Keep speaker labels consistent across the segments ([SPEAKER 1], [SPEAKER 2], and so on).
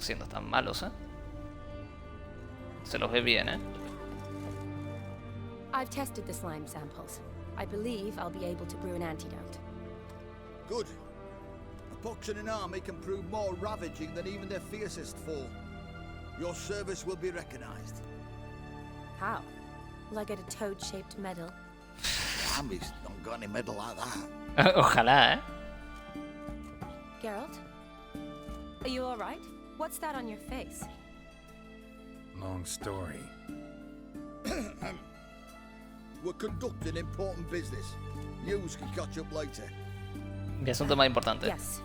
[SPEAKER 1] siendo tan malos, ¿eh? Se los ve bien, ¿eh?
[SPEAKER 2] I've tested the slime samples. I believe I'll be able to brew an antidote.
[SPEAKER 3] Good. A pox in an army can prove more ravaging than even their fiercest foe. Your service will be recognized.
[SPEAKER 2] How? Will I get a toad-shaped medal?
[SPEAKER 3] The army's not got any medal like that.
[SPEAKER 1] Ojalá, ¿eh?
[SPEAKER 2] Geralt? Are you alright? What's that on your face?
[SPEAKER 4] Long story.
[SPEAKER 3] We're conducting important business. News can catch up later.
[SPEAKER 1] Mi asunto más importante.
[SPEAKER 2] Yes.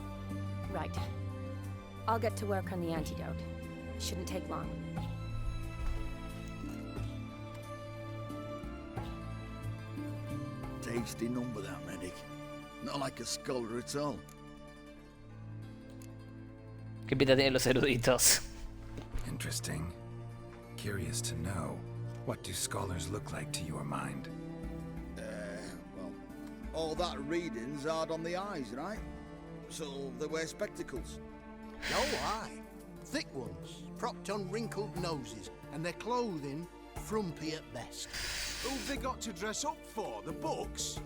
[SPEAKER 2] Right. I'll get to work on the antidote. Shouldn't take long.
[SPEAKER 3] Tasty number, that medic. Not like a scholar at all.
[SPEAKER 1] ¿Qué pinta tienen los eruditos?
[SPEAKER 4] Interesting. Curious to know. What do scholars look like to your mind?
[SPEAKER 3] Well, all that reading's hard on the eyes, right? So they wear spectacles.
[SPEAKER 5] Oh, aye. Thick ones, propped on wrinkled noses, and their clothing frumpy at best.
[SPEAKER 6] Who've they got to dress up for? The books?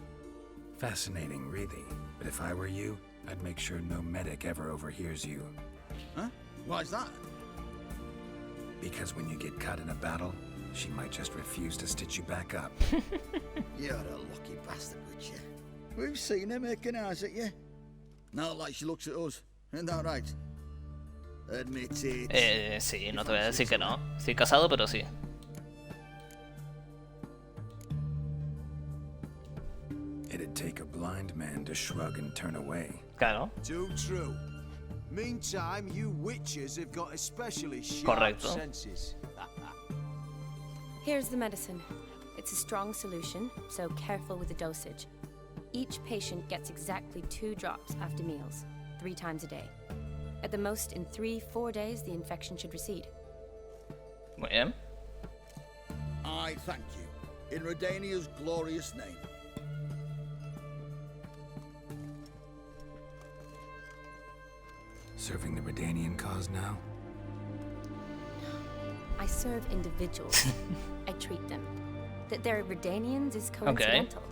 [SPEAKER 4] Fascinating, really. But if I were you, I'd make sure no medic ever overhears you.
[SPEAKER 3] Huh? Why's that?
[SPEAKER 4] Because when you get caught in a battle, she might just refuse to stitch you back up.
[SPEAKER 3] You're a lucky bastard, Witcher. We've seen her making eyes at you. Not like she looks at us. Isn't that right? Admit it.
[SPEAKER 1] Sí, no te voy a decir que no. Estoy casado, pero sí.
[SPEAKER 4] It'd take a blind man to shrug and turn away.
[SPEAKER 1] Claro.
[SPEAKER 6] Too true. Meantime, you witches have got especially sharp
[SPEAKER 1] Correcto.
[SPEAKER 6] senses.
[SPEAKER 2] Here's the medicine. It's a strong solution, so careful with the dosage. Each patient gets exactly 2 drops after meals, 3 times a day. At the most, in 3-4 days, the infection should recede.
[SPEAKER 1] Muy bien.
[SPEAKER 3] I thank you. In Redania's glorious name.
[SPEAKER 4] Serving the Redanian cause now?
[SPEAKER 2] I serve individuals. I treat them. That they're Redanians is coincidental.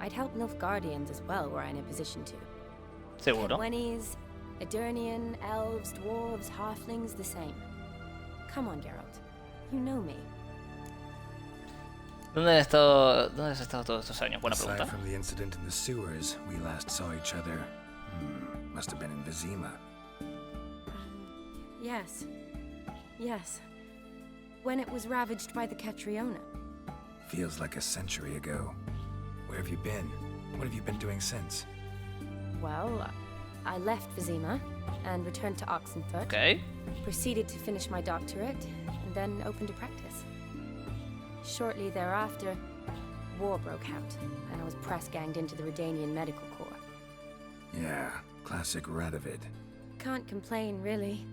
[SPEAKER 2] I'd help Nilfgaardians as well were I in a position to.
[SPEAKER 1] Seguro.
[SPEAKER 2] Hedwenies, Edirnian, elves, dwarves, halflings, the same. Come on, Geralt. You know me.
[SPEAKER 1] ¿Dónde has estado todos estos años? Buena
[SPEAKER 4] Aside
[SPEAKER 1] pregunta.
[SPEAKER 4] from the incident in the sewers, we last saw each other. Must have been in Vizima.
[SPEAKER 2] Yes. Yes. When it was ravaged by the Catriona.
[SPEAKER 4] Feels like a century ago. Where have you been? What have you been doing since?
[SPEAKER 2] Well, I left Vizima and returned to Oxenfurt.
[SPEAKER 1] Ok.
[SPEAKER 2] Proceeded to finish my doctorate and then opened a practice. Shortly thereafter, war broke out and I was press-ganged into the Redanian Medical Corps.
[SPEAKER 4] Yeah, classic Radovid.
[SPEAKER 2] Can't complain, really.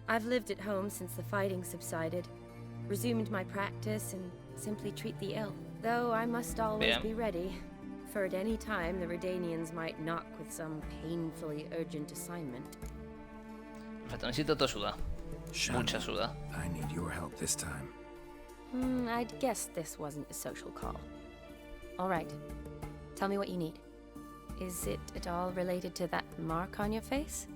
[SPEAKER 2] I've lived at home since the fighting subsided, resumed my practice, and simply treat the ill. Though I must always
[SPEAKER 1] Bien.
[SPEAKER 2] be ready, for at any time the Redanians might knock with some painfully urgent assignment.
[SPEAKER 1] Perfecto, necesito tu ayuda.
[SPEAKER 4] Shani,
[SPEAKER 1] Mucha ayuda.
[SPEAKER 4] I need your help this time.
[SPEAKER 2] I'd guess this wasn't a social call. All right. Tell me what you need. Is it at all related to that mark on your face?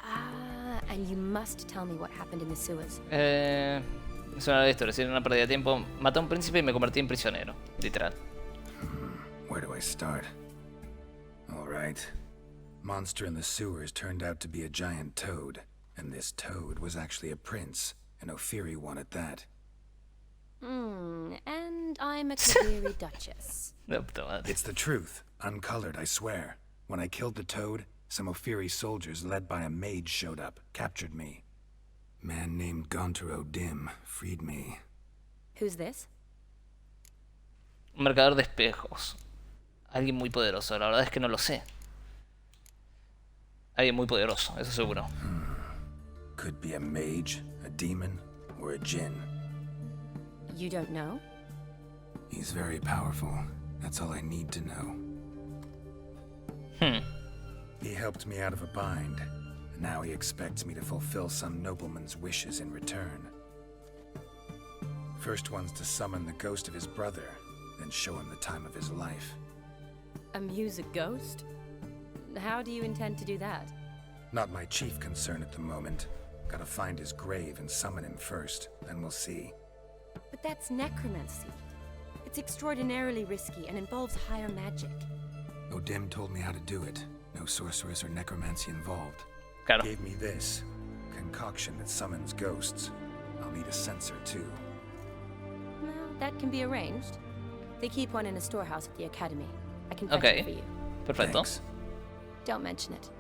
[SPEAKER 2] Ah, and you must tell me what happened in the sewers.
[SPEAKER 1] Es una historia, si era una pérdida de tiempo. Maté a un príncipe y me convertí en prisionero. Literal.
[SPEAKER 4] Where do I start? All right. Monster in the sewers turned out to be a giant toad, and this toad was actually a prince, an Ophiri one at that.
[SPEAKER 2] And I'm a Kaviri Duchess.
[SPEAKER 1] No, puta madre.
[SPEAKER 4] It's the truth, uncolored, I swear. When I killed the toad, some Ophiri soldiers led by a mage showed up, captured me. Man named Gontaro Dim freed me.
[SPEAKER 2] Who's this?
[SPEAKER 1] Un mercador de espejos. Alguien muy poderoso, la verdad es que no lo sé. Alguien muy poderoso, eso seguro.
[SPEAKER 4] Could be a mage, a demon, or a djinn.
[SPEAKER 2] You don't know?
[SPEAKER 4] He's very powerful. That's all I need to know. He helped me out of a bind, Now he expects me to fulfill some nobleman's wishes in return. First one's to summon the ghost of his brother, then show him the time of his life.
[SPEAKER 2] Amuse a ghost? How do you intend to do that?
[SPEAKER 4] Not my chief concern at the moment. Gotta find his grave and summon him first, then we'll see.
[SPEAKER 2] But that's necromancy. It's extraordinarily risky and involves higher magic.
[SPEAKER 4] Odim told me how to do it. No sorceress or necromancy involved.
[SPEAKER 1] Claro.
[SPEAKER 4] Gave me this concoction that summons ghosts. I'll need a censer too.
[SPEAKER 2] Well, that can be arranged. They keep one in a storehouse at the academy. I can fetch
[SPEAKER 1] Okay.
[SPEAKER 2] it for you.
[SPEAKER 1] Perfecto.
[SPEAKER 4] Thanks.
[SPEAKER 2] Don't mention it.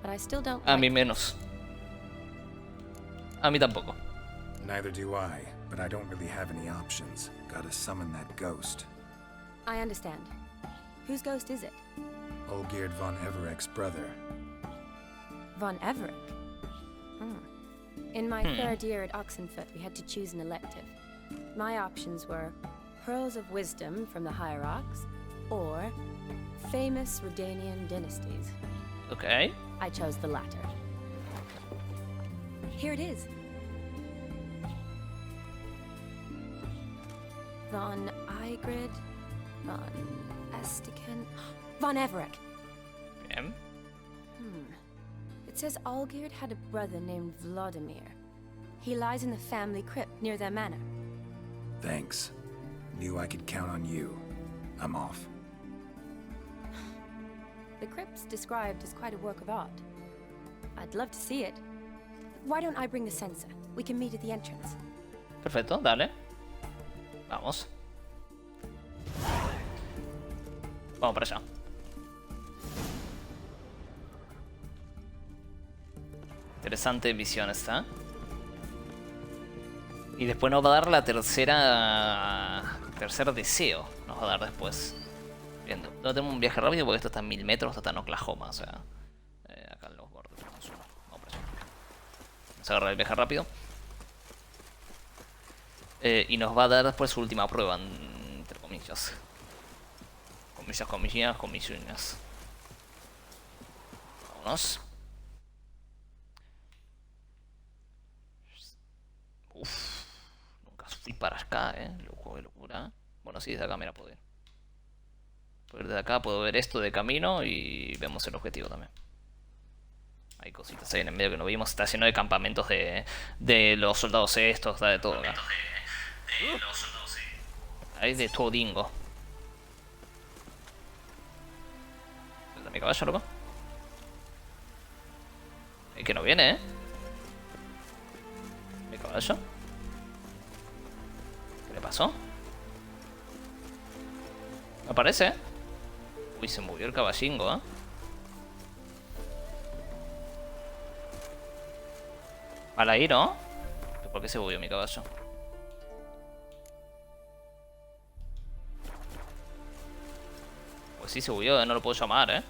[SPEAKER 2] But I still don't
[SPEAKER 1] A mí
[SPEAKER 2] like
[SPEAKER 1] menos. A mí tampoco.
[SPEAKER 4] Neither do I, but I don't really have any options. Gotta summon that ghost.
[SPEAKER 2] I understand. Whose ghost is it?
[SPEAKER 4] Olgierd von Evereck's brother.
[SPEAKER 2] Von Everett? In my third year at Oxenfoot, we had to choose an elective. My options were Pearls of Wisdom from the Hierarchs, or famous Redanian dynasties.
[SPEAKER 1] Ok.
[SPEAKER 2] I chose the latter. Here it is. Von Igrid, von Estiken, von Everett.
[SPEAKER 1] Bien.
[SPEAKER 2] It says Olgierd had a brother named Vladimir. He lies in the family crypt near their manor.
[SPEAKER 4] Thanks. Knew I could count on you. I'm off.
[SPEAKER 2] The crypt's described as quite a work of art. I'd love to see it. Why don't I bring the censer? We can meet at the entrance.
[SPEAKER 1] Perfecto, dale. Vamos. Vamos para allá. Interesante misión esta. Y después nos va a dar la tercer deseo. Nos va a dar después. Bien, no tenemos un viaje rápido porque esto está en 1000 metros, esto está en Oklahoma, o sea, acá en los bordes tenemos uno. Vamos para allá. Vamos a agarrar el viaje rápido. Y nos va a dar después su última prueba, entre comillas. Comillas. Vámonos. Uff, nunca fui para acá, loco, de locura. Bueno, sí, desde acá, mira, puedo ir. Desde acá puedo ver esto de camino y vemos el objetivo también. Hay cositas ahí en el medio que no vimos. Está lleno de campamentos de los soldados estos, está de todo acá. Hay de todo dingo. ¿Dónde mi caballo, loco? Es que no viene, ¿Mi caballo? ¿Qué le pasó? Me parece, Uy, se movió el caballingo, Mal ahí, ¿no? ¿Por qué se movió mi caballo? Pues sí se movió, no lo puedo llamar,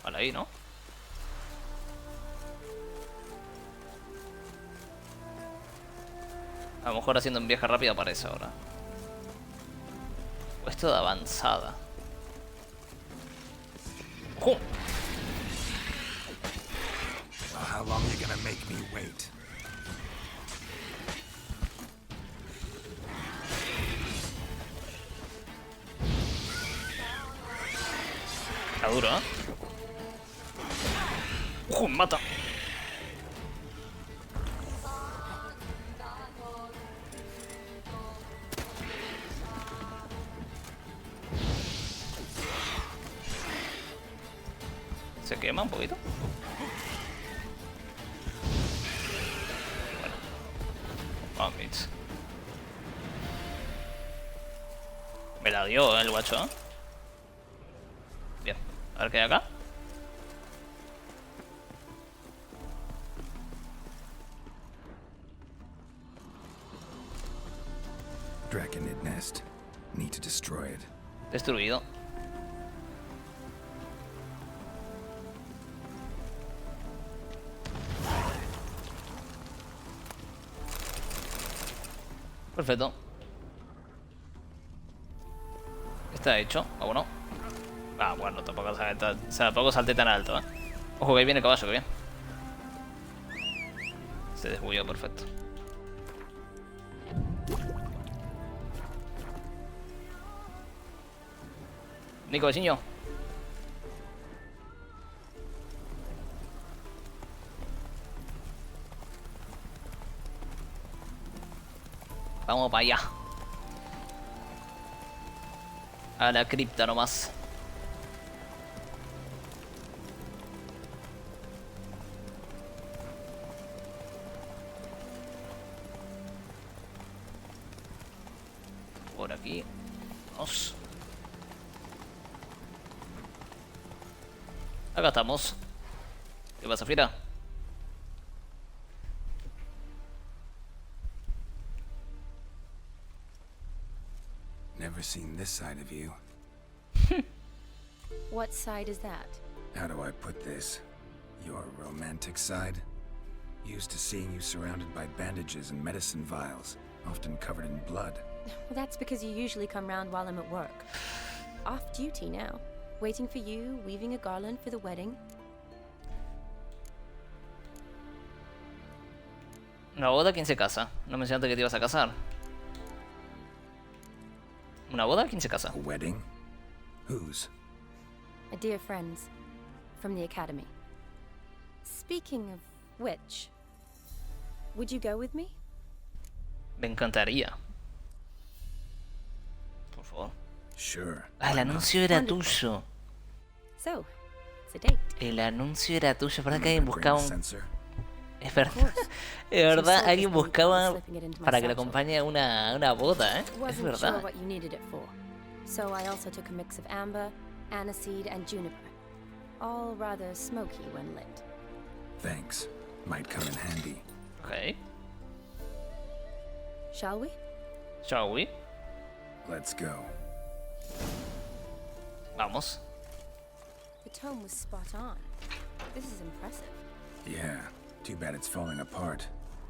[SPEAKER 1] Mal ahí, ¿no? A lo mejor haciendo un viaje rápido aparece ahora. Puesto de avanzada. ¡Ojo!
[SPEAKER 4] How long are you gonna make me wait?
[SPEAKER 1] Está duro, ¡Ojo! Me mata. Se quema un poquito. Bueno. Vamos. Me la dio, el guacho, Bien. A ver qué hay acá.
[SPEAKER 4] Draconid nest. Need to destroy it.
[SPEAKER 1] Destruido. Perfecto. Está hecho. Vámonos. Ah, bueno, tampoco, tampoco salté tan alto, ¿eh? Ojo, que ahí viene el caballo, que bien. Se desbulló, perfecto. Nico, vecino. Vamos para allá. A la cripta nomás. Por aquí. Vamos. Acá estamos. ¿Qué pasa, Fira?
[SPEAKER 4] Never seen this side of you.
[SPEAKER 2] What side is that?
[SPEAKER 4] How do I put this? Your romantic side? Used to seeing you surrounded by bandages and medicine vials, often covered in blood.
[SPEAKER 2] Well, that's because you usually come round while I'm at work. Off duty now. Waiting for you, weaving a garland for the wedding.
[SPEAKER 1] ¿Una boda? ¿Quién se casa? No mencionaste que te ibas a casar. ¿Una boda? ¿Quién se casa?
[SPEAKER 4] A wedding? Whose?
[SPEAKER 2] A dear friend's. From the academy. Speaking of which, would you go with me?
[SPEAKER 1] Me encantaría. Por favor.
[SPEAKER 4] Sure.
[SPEAKER 1] Ah, el anuncio era tuyo.
[SPEAKER 2] So, it's a date.
[SPEAKER 1] El anuncio era tuyo. ¿Verdad que alguien
[SPEAKER 4] Remember to bring
[SPEAKER 1] buscaba
[SPEAKER 4] the
[SPEAKER 1] un...
[SPEAKER 4] sensor?
[SPEAKER 1] Es verdad.
[SPEAKER 2] course.
[SPEAKER 1] Es verdad,
[SPEAKER 2] Some
[SPEAKER 1] alguien
[SPEAKER 2] soldiers
[SPEAKER 1] buscaba
[SPEAKER 2] slipping it into my
[SPEAKER 1] para que le
[SPEAKER 2] satchel.
[SPEAKER 1] acompañe a una boda, ¿eh? Es
[SPEAKER 2] Wasn't sure
[SPEAKER 1] verdad.
[SPEAKER 2] what you needed it for. So I also took a mix of amber, aniseed, and juniper. All rather smoky when lit.
[SPEAKER 4] Thanks. Might come in handy.
[SPEAKER 1] Ok.
[SPEAKER 2] Shall we?
[SPEAKER 1] Shall we?
[SPEAKER 4] Let's go.
[SPEAKER 1] Vamos.
[SPEAKER 2] The tome was spot on. This is impressive.
[SPEAKER 4] Yeah. Too bad it's falling apart.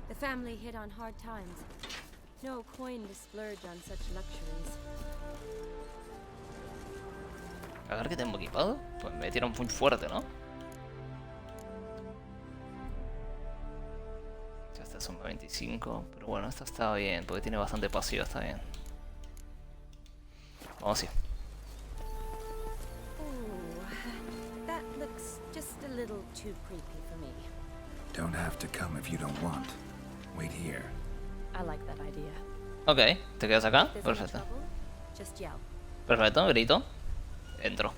[SPEAKER 2] The family hit on hard times. No coin to splurge on such luxuries.
[SPEAKER 1] A ver qué tengo equipado. Pues me metieron muy fuerte, ¿no? Ya está, son 25. Pero bueno, esta está bien, porque tiene bastante pasivo, está bien. Vamos así.
[SPEAKER 2] Ooh, that looks just a little too creepy for me.
[SPEAKER 4] Don't have to come if you don't want. Wait here.
[SPEAKER 2] I like that idea.
[SPEAKER 1] Ok, ¿te quedas acá?
[SPEAKER 2] If there's any
[SPEAKER 1] Perfecto.
[SPEAKER 2] trouble, just yell.
[SPEAKER 1] Perfecto, grito. Entro.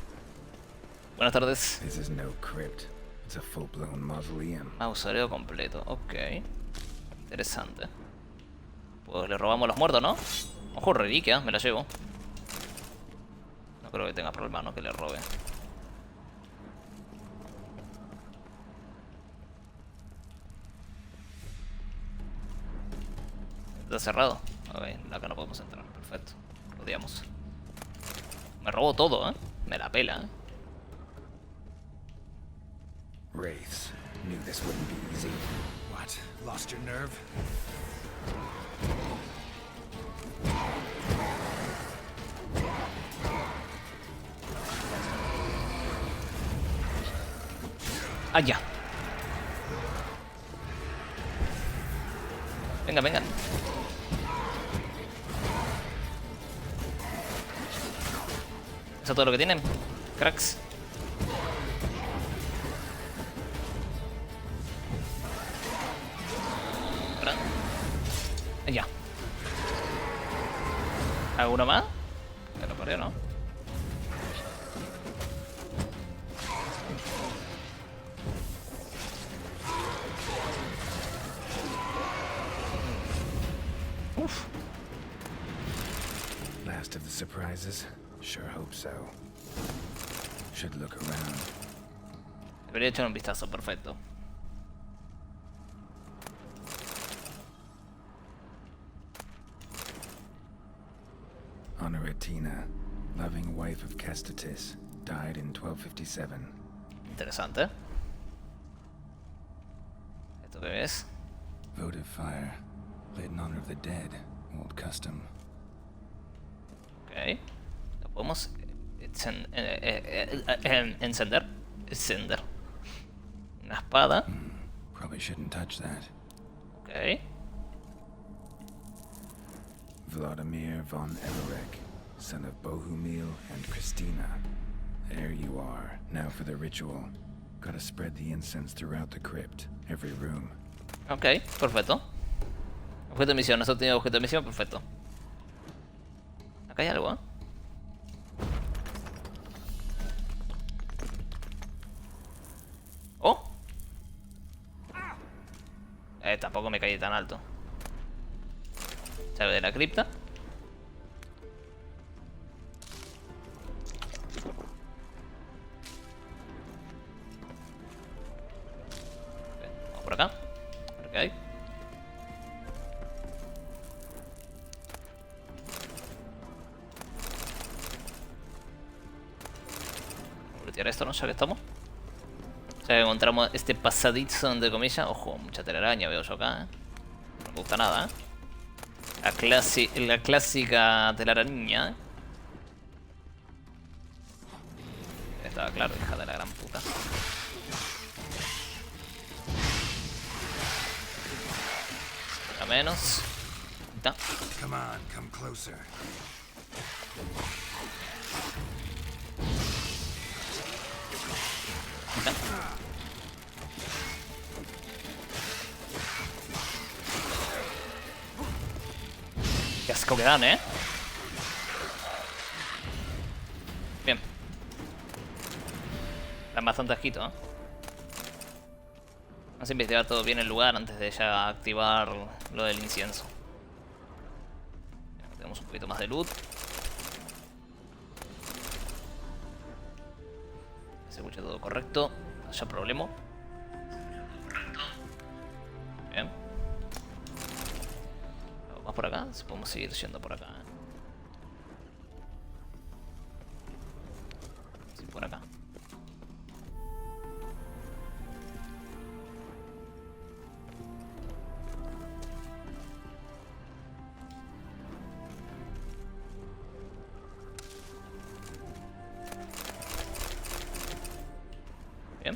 [SPEAKER 1] Buenas tardes.
[SPEAKER 4] This is no crypt. It's a full-blown mausoleum.
[SPEAKER 1] Mausoleo completo, ok. Interesante. Pues le robamos los muertos, ¿no? Ojo, reliquia, me la llevo. No creo que tenga problema, ¿no? Que le robe. Está cerrado. Ok, acá no podemos entrar. Perfecto. Odiamos. Me robó todo, ¿eh? Me la pela, ¿eh?
[SPEAKER 4] Wraiths. Knew this wouldn't be easy.
[SPEAKER 6] What? Lost your nerve?
[SPEAKER 1] ¡Ah, ya! Venga, venga. ¿Eso es todo lo que tienen? Cracks. Ahora. Ya. ¿Alguno más? Me lo parió, ¿no? Uf.
[SPEAKER 4] Last of the surprises? Sure hope so. Should look around.
[SPEAKER 1] Debería echar un vistazo, perfecto.
[SPEAKER 4] Honoratina, loving wife of Kestatis, died in 1257.
[SPEAKER 1] Interesante. ¿Esto qué es?
[SPEAKER 4] Votive fire, lit in honor of the dead, old custom.
[SPEAKER 1] Ok. Lo podemos Encender. Encender. Una espada.
[SPEAKER 4] Probably shouldn't touch that.
[SPEAKER 1] Ok.
[SPEAKER 4] Vladimir von Everek, son of Bohumil and Christina. There you are. Now for the ritual. Gotta spread the incense throughout the crypt, every room.
[SPEAKER 1] Ok, perfecto. Objeto de misión, no has obtenido objeto de misión, perfecto. Acá hay algo, ¿eh? ¡Oh! Tampoco me caí tan alto. Llave de la cripta. Vamos por acá. A ver qué hay. Vamos a retirar esto, ¿no? Ya que estamos. Ya que encontramos este pasadizo, entre comillas. Ojo, mucha telaraña veo yo acá, ¿eh? No me gusta nada, ¿eh? La clásica telaraña, ¿eh? Estaba claro, hija de la gran puta. A menos. Está.
[SPEAKER 4] Come on, come closer.
[SPEAKER 1] Qué asco que dan, ¿eh? Bien. Dan bastante asquito, ¿eh? Vamos a investigar todo bien el lugar antes de ya activar lo del incienso. Tenemos un poquito más de loot. Se escucha todo correcto. No haya problema. Bien. Vamos por acá. Si podemos seguir yendo por acá, ¿eh? Sí, por acá. Bien.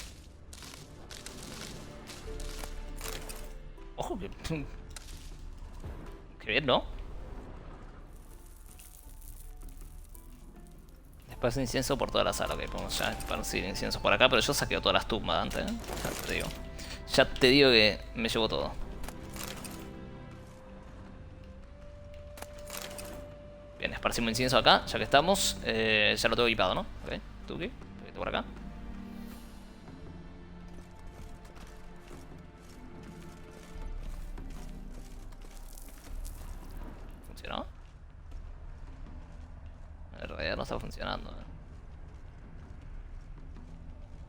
[SPEAKER 1] Ojo que... Qué bien, ¿no? Después incienso por toda la sala. Ok, podemos ya esparcir incienso por acá. Pero yo saqueo todas las tumbas antes, ¿eh? Ya te digo. Ya te digo que me llevo todo. Bien, esparcimos incienso acá, ya que estamos. Ya lo tengo equipado, ¿no? Ok, Tuki, por acá. ¿Funcionó? En realidad no está funcionando, ¿eh?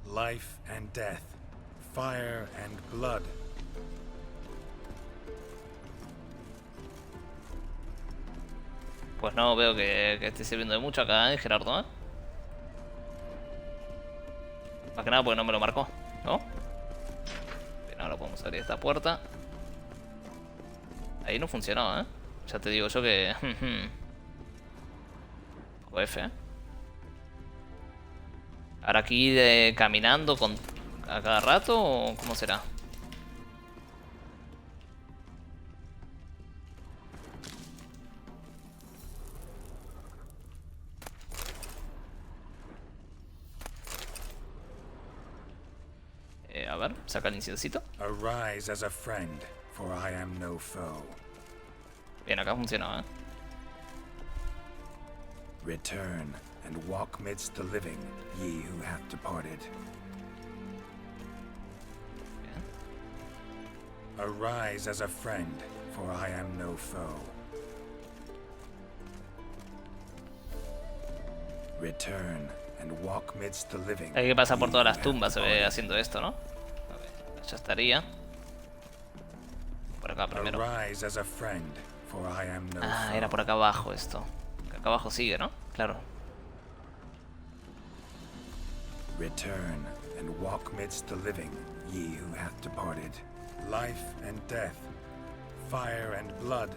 [SPEAKER 4] Life and death, fire and blood.
[SPEAKER 1] Pues no veo que esté sirviendo de mucho acá, Gerardo, ¿eh? Más que nada porque no me lo marcó, ¿no? Bien, ahora podemos abrir esta puerta. Ahí no funcionó, ¿eh? Ya te digo yo que... Poco F, ¿eh? ¿Ahora aquí caminando a cada rato o cómo será? A ver, saca el inciencito.
[SPEAKER 4] Arise as a friend, for I am no foe.
[SPEAKER 1] Bien, acá funcionó, ¿eh?
[SPEAKER 4] Return and walk midst the living, ye who have departed.
[SPEAKER 1] Bien.
[SPEAKER 4] Arise as a friend, for I am no foe. Return and walk midst the living.
[SPEAKER 1] Hay que pasar por
[SPEAKER 4] ye
[SPEAKER 1] todas las
[SPEAKER 4] who
[SPEAKER 1] tumbas, se
[SPEAKER 4] have
[SPEAKER 1] ve
[SPEAKER 4] departed.
[SPEAKER 1] haciendo esto, ¿no? A ver, ya estaría. Por acá primero.
[SPEAKER 4] Arise as a friend, for I am no
[SPEAKER 1] Ah,
[SPEAKER 4] foe.
[SPEAKER 1] era por acá abajo esto. Acá abajo sigue, ¿no? Claro.
[SPEAKER 4] Return and walk midst the living, ye who have departed. Life and death, fire and blood.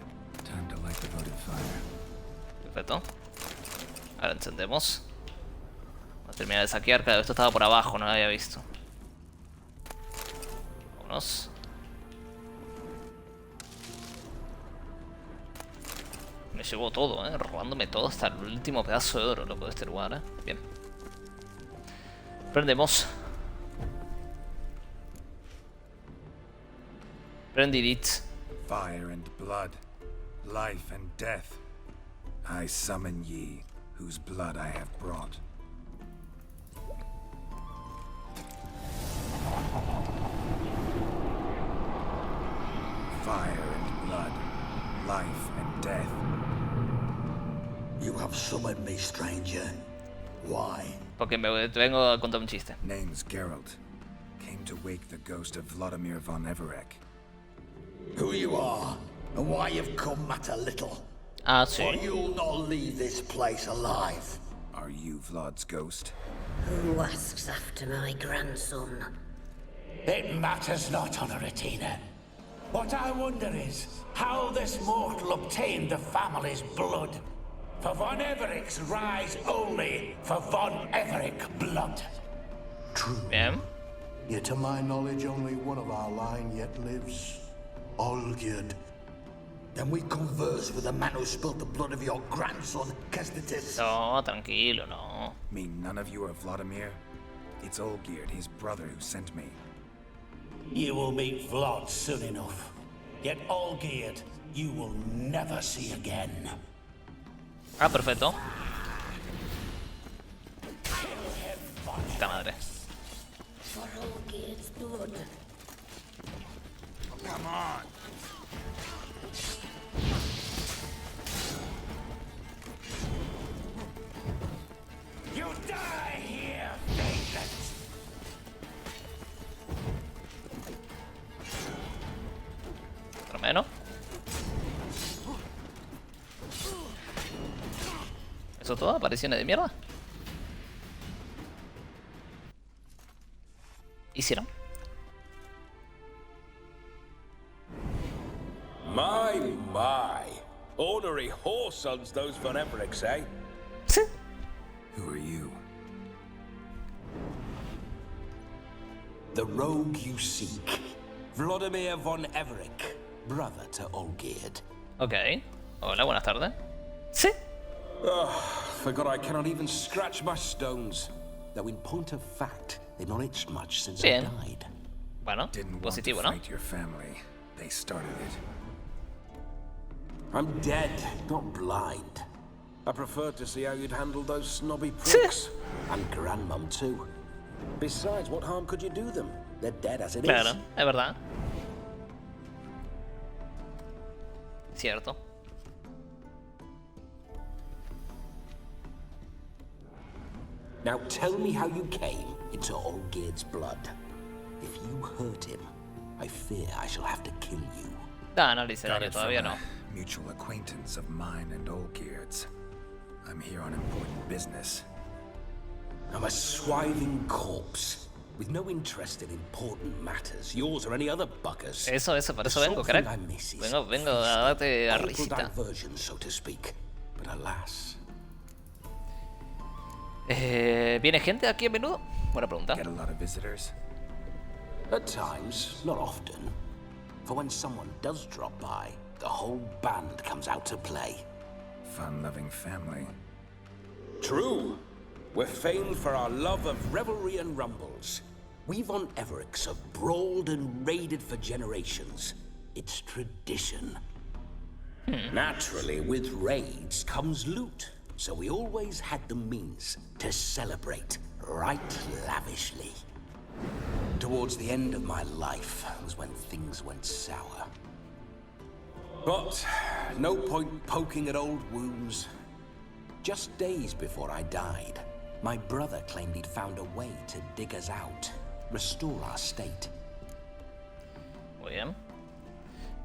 [SPEAKER 4] Time to light the votive fire.
[SPEAKER 1] Perfecto. Ahora encendemos. Terminar de saquear. Claro, esto estaba por abajo, no lo había visto. Vámonos. Me llevó todo, robándome todo hasta el último pedazo de oro, loco, de este lugar, Bien. Prendemos. Prendidit.
[SPEAKER 4] Fire and blood, life and death. I summon ye, whose blood I have brought. Fire and blood, life and death.
[SPEAKER 3] You have summoned me, stranger. Why?
[SPEAKER 1] Porque me vengo a contar un chiste.
[SPEAKER 4] Name's Geralt. Came to wake the ghost of Vladimir von Everec.
[SPEAKER 3] Who you are, and why you've come matter little.
[SPEAKER 1] Ah,
[SPEAKER 3] But
[SPEAKER 1] sí.
[SPEAKER 3] you'll not leave this place alive.
[SPEAKER 4] Are you Vlad's ghost?
[SPEAKER 7] Who asks after my grandson?
[SPEAKER 8] It matters not, Honoratina. What I wonder is how this mortal obtained the family's blood. For von Everic's rise only for von Everec blood.
[SPEAKER 5] True.
[SPEAKER 1] Bien.
[SPEAKER 5] Yet to my knowledge, only one of our line yet lives. Olgierd.
[SPEAKER 3] Then we converse with the man who spilled the blood of your grandson, Kestatis.
[SPEAKER 1] No, tranquilo, no.
[SPEAKER 4] Mean none of you are Vladimir? It's Olgierd, his brother, who sent me.
[SPEAKER 8] You will meet Vlad soon enough. Yet Olgierd, you will never see again.
[SPEAKER 1] Ah, perfecto. Puta madre.
[SPEAKER 7] For Olgierd's blood.
[SPEAKER 4] Come on!
[SPEAKER 8] You die here, vagrant!
[SPEAKER 1] Otro menos. ¿Eso todo? ¿Apariciones de mierda? ¿Hicieron?
[SPEAKER 9] My. Ornery whoresons those von Evericks, eh?
[SPEAKER 1] Sí.
[SPEAKER 4] Who are you?
[SPEAKER 8] The rogue you seek. Vladimir von Everec, brother to Olgierd.
[SPEAKER 1] Ok. Hola, buenas tardes. Sí.
[SPEAKER 9] Forgot I cannot even scratch my stones.
[SPEAKER 8] Though in point of fact, they've not itched much since
[SPEAKER 1] Bien.
[SPEAKER 8] I died.
[SPEAKER 1] Bueno,
[SPEAKER 4] Didn't want
[SPEAKER 1] positivo,
[SPEAKER 4] to
[SPEAKER 1] ¿no?
[SPEAKER 4] fight your family. They started it.
[SPEAKER 8] I'm dead, not blind.
[SPEAKER 9] I preferred to see how you'd handle those snobby pricks.
[SPEAKER 8] And grandmum too.
[SPEAKER 9] Besides, what harm could you do them?
[SPEAKER 8] They're dead as it
[SPEAKER 1] Claro,
[SPEAKER 8] is.
[SPEAKER 1] es verdad. Cierto.
[SPEAKER 8] Now tell me how you came into Olgierd's blood. If you hurt him, I fear I shall have to kill you.
[SPEAKER 1] Ah, no le hice
[SPEAKER 4] Got
[SPEAKER 1] daño
[SPEAKER 4] it
[SPEAKER 1] todavía,
[SPEAKER 4] from
[SPEAKER 1] no.
[SPEAKER 4] a mutual acquaintance of mine and Olgierd's. I'm here on important business.
[SPEAKER 8] I'm a swiving corpse with no interest in important matters, yours or any other buggers.
[SPEAKER 1] Eso, por eso
[SPEAKER 8] The
[SPEAKER 1] vengo,
[SPEAKER 8] sole
[SPEAKER 1] crack.
[SPEAKER 8] thing I miss is
[SPEAKER 1] Vengo a darte a
[SPEAKER 8] total
[SPEAKER 1] risita.
[SPEAKER 8] diversion, so to speak. But alas,
[SPEAKER 1] ¿Viene gente aquí a menudo? Buena pregunta.
[SPEAKER 4] Get a lot of visitors.
[SPEAKER 8] at times, not often. For when someone does drop by, the whole band comes out to play.
[SPEAKER 4] Fun-loving family.
[SPEAKER 9] True. We're famed for our love of
[SPEAKER 8] Revelry and rumbles. We von Evericks have brawled and raided for generations. It's tradition. Naturally, with raids comes loot, so we always had the means to celebrate right lavishly. Towards the end of my life was when things went sour.
[SPEAKER 9] But no point poking at old wounds.
[SPEAKER 8] Just days before I died, my brother claimed he'd found a way to dig us out, restore our state.
[SPEAKER 1] Muy bien.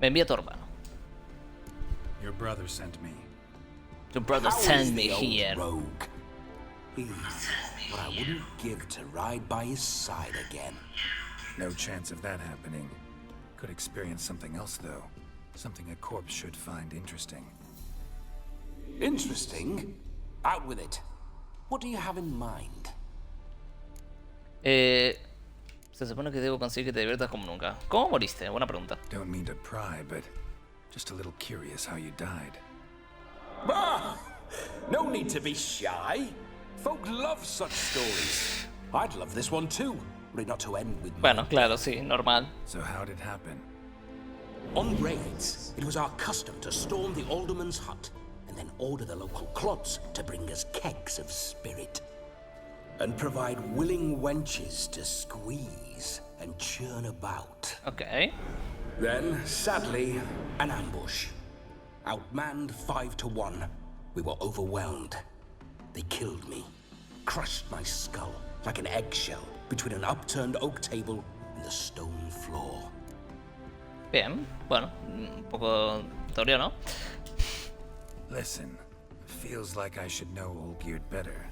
[SPEAKER 1] Me envía tu hermano.
[SPEAKER 4] Your brother sent me.
[SPEAKER 1] Your brother
[SPEAKER 8] How
[SPEAKER 1] sent
[SPEAKER 8] is
[SPEAKER 1] me
[SPEAKER 8] the old
[SPEAKER 1] here.
[SPEAKER 8] rogue? He's what I wouldn't give to ride by his side again.
[SPEAKER 4] No chance of that happening. Could experience something else, though. Something a corpse should find interesting.
[SPEAKER 8] Interesting? Out with it. What do you have in mind?
[SPEAKER 1] Se supone que debo conseguir que te diviertas como nunca. ¿Cómo moriste? Buena pregunta.
[SPEAKER 4] Don't mean to pry, but just a little curious how you died.
[SPEAKER 9] Ah! No need to be shy. Folk love such stories. I'd love this one too, only not to end with
[SPEAKER 1] Bueno, claro, sí, normal.
[SPEAKER 4] So how'd it happen?
[SPEAKER 8] On raids, it was our custom to storm the alderman's hut and then order the local clods to bring us kegs of spirit. And provide willing wenches to squeeze and churn about.
[SPEAKER 1] Ok.
[SPEAKER 9] Then, sadly,
[SPEAKER 8] An ambush. Outmanned 5 to 1. We were overwhelmed. They killed me. Crushed my skull like an eggshell between an upturned oak table and the stone floor.
[SPEAKER 1] Bien. Bueno, un poco teoría, ¿no?
[SPEAKER 4] Listen, feels like I should know Olgierd better.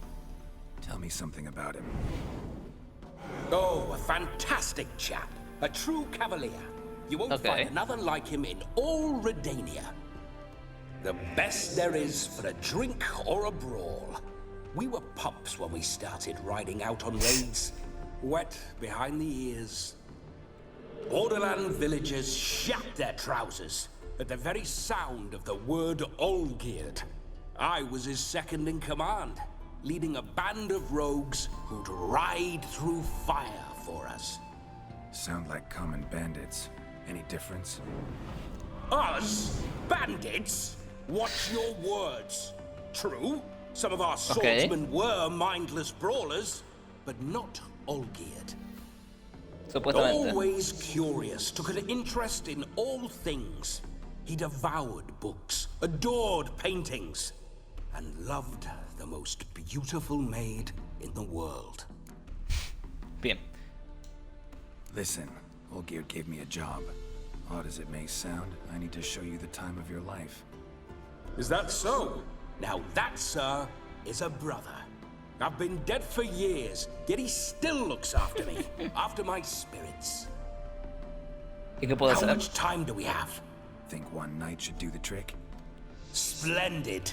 [SPEAKER 4] Tell me something about him.
[SPEAKER 8] Oh, a fantastic chap. A true cavalier. You won't find another like him in all Redania. The best there is for a drink or a brawl. We were pups when we started riding out on raids. Wet behind the ears. Borderland villagers shat their trousers at the very sound of the word Olgierd. I was his second in command, leading a band of rogues who'd ride through fire for us.
[SPEAKER 4] Sound like common bandits. Any difference?
[SPEAKER 8] Us? Bandits? Watch your words. True, some of our swordsmen were mindless brawlers, but not Olgierd. Always curious, took an interest in all things. He devoured books, adored paintings, and loved the most beautiful maid in the world.
[SPEAKER 1] Bien.
[SPEAKER 4] Listen, Olgierd gave me a job. Odd as it may sound, I need to show you the time of your life.
[SPEAKER 9] Is that so?
[SPEAKER 8] Now that, sir, is a brother. I've been dead for years, yet he still looks after me, after my spirits. How much time do we have?
[SPEAKER 4] Think one night should do the trick?
[SPEAKER 8] Splendid.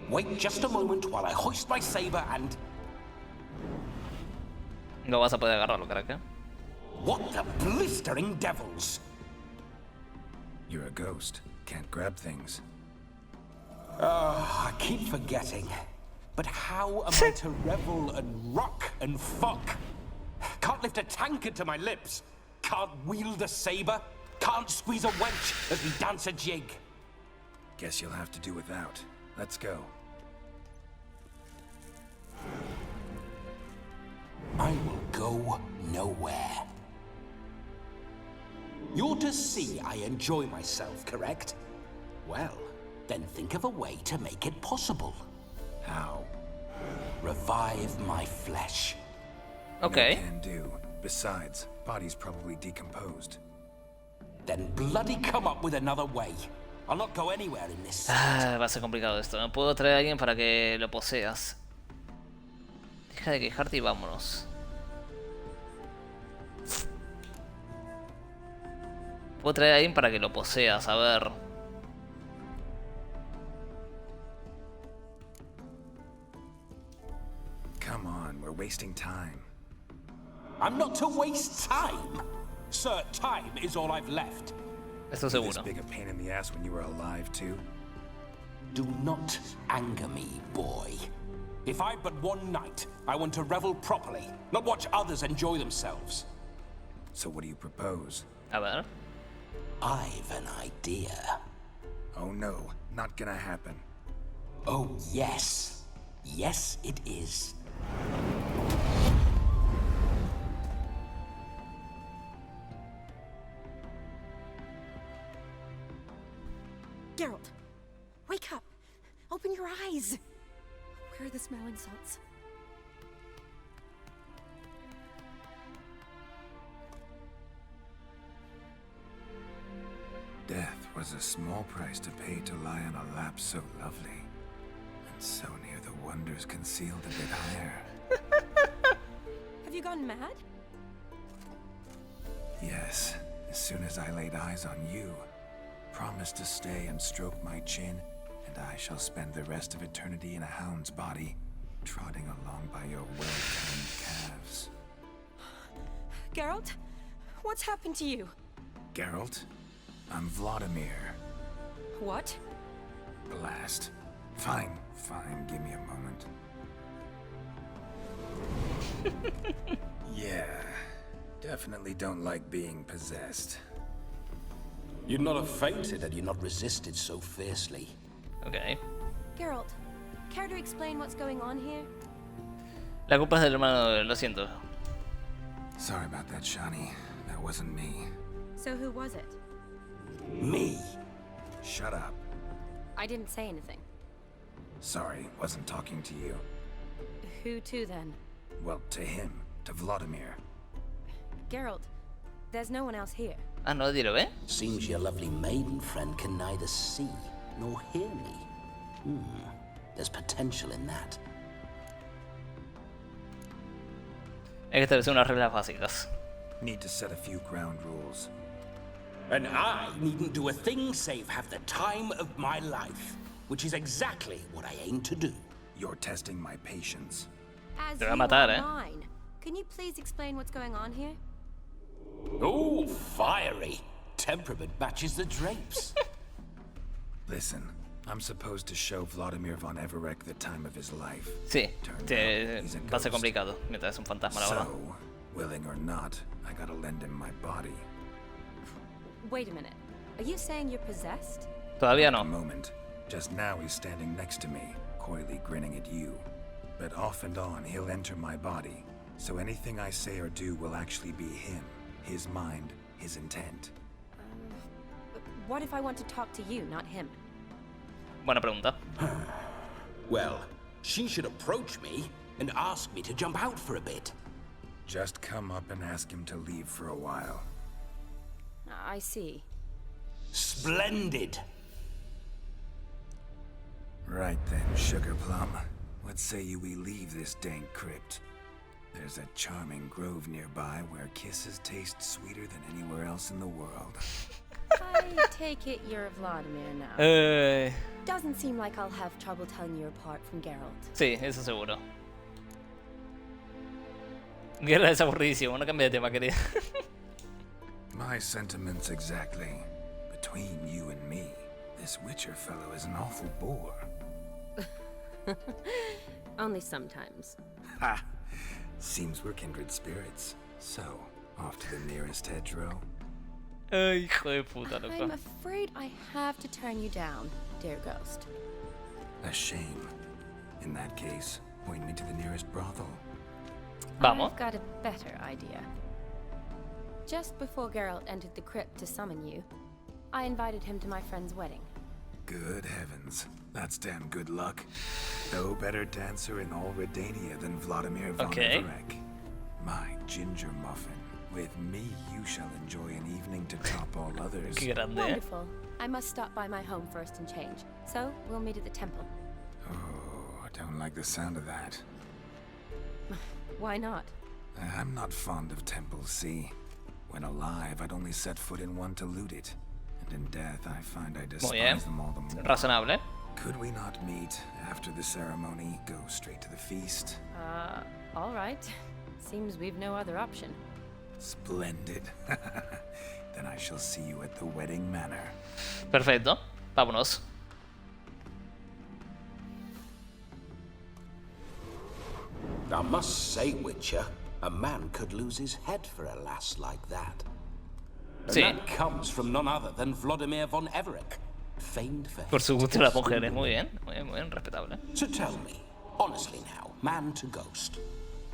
[SPEAKER 8] Wait just a moment while I hoist my saber and...
[SPEAKER 1] No vas a poder agarrarlo, caraca.
[SPEAKER 8] What the blistering devils!
[SPEAKER 4] You're a ghost. Can't grab things.
[SPEAKER 8] I keep forgetting. But how am I to revel and rock and fuck? Can't lift a tankard to my lips. Can't wield a saber. Can't squeeze a wench as we dance a jig.
[SPEAKER 4] Guess you'll have to do without. Let's go.
[SPEAKER 8] I will go nowhere. You're to see I enjoy myself, correct? Well, then think of a way to make it possible.
[SPEAKER 4] How?
[SPEAKER 8] Revive my flesh.
[SPEAKER 1] Okay.
[SPEAKER 4] No can do. Besides, body's probably decomposed.
[SPEAKER 8] Then bloody come up with another way. I'll not go anywhere in this.
[SPEAKER 1] Va a ser complicado esto. No puedo traer a alguien para que lo poseas. Deja de quejarte y vámonos. Puedo traer a alguien para que lo poseas, a ver.
[SPEAKER 4] Come on, we're wasting time.
[SPEAKER 8] I'm not to waste time. Sir, time is all I've left.
[SPEAKER 1] Esto
[SPEAKER 4] This
[SPEAKER 1] seguro.
[SPEAKER 4] big a pain in the ass when you were alive too.
[SPEAKER 8] Do not anger me, boy. If I've but one night, I want to revel properly, not watch others enjoy themselves.
[SPEAKER 4] So what do you propose?
[SPEAKER 1] A ver.
[SPEAKER 8] I've an idea.
[SPEAKER 4] Oh no, not gonna happen.
[SPEAKER 8] Oh, yes. Yes, it is.
[SPEAKER 2] Geralt, wake up. Open your eyes. Where are the smelling salts?
[SPEAKER 4] Death was a small price to pay to lie on a lap so lovely, and so near the wonders concealed a bit higher.
[SPEAKER 2] Have you gone mad?
[SPEAKER 4] Yes, as soon as I laid eyes on you, promised to stay and stroke my chin, and I shall spend the rest of eternity in a hound's body. trotting along by your well-trained calves.
[SPEAKER 2] Geralt, what's happened to you?
[SPEAKER 4] Geralt, I'm Vladimir.
[SPEAKER 2] What?
[SPEAKER 4] Blast. Fine, give me a moment. Yeah, definitely don't like being possessed.
[SPEAKER 9] You'd not have fainted had you not resisted so fiercely.
[SPEAKER 1] Ok.
[SPEAKER 2] Geralt, care to explain what's going on here?
[SPEAKER 1] La culpa es del hermano, lo siento.
[SPEAKER 4] Sorry about that, Shani. That wasn't me.
[SPEAKER 2] So who was it?
[SPEAKER 9] Me?
[SPEAKER 4] Shut up.
[SPEAKER 2] I didn't say anything.
[SPEAKER 4] Sorry, wasn't talking to you.
[SPEAKER 2] Who to then?
[SPEAKER 4] Well, to him. To Vladimir.
[SPEAKER 2] Geralt, there's no one else here.
[SPEAKER 1] Ah, no, dilo, ¿eh?
[SPEAKER 8] Seems your lovely maiden friend can neither see nor hear me. There's potential in that.
[SPEAKER 1] Hay que establecer unas reglas básicas.
[SPEAKER 4] Need to set a few ground rules.
[SPEAKER 9] And I needn't do a thing save have the time of my life, which is exactly what I aim to do.
[SPEAKER 4] You're testing my patience.
[SPEAKER 2] As
[SPEAKER 1] Te
[SPEAKER 2] you
[SPEAKER 1] va a matar,
[SPEAKER 2] are
[SPEAKER 1] eh?
[SPEAKER 2] mine. Can you please explain what's going on here?
[SPEAKER 9] Oh, fiery. Temperament matches the drapes.
[SPEAKER 4] Listen, I'm supposed to show Vladimir von Everec the time of his life.
[SPEAKER 1] Sí,
[SPEAKER 4] Turned out he's a
[SPEAKER 1] va a ser
[SPEAKER 4] ghost.
[SPEAKER 1] complicado mientras es un fantasma, la verdad.
[SPEAKER 4] So, willing or not, I gotta lend him my body.
[SPEAKER 2] Wait a minute. Are you saying you're possessed?
[SPEAKER 1] Todavía
[SPEAKER 4] A
[SPEAKER 1] no.
[SPEAKER 4] moment. Just now he's standing next to me, coyly grinning at you. But off and on, he'll enter my body. So anything I say or do will actually be him. His mind, his intent.
[SPEAKER 2] What if I want to talk to you, not him?
[SPEAKER 1] Buena pregunta.
[SPEAKER 9] Well, she should approach me and ask me to jump out for a bit.
[SPEAKER 4] Just come up and ask him to leave for a while.
[SPEAKER 2] I see.
[SPEAKER 9] Splendid.
[SPEAKER 4] Right then, Sugar Plum. What say you we leave this dank crypt? There's a charming grove nearby where kisses taste sweeter than anywhere else in the world.
[SPEAKER 2] I take it you're Vladimir now. Doesn't seem like I'll have trouble telling you apart from Geralt.
[SPEAKER 1] Sí, eso seguro. Guerra es aburridísimo, no cambia de tema, querida.
[SPEAKER 4] My sentiments exactly. Between you and me, this Witcher fellow is an awful bore.
[SPEAKER 2] Only sometimes.
[SPEAKER 4] Ha! Seems we're kindred spirits. So, off to the nearest hedgerow.
[SPEAKER 1] Ay, hijo de puta,
[SPEAKER 2] I'm
[SPEAKER 1] loco.
[SPEAKER 2] afraid I have to turn you down, dear ghost.
[SPEAKER 4] A shame. In that case, point me to the nearest brothel.
[SPEAKER 1] Vamos.
[SPEAKER 2] I've got a better idea. Just before Geralt entered the crypt to summon you, I invited him to my friend's wedding.
[SPEAKER 4] Good heavens. That's damn good luck. No better dancer in all Redania than Vladimir von
[SPEAKER 1] Okay.
[SPEAKER 4] Everec. My ginger muffin. With me, you shall enjoy an evening to top all others.
[SPEAKER 1] Qué grande, ¿eh?
[SPEAKER 2] Wonderful. I must stop by my home first and change. So, we'll meet at the temple.
[SPEAKER 4] Oh, I don't like the sound of that.
[SPEAKER 2] Why not?
[SPEAKER 4] I'm not fond of temples, see? When alive, I'd only set foot in one to loot it. And in death, I find I
[SPEAKER 1] Muy bien.
[SPEAKER 4] despise them all the more.
[SPEAKER 1] Razonable.
[SPEAKER 4] Could we not meet after the ceremony, go straight to the feast?
[SPEAKER 2] All right. Seems we've no other option.
[SPEAKER 4] Splendid. Then I shall see you at the wedding manor.
[SPEAKER 1] Perfecto. Vámonos.
[SPEAKER 9] I must say, Witcher, a man could lose his head for a lass like that. And
[SPEAKER 1] Sí.
[SPEAKER 9] that comes from none other than Vladimir von Everec, famed for
[SPEAKER 1] Por
[SPEAKER 9] his
[SPEAKER 1] su gusto las
[SPEAKER 9] taste in
[SPEAKER 1] mujeres. Muy
[SPEAKER 9] women.
[SPEAKER 1] bien. Muy bien, muy bien. Respetable.
[SPEAKER 9] So tell me, honestly now, man to ghost,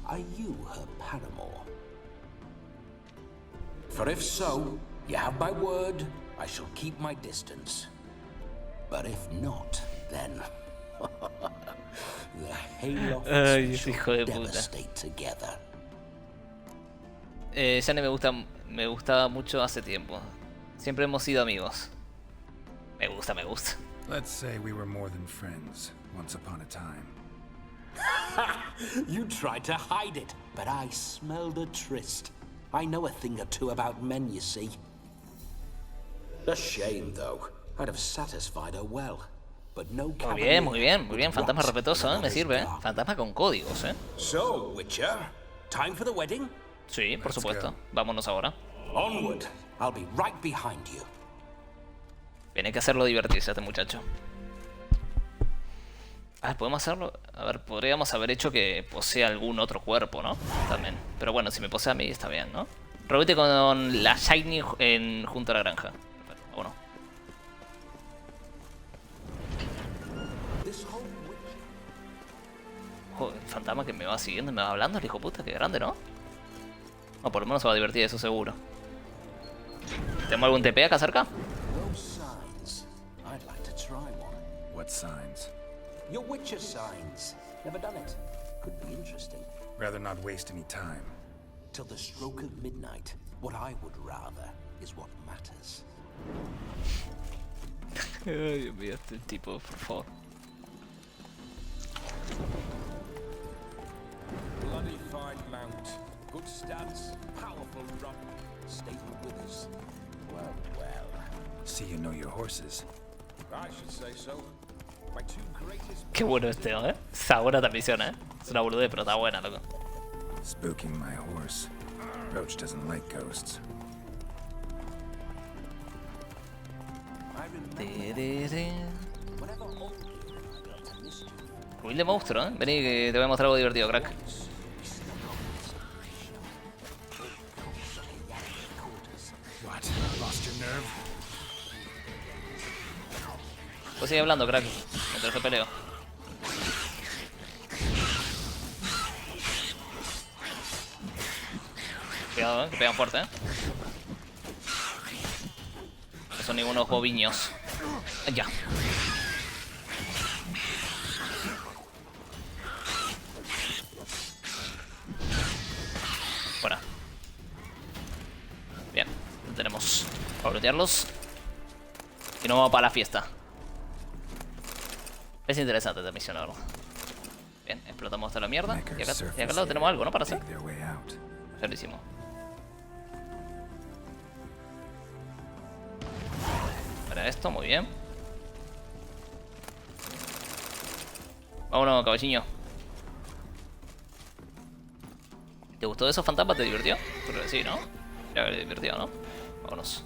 [SPEAKER 9] are you her paramour? For if so, you have my word, I shall keep my distance. But if not, then the Haylofts
[SPEAKER 1] Ay,
[SPEAKER 9] we
[SPEAKER 1] ese
[SPEAKER 9] shall
[SPEAKER 1] hijo de puta.
[SPEAKER 9] devastate together.
[SPEAKER 1] Shani me gustaba mucho hace tiempo. Siempre hemos sido amigos. Me gusta, me gusta.
[SPEAKER 4] Let's say we were more than friends, once upon a time.
[SPEAKER 9] You tried to hide it, but I smelled a tryst. I know a thing or two about men, you see. A shame, though. I'd have satisfied her well. but no
[SPEAKER 1] Muy
[SPEAKER 9] cavalier
[SPEAKER 1] bien, muy bien, muy
[SPEAKER 9] would
[SPEAKER 1] bien. Fantasma
[SPEAKER 9] rot
[SPEAKER 1] respetuoso, ¿eh? Me
[SPEAKER 9] another's
[SPEAKER 1] sirve, ¿eh?
[SPEAKER 9] dark.
[SPEAKER 1] Fantasma con códigos, ¿eh?
[SPEAKER 9] So, Witcher, time for the wedding?
[SPEAKER 1] Sí, por
[SPEAKER 4] Let's
[SPEAKER 1] supuesto.
[SPEAKER 4] go.
[SPEAKER 1] Vámonos ahora.
[SPEAKER 9] Onward. I'll be right behind you.
[SPEAKER 1] Tiene que hacerlo divertirse a este muchacho. A ver, podemos hacerlo. A ver, podríamos haber hecho que posea algún otro cuerpo, ¿no? También. Pero bueno, si me posee a mí está bien, ¿no? Reúnete con la Shiny junto a la granja. Perfecto, ¿o no? Joder, el fantasma que me va siguiendo y me va hablando, el hijo puta, qué grande, ¿no? No, por lo menos se va a divertir, eso seguro. ¿Tenemos algún TP acá cerca?
[SPEAKER 9] Those signs. I'd like to try one.
[SPEAKER 4] What signs?
[SPEAKER 9] Your Witcher signs. Never done it. Could be interesting.
[SPEAKER 4] Rather not waste any time.
[SPEAKER 9] Till the stroke of midnight. What I would rather is what matters.
[SPEAKER 1] Ay, Dios mío, este tipo, por favor.
[SPEAKER 9] Bloody fine mount. Good stance. Powerful run. Stable withers. Well, well.
[SPEAKER 4] See you know your horses.
[SPEAKER 9] I should say so. My two greatest...
[SPEAKER 1] Qué bueno este, ¿eh? Está buena esta misión, ¿eh? Es una boludez, pero está buena, loco.
[SPEAKER 4] Spooking my horse. Roach doesn't like ghosts.
[SPEAKER 1] Ruil de monstruo, ¿eh? Vení que te voy a mostrar algo divertido, crack.
[SPEAKER 4] What? Lost your nerve?
[SPEAKER 1] Pues sigue hablando, crack. Mientras yo peleo. Cuidado, que pegan fuerte, No son ningunos boviños. Ya. Fuera. Bien, lo tenemos. Para bloquearlos. Y nos vamos para la fiesta. Es interesante esta misión, la verdad. Bien, explotamos toda la mierda. Y acá al lado tenemos algo, ¿no? Para hacer.
[SPEAKER 4] Dig their way out.
[SPEAKER 1] Ya lo hicimos. Para esto, muy bien. Vámonos, caballín. ¿Te gustó eso, fantasma? ¿Te divirtió? Creo que sí, ¿no? Ya que divirtió, ¿no? Vámonos.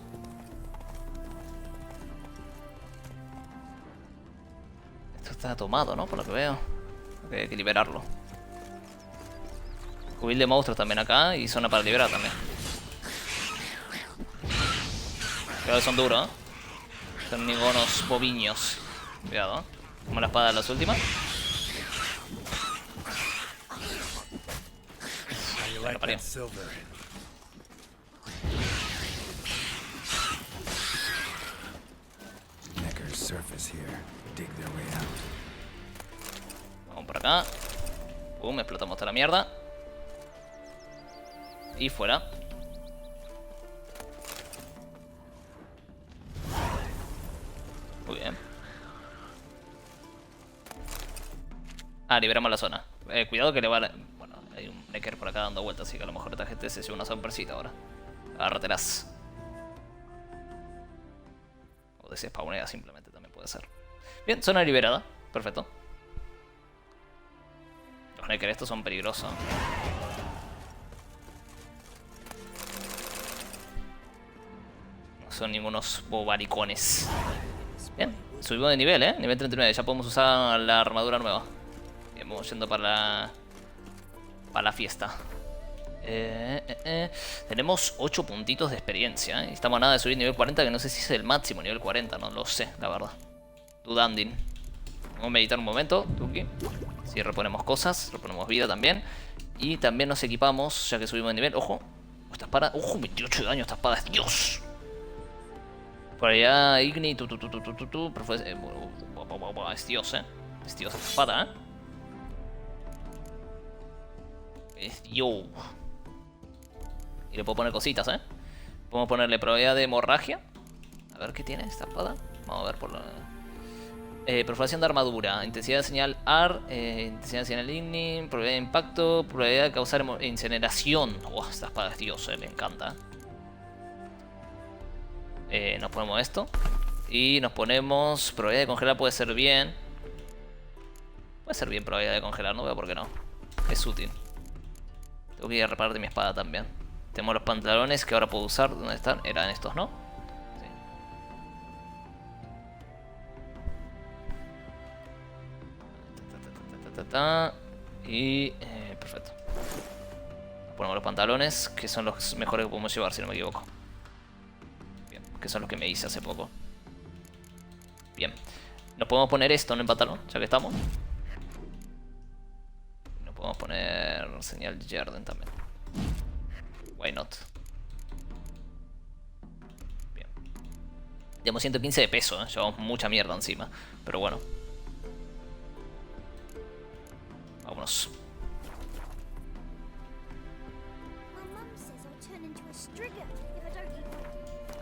[SPEAKER 1] Esto está tomado, ¿no? Por lo que veo. Hay que liberarlo. Cubil de monstruos también acá y zona para liberar también. Creo que son duros, ¿eh? Son ningunos boviños. Cuidado, ¿eh? Como la espada de las últimas. Bueno, parió.
[SPEAKER 4] Necker's surface here. Dig their way out.
[SPEAKER 1] Vamos por acá. Pum, explotamos toda la mierda. Y fuera. Muy bien. Ah, liberamos la zona. Cuidado que le va a... Bueno, hay un Necker por acá dando vueltas, así que a lo mejor esta gente se lleva una sorpresita ahora. Agárratelas. O desespawnea simplemente también puede ser. Bien, zona liberada. Perfecto. Los Necker estos son peligrosos. No son ningunos bobaricones. Bien, subimos de nivel, nivel 39, ya podemos usar la armadura nueva. Bien, vamos yendo para la fiesta. Tenemos 8 puntitos de experiencia, Estamos a nada de subir nivel 40, que no sé si es el máximo nivel 40, no lo sé, la verdad. Dudandin. Vamos a meditar un momento, Tuki. Si reponemos cosas, reponemos vida también. Y también nos equipamos, ya que subimos de nivel. Ojo, esta espada, ojo, 28 de daño, esta espada es Dios. Por allá, Igni, es Dios, es Dios esta espada, Es Dios. Y le puedo poner cositas, Podemos ponerle probabilidad de hemorragia. A ver qué tiene esta espada. Vamos a ver por la... perforación de armadura, intensidad de señal AR, intensidad de señal Igni, probabilidad de impacto, probabilidad de causar incineración. Oh, esta espada es Dios, me encanta. Nos ponemos esto. Y nos ponemos... Probabilidad de congelar puede ser bien. Puede ser bien probabilidad de congelar, no veo por qué no. Es útil. Tengo que ir a reparar de mi espada también. Tenemos los pantalones que ahora puedo usar. ¿Dónde están? Eran estos, ¿no? Sí. Y... perfecto. Ponemos los pantalones, que son los mejores que podemos llevar, si no me equivoco. Bien, que son los que me hice hace poco. Bien. Nos podemos poner esto en el pantalón, ya que estamos. Nos podemos poner señal Jarden también. Why not? Bien. Tenemos 115 de peso, ¿eh? Llevamos mucha mierda encima. Pero bueno. Vámonos.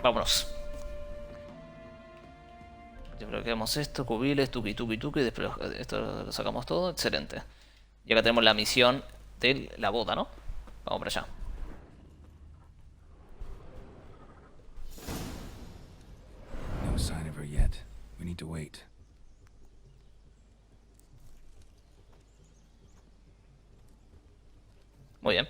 [SPEAKER 1] Vámonos. Yo creo que vemos esto, cubiles, tuki tuki tuki. Después esto lo sacamos todo. Excelente. Y acá tenemos la misión de la boda, ¿no? Vamos para allá.
[SPEAKER 4] No sign of her yet. We need to wait.
[SPEAKER 1] Muy bien.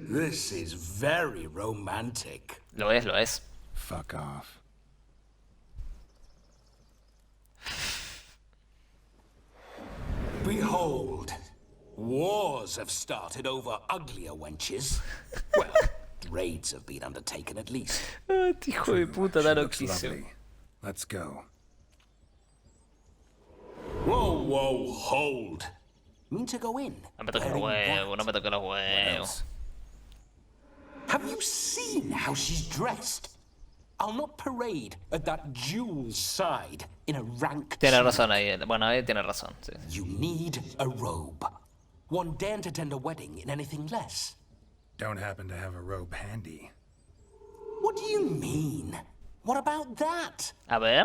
[SPEAKER 9] This is very romantic.
[SPEAKER 1] Lo es, lo es.
[SPEAKER 4] Fuck off.
[SPEAKER 9] Behold, wars have started over uglier wenches. Well, raids have been undertaken at least.
[SPEAKER 1] Hijo de puta, da lo
[SPEAKER 4] Looks
[SPEAKER 1] que hizo.
[SPEAKER 4] lovely. Let's go.
[SPEAKER 9] Whoa, whoa, hold. Mean to go in?
[SPEAKER 1] No me toques los
[SPEAKER 9] wearing that?
[SPEAKER 1] huevos, no me toques los
[SPEAKER 4] What
[SPEAKER 1] huevos.
[SPEAKER 4] else?
[SPEAKER 9] Have you seen how she's dressed? I'll not parade at that jewel's side in a rank
[SPEAKER 1] Tiene
[SPEAKER 9] tunic.
[SPEAKER 1] razón ahí. Bueno, ahí tiene razón. Sí.
[SPEAKER 9] You need a robe. One daren't attend a wedding in anything less.
[SPEAKER 4] Don't happen to have a robe handy.
[SPEAKER 9] What do you mean? What about that?
[SPEAKER 1] A ver.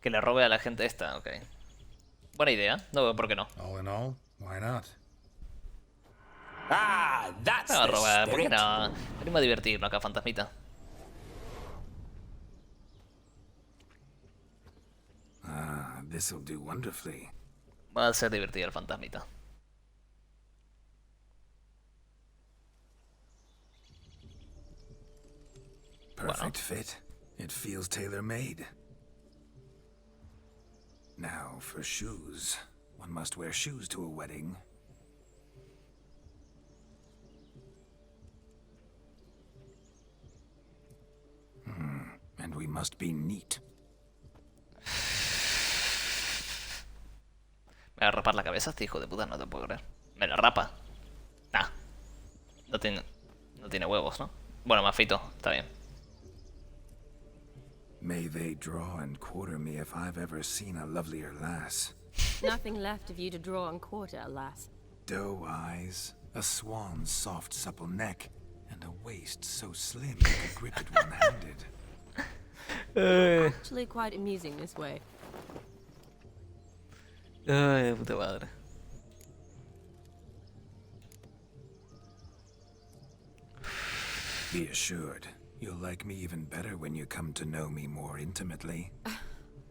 [SPEAKER 1] Que le robe a la gente esta, ok. Buena idea, no veo por qué no.
[SPEAKER 4] All in all, why not?
[SPEAKER 9] Ah, that's
[SPEAKER 1] Me va a
[SPEAKER 9] the
[SPEAKER 1] robar, ¿por qué
[SPEAKER 9] spirit.
[SPEAKER 1] no? Venimos a divertirnos acá, fantasmita.
[SPEAKER 4] Ah, this'll do wonderfully.
[SPEAKER 1] Va a ser divertido el fantasmita.
[SPEAKER 4] Perfect fit. It feels tailor-made. Now for shoes. One must wear shoes to a wedding. And we must be neat.
[SPEAKER 1] Me va a rapar la cabeza este hijo de puta, no te puedo creer. Me la rapa. Nah. No tiene huevos, ¿no? Bueno, me afeito, está bien.
[SPEAKER 4] May they draw and quarter me if I've ever seen a lovelier lass.
[SPEAKER 2] Nothing left of you to draw and quarter, alas.
[SPEAKER 4] Doe eyes, a swan's soft supple neck, and a waist so slim you could grip it one-handed.
[SPEAKER 2] Actually quite amusing this way.
[SPEAKER 1] Ay, puta madre.
[SPEAKER 4] Be assured, you'll like me even better when you come to know me more intimately.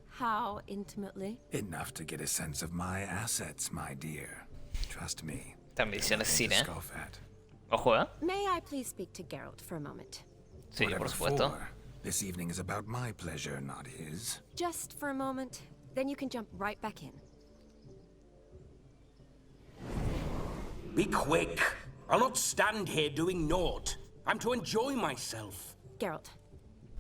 [SPEAKER 2] How intimately?
[SPEAKER 4] Enough to get a sense of my assets, my dear. Trust me.
[SPEAKER 1] Esta misión es
[SPEAKER 4] nothing to
[SPEAKER 1] cine, ¿eh?
[SPEAKER 4] scoff at.
[SPEAKER 1] Ojo, ¿eh?
[SPEAKER 2] May I please speak to Geralt for a moment?
[SPEAKER 1] Sí,
[SPEAKER 4] Whatever
[SPEAKER 1] por supuesto.
[SPEAKER 4] for. This evening is about my pleasure, not his.
[SPEAKER 2] Just for a moment, then you can jump right back in.
[SPEAKER 9] Be quick. I'll not stand here doing naught. I'm to enjoy myself.
[SPEAKER 2] Geralt,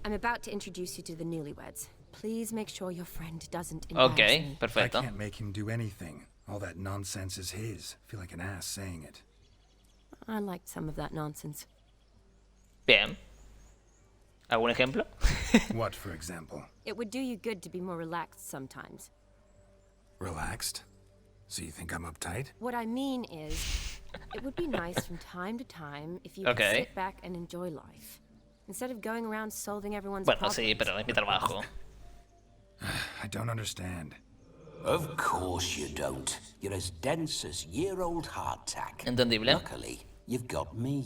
[SPEAKER 2] I'm about to introduce you to the newlyweds. Please make sure your friend doesn't embarrass
[SPEAKER 1] Ok,
[SPEAKER 2] me.
[SPEAKER 4] I
[SPEAKER 1] perfecto.
[SPEAKER 4] can't make him do anything. All that nonsense is his. Feel like an ass saying it.
[SPEAKER 2] I liked some of that nonsense.
[SPEAKER 1] Bien. ¿Algún ejemplo?
[SPEAKER 4] What, for example?
[SPEAKER 2] It would do you good to be more relaxed sometimes.
[SPEAKER 4] Relaxed? So you think I'm uptight?
[SPEAKER 2] What I mean is, it would be nice from time to time if you
[SPEAKER 1] Okay.
[SPEAKER 2] could sit back and enjoy life. Instead of going around solving everyone's
[SPEAKER 1] Bueno,
[SPEAKER 2] problems.
[SPEAKER 1] sí, pero es mi trabajo.
[SPEAKER 4] I don't understand.
[SPEAKER 9] Of course you don't. You're as dense as year-old hardtack.
[SPEAKER 1] Entendible.
[SPEAKER 9] Luckily, you've got me.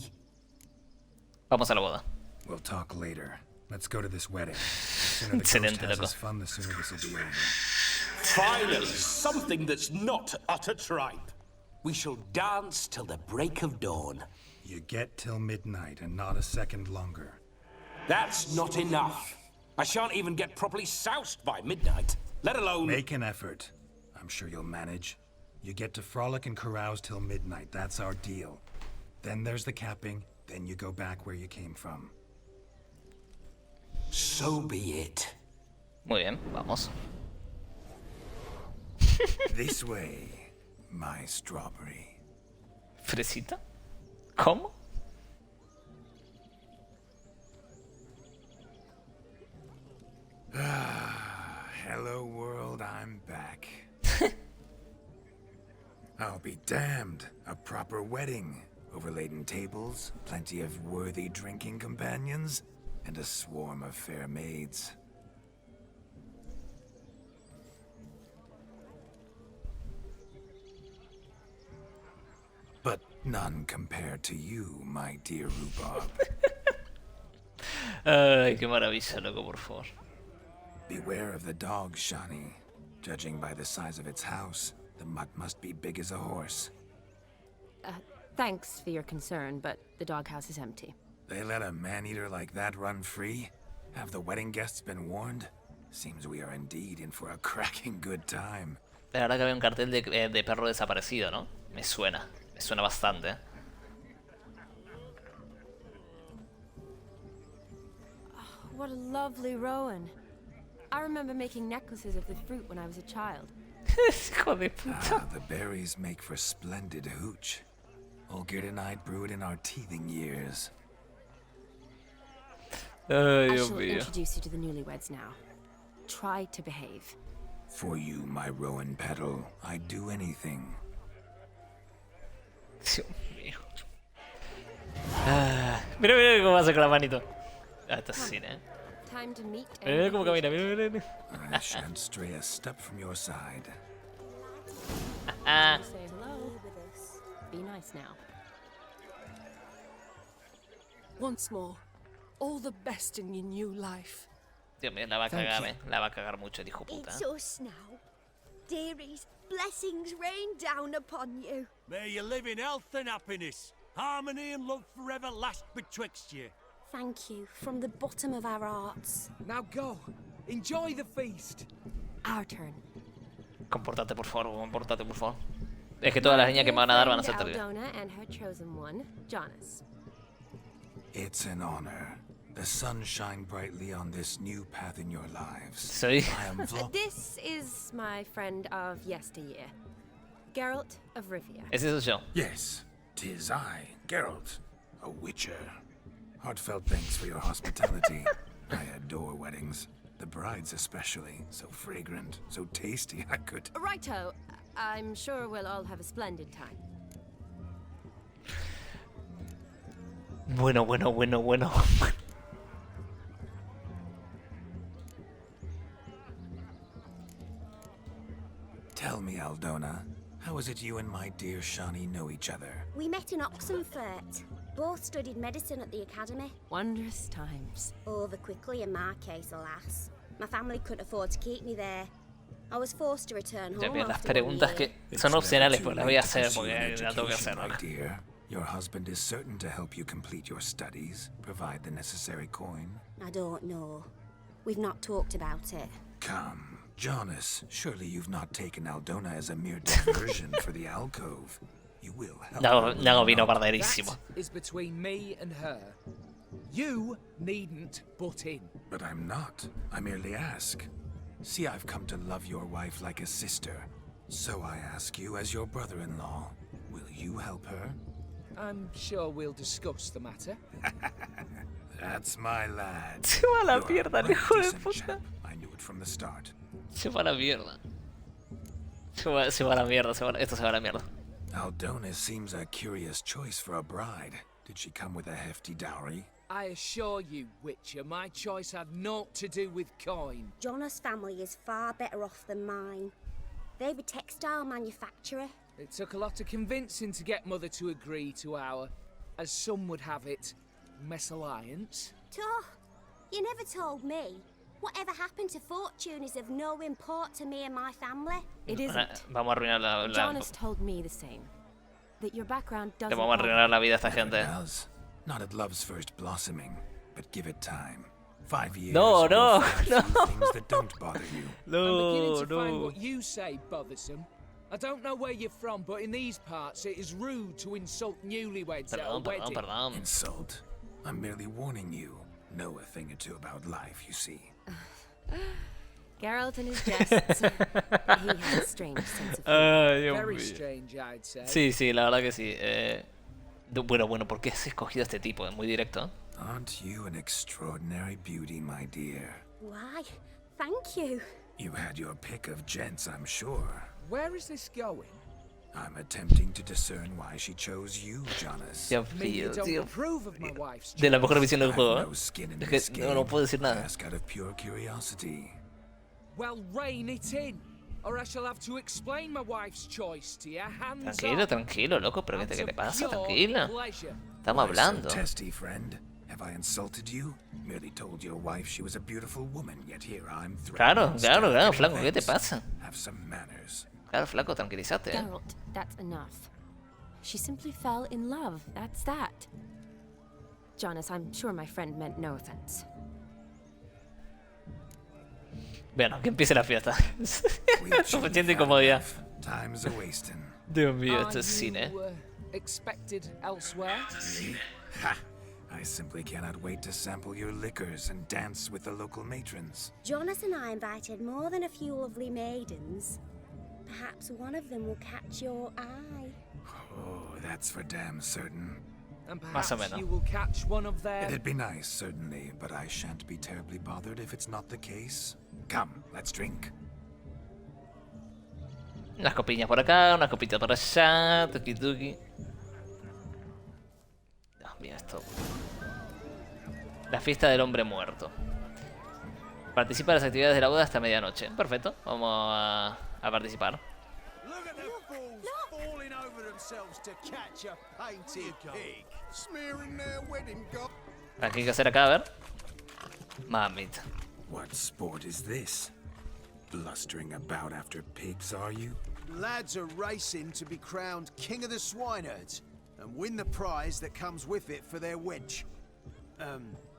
[SPEAKER 1] Vamos a la boda.
[SPEAKER 4] We'll talk later. Let's go to this wedding. The sooner the ghost
[SPEAKER 1] Excelente,
[SPEAKER 4] has
[SPEAKER 1] loco.
[SPEAKER 4] his fun, the sooner this will be over.
[SPEAKER 9] Finally, something that's not utter tripe. We shall dance till the break of dawn.
[SPEAKER 4] You get till midnight and not a second longer.
[SPEAKER 9] That's not enough. I shan't even get properly soused by midnight, let alone...
[SPEAKER 4] Make an effort. I'm sure you'll manage. You get to frolic and carouse till midnight. That's our deal. Then there's the capping. Then you go back where you came from.
[SPEAKER 9] So be it.
[SPEAKER 1] Muy bien, vamos.
[SPEAKER 4] This way, my strawberry.
[SPEAKER 1] ¿Fresita? ¿Cómo?
[SPEAKER 4] Hello world, I'm back. I'll be damned. A proper wedding. Overladen tables, plenty of worthy drinking companions, and a swarm of fair maids. But none compared to you, my dear rhubarb.
[SPEAKER 1] Ay, qué maravilla, loco, por favor.
[SPEAKER 4] Beware of the dog, Shani. Judging by the size of its house, the mutt must be big as a horse.
[SPEAKER 2] Thanks for your concern, but the doghouse is empty.
[SPEAKER 4] They let a man-eater like that run free? Have the wedding guests been warned? Seems we are indeed in for a cracking good time.
[SPEAKER 1] La verdad que había un cartel de perro desaparecido, ¿no? Me suena bastante. ¿Eh?
[SPEAKER 2] What a lovely rowan. I remember making necklaces of the fruit when I was a child.
[SPEAKER 1] Hijo de puta.
[SPEAKER 4] The berries make for splendid hooch. Olgerd and I brewed in our teething years.
[SPEAKER 1] Ay,
[SPEAKER 2] I
[SPEAKER 1] Dios
[SPEAKER 2] shall
[SPEAKER 1] mío.
[SPEAKER 2] introduce you to the newlyweds now. Try to behave.
[SPEAKER 4] For you, my rowan petal, I'd do anything.
[SPEAKER 1] Dios mío. Ah, mira, mira cómo hace con la manito. Ah, esto es cine, ¿eh?
[SPEAKER 2] Time to meet.
[SPEAKER 1] Mira, mira cómo camina, mira, mira, mira.
[SPEAKER 4] I shan't stray a step from your side.
[SPEAKER 1] Ah,
[SPEAKER 2] Say hello. Be nice now.
[SPEAKER 10] Once more, all the best in your new life.
[SPEAKER 1] Dios mío, la va a cagar, ¿eh? La va a cagar mucho, el hijo puta.
[SPEAKER 7] It's us now. Dearies, blessings rain down upon you.
[SPEAKER 6] May you live in health and happiness. Harmony and love forever last betwixt you.
[SPEAKER 7] Thank you from the bottom of our hearts.
[SPEAKER 6] Now go. Enjoy the feast.
[SPEAKER 2] Our turn.
[SPEAKER 1] Compórtate, por favor, compórtate, por favor. Es que todas las niñas que me van a dar van a ser
[SPEAKER 2] Friend
[SPEAKER 1] terribles.
[SPEAKER 2] Aldona and her chosen one, Jonas.
[SPEAKER 4] It's an honor. The sun shine brightly on this new path in your lives.
[SPEAKER 1] Soy...
[SPEAKER 4] I am
[SPEAKER 2] This is my friend of yesteryear, Geralt of Rivia.
[SPEAKER 1] Ese soy yo.
[SPEAKER 4] Yes, 'tis I, Geralt, a witcher. Heartfelt thanks for your hospitality. I adore weddings. The brides especially. So fragrant, so tasty, I could...
[SPEAKER 2] Righto, I'm sure we'll all have a splendid time.
[SPEAKER 1] Bueno.
[SPEAKER 4] Tell me, Aldona, how is it you and my dear Shani know each other?
[SPEAKER 7] We met in Oxenfurt. Both studied medicine at the academy.
[SPEAKER 2] Wondrous times.
[SPEAKER 7] Over quickly in my case, alas. My family couldn't afford to keep me there. I was forced to return
[SPEAKER 1] Ya
[SPEAKER 7] home
[SPEAKER 1] bien, las
[SPEAKER 7] after 1
[SPEAKER 1] preguntas
[SPEAKER 7] year.
[SPEAKER 1] que son opcionales, pues las voy a hacer
[SPEAKER 4] Pursue
[SPEAKER 1] porque
[SPEAKER 4] an
[SPEAKER 1] la tengo que hacer,
[SPEAKER 4] education,
[SPEAKER 1] ¿no?
[SPEAKER 4] my dear. Your husband is certain to help you complete your studies, provide the necessary coin.
[SPEAKER 7] I don't know. We've not talked about it.
[SPEAKER 4] Come, Jonas, surely you've not taken Aldona as a mere diversion for the alcove. You will help her, will
[SPEAKER 1] No,
[SPEAKER 4] you
[SPEAKER 1] vino
[SPEAKER 4] not?
[SPEAKER 1] parderísimo.
[SPEAKER 6] That is between me and her. You needn't butt in.
[SPEAKER 4] But I'm not. I merely ask. See, I've come to love your wife like a sister. So I ask you as your brother-in-law, will you help her?
[SPEAKER 6] I'm sure we'll discuss the matter.
[SPEAKER 4] That's my lad.
[SPEAKER 1] Se va a la
[SPEAKER 4] You're a
[SPEAKER 1] mierda, el
[SPEAKER 4] right
[SPEAKER 1] hijo de
[SPEAKER 4] decent
[SPEAKER 1] puta.
[SPEAKER 4] chap. I knew it from the start.
[SPEAKER 1] Se va a la mierda. Se va a la mierda, esto se va a la mierda.
[SPEAKER 4] Aldona seems a curious choice for a bride. Did she come with a hefty dowry?
[SPEAKER 6] I assure you, Witcher, my choice had naught to do with coin.
[SPEAKER 7] Jonas' family is far better off than mine. They're a textile manufacturer.
[SPEAKER 6] It took a lot of convincing to get Mother to agree to our
[SPEAKER 11] as some would have it, mesalliance.
[SPEAKER 7] Toh, you never told me. Whatever happened to fortune is of no import to me and my family.
[SPEAKER 2] It isn't.
[SPEAKER 1] Vamos a arruinar
[SPEAKER 2] Jonas told me the same. That your background
[SPEAKER 1] Le
[SPEAKER 2] doesn't.
[SPEAKER 1] vamos a arruinar la vida a esta gente.
[SPEAKER 4] Not at love's first blossoming, but give it time. 5 years.
[SPEAKER 1] No, no,
[SPEAKER 4] no. Things that don't bother you.
[SPEAKER 11] I'm beginning to find what you say bothersome. I don't know where you're from, but in these parts it is rude to insult newlyweds at a wedding.
[SPEAKER 1] Perdón.
[SPEAKER 4] Insult? I'm merely warning you. Know a thing or two about life, you see.
[SPEAKER 2] Geralt and his jests. He has a strange sense of humor.
[SPEAKER 11] Very strange, I'd say.
[SPEAKER 1] Sí, sí, la verdad que sí. Bueno, ¿por qué has escogido a este tipo? Muy directo.
[SPEAKER 4] Aren't you an extraordinary beauty, my dear?
[SPEAKER 7] Why, thank you.
[SPEAKER 4] You had your pick of gents, I'm sure.
[SPEAKER 11] Where is this going?
[SPEAKER 4] I'm attempting to discern why she chose you, Jonas.
[SPEAKER 1] Dios
[SPEAKER 11] Maybe you
[SPEAKER 1] mío,
[SPEAKER 11] don't
[SPEAKER 1] tío.
[SPEAKER 11] approve of my wife's
[SPEAKER 1] De la
[SPEAKER 11] choice.
[SPEAKER 1] mejor visión del juego,
[SPEAKER 4] No skin in
[SPEAKER 1] Es
[SPEAKER 4] this
[SPEAKER 1] que
[SPEAKER 4] game.
[SPEAKER 1] no puedo decir nada.
[SPEAKER 4] Ask out of pure curiosity.
[SPEAKER 11] Well, rein it in, or I shall have to explain my wife's choice to you. Hands
[SPEAKER 1] Tranquilo,
[SPEAKER 11] up.
[SPEAKER 1] tranquilo, loco, pero ¿qué te pasa?
[SPEAKER 11] Pure
[SPEAKER 1] Tranquila.
[SPEAKER 11] pleasure.
[SPEAKER 1] Estamos
[SPEAKER 4] Why so
[SPEAKER 1] hablando.
[SPEAKER 4] testy, friend? Have I insulted you? Merely told your wife she was a beautiful woman, yet here I'm
[SPEAKER 1] Claro,
[SPEAKER 4] threatening
[SPEAKER 1] claro, claro,
[SPEAKER 4] instead of
[SPEAKER 1] flaco,
[SPEAKER 4] getting
[SPEAKER 1] ¿qué te
[SPEAKER 4] thanks.
[SPEAKER 1] pasa?
[SPEAKER 4] Have some manners.
[SPEAKER 1] Claro, flaco, tranquilízate.
[SPEAKER 2] Geralt, that's enough. She simply fell in love. That's that. Jonas, I'm sure my friend meant no offense.
[SPEAKER 1] Bueno, que empiece la fiesta. Suficiente incomodidad.
[SPEAKER 4] Time's a wasting.
[SPEAKER 1] Dios mío, esto
[SPEAKER 11] Are
[SPEAKER 1] es cine.
[SPEAKER 11] you, expected elsewhere?
[SPEAKER 4] Ha! I simply cannot wait to sample your liquors and dance with the local matrons.
[SPEAKER 7] Jonas and I invited more than a few lovely maidens. Perhaps one of them will catch your eye.
[SPEAKER 4] Oh, that's for damn certain.
[SPEAKER 11] And
[SPEAKER 1] Más o
[SPEAKER 11] perhaps
[SPEAKER 1] menos.
[SPEAKER 11] you will catch one of their...
[SPEAKER 4] It'd be nice, certainly, but I shan't be terribly bothered if it's not the case. Come, let's drink.
[SPEAKER 1] Unas copiñas por acá, unas copitas por allá, tuki tuki. Dios mío, esto. La fiesta del hombre muerto. Participa en las actividades de la boda hasta medianoche. Perfecto, vamos a participar.
[SPEAKER 6] Look at the fools falling over themselves to catch a painted pig.
[SPEAKER 5] Smearing their wedding gold.
[SPEAKER 1] ¿Qué hay que hacer acá? A ver. Mamita.
[SPEAKER 4] What sport is this? Blustering about after pigs, are you?
[SPEAKER 6] Lads are racing to be crowned king of the swineherds and win the prize that comes with it for their wench.